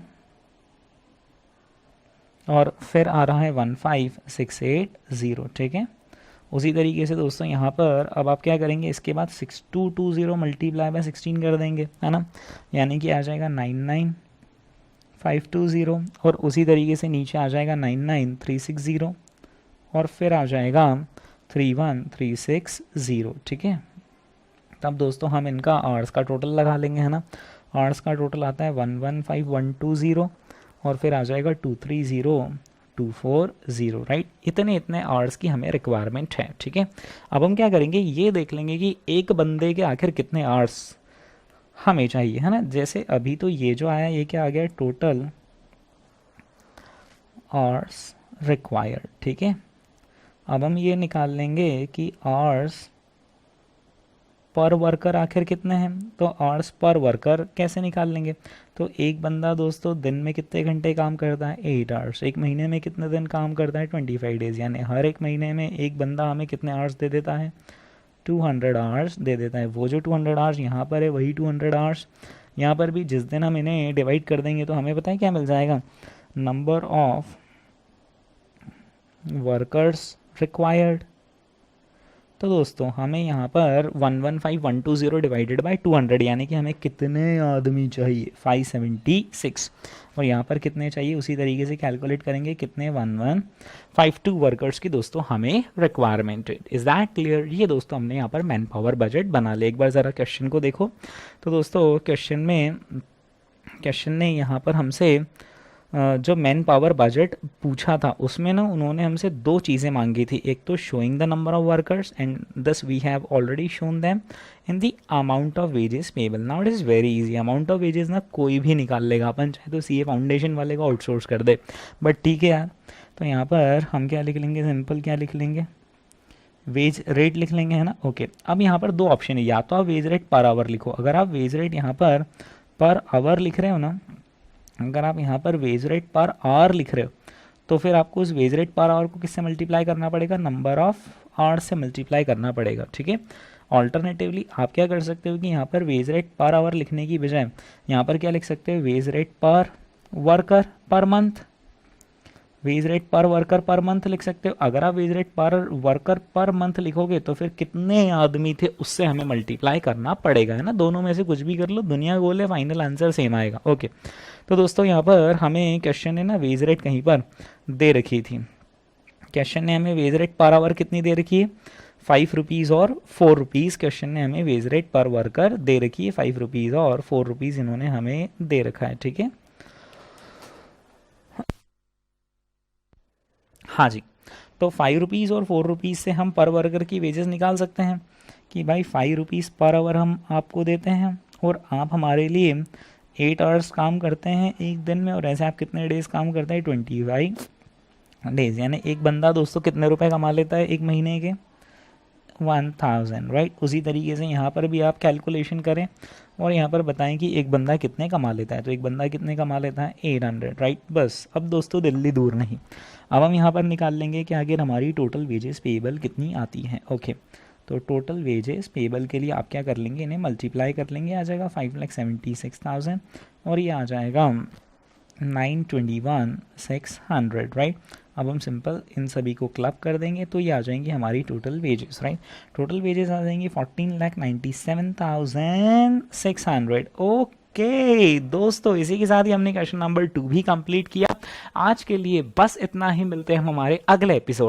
और फिर आ रहा है 15680। ठीक है, उसी तरीके से दोस्तों यहाँ पर अब आप क्या करेंगे, इसके बाद 6220 मल्टीप्लाई बाय 16 कर देंगे, है ना, यानी कि आ जाएगा 99520 और उसी तरीके से नीचे आ जाएगा 99360 और फिर आ जाएगा 31360। ठीक है, तब दोस्तों हम इनका आवर्स का टोटल लगा लेंगे, है ना। आवर्स का टोटल आता है 115120 और फिर आ जाएगा 210240, राइट। इतने इतने आवर्स की हमें रिक्वायरमेंट है। ठीक है, अब हम क्या करेंगे, ये देख लेंगे कि एक बंदे के आखिर कितने आवर्स हमें चाहिए, है ना। जैसे अभी तो ये जो आया ये क्या आ गया, टोटल आवर्स रिक्वायर्ड। ठीक है, अब हम ये निकाल लेंगे कि आवर्स पर वर्कर आखिर कितने हैं, तो आवर्स पर वर्कर कैसे निकाल लेंगे। तो एक बंदा दोस्तों दिन में कितने घंटे काम करता है 8 आवर्स, एक महीने में कितने दिन काम करता है 25 डेज, यानी हर एक महीने में एक बंदा हमें कितने आवर्स दे देता है 200 आवर्स दे देता है। वो जो 200 आवर्स यहाँ पर है वही 200 आवर्स यहाँ पर भी, जिस दिन हम इन्हें डिवाइड कर देंगे तो हमें पता है क्या मिल जाएगा, नंबर ऑफ वर्कर्स रिक्वायर्ड। तो दोस्तों हमें यहाँ पर 115120 डिवाइडेड बाय 200 यानी कि हमें कितने आदमी चाहिए 576 और यहाँ पर कितने चाहिए उसी तरीके से कैलकुलेट करेंगे कितने 1152 वर्कर्स की दोस्तों हमें रिक्वायरमेंट है। Is that clear. ये दोस्तों हमने यहाँ पर मैन पावर बजट बना लिया। एक बार ज़रा क्वेश्चन को देखो। तो दोस्तों क्वेश्चन ने यहाँ पर हमसे जो मैन पावर बजट पूछा था उसमें ना उन्होंने हमसे दो चीज़ें मांगी थी। एक तो showing the number of workers and this we have already shown them in the amount of wages payable. Now it is very easy. Amount of wages ना कोई भी निकाल लेगा, अपन चाहे तो सीए फाउंडेशन वाले को आउटसोर्स कर दे, बट ठीक है यार। तो यहाँ पर हम क्या लिख लेंगे, सिंपल क्या लिख लेंगे, वेज रेट लिख लेंगे, है ना। ओके, अब यहाँ पर दो ऑप्शन है, या तो आप वेज रेट पर आवर लिखो। अगर आप वेज रेट यहाँ पर पर आवर लिख रहे हो ना, अगर आप यहाँ पर वेज रेट पर आवर लिख रहे हो तो फिर आपको उस वेज रेट पर आवर को किससे मल्टीप्लाई करना पड़ेगा, नंबर ऑफ आवर्स से मल्टीप्लाई करना पड़ेगा, ठीक है। ऑल्टरनेटिवली आप क्या कर सकते हो कि यहाँ पर वेज रेट पर आवर लिखने की बजाय यहाँ पर क्या लिख सकते हो, वेज रेट पर worker per month, wage rate पर वर्कर पर मंथ लिख सकते हो। अगर आप वेज रेट पर वर्कर पर मंथ लिखोगे तो फिर कितने आदमी थे उससे हमें मल्टीप्लाई करना पड़ेगा, है ना। दोनों में से कुछ भी कर लो, दुनिया गोल है, फाइनल आंसर सेम आएगा। ओके, तो दोस्तों यहाँ पर हमें क्वेश्चन ने ना वेज रेट कहीं पर दे रखी थी, क्वेश्चन ने हमें वेज रेट पर आवर कितनी दे रखी है, 5 रुपीज़ और 4 रुपीज़। क्वेश्चन ने हमें वेज रेट पर वर्कर दे रखी है 5 रुपीज़ और 4 रुपीज़ इन्होंने हमें दे रखा है, ठीक है। हाँ जी, तो 5 रुपीज़ और 4 रुपीज़ से हम पर वर्कर की वेजेस निकाल सकते हैं कि भाई 5 रुपीज़ पर आवर हम आपको देते हैं और आप हमारे लिए 8 आवर्स काम करते हैं एक दिन में, और ऐसे आप कितने डेज़ काम करते हैं, 25 डेज़। यानी एक बंदा दोस्तों कितने रुपए कमा लेता है एक महीने के, 1000, राइट। उसी तरीके से यहाँ पर भी आप कैलकुलेशन करें और यहाँ पर बताएं कि एक बंदा कितने कमा लेता है, तो एक बंदा कितने कमा लेता है, 800, राइट। बस अब दोस्तों दिल्ली दूर नहीं, अब हम यहाँ पर निकाल लेंगे कि आगे हमारी टोटल वेजेस पेएबल कितनी आती है। ओके, तो टोटल वेजेस पेएबल के लिए आप क्या कर लेंगे, इन्हें मल्टीप्लाई कर लेंगे, आ जाएगा 5,76,000 और ये आ जाएगा 921,600, राइट। अब हम सिंपल इन सभी को क्लब कर देंगे तो ये आ जाएंगी हमारी total wages, right. Total wages आ जाएंगी 14,97,600। ओके दोस्तों, इसी के साथ ही हमने क्वेश्चन नंबर 2 भी कंप्लीट किया। आज के लिए बस इतना ही, मिलते हैं हम हमारे अगले एपिसोड।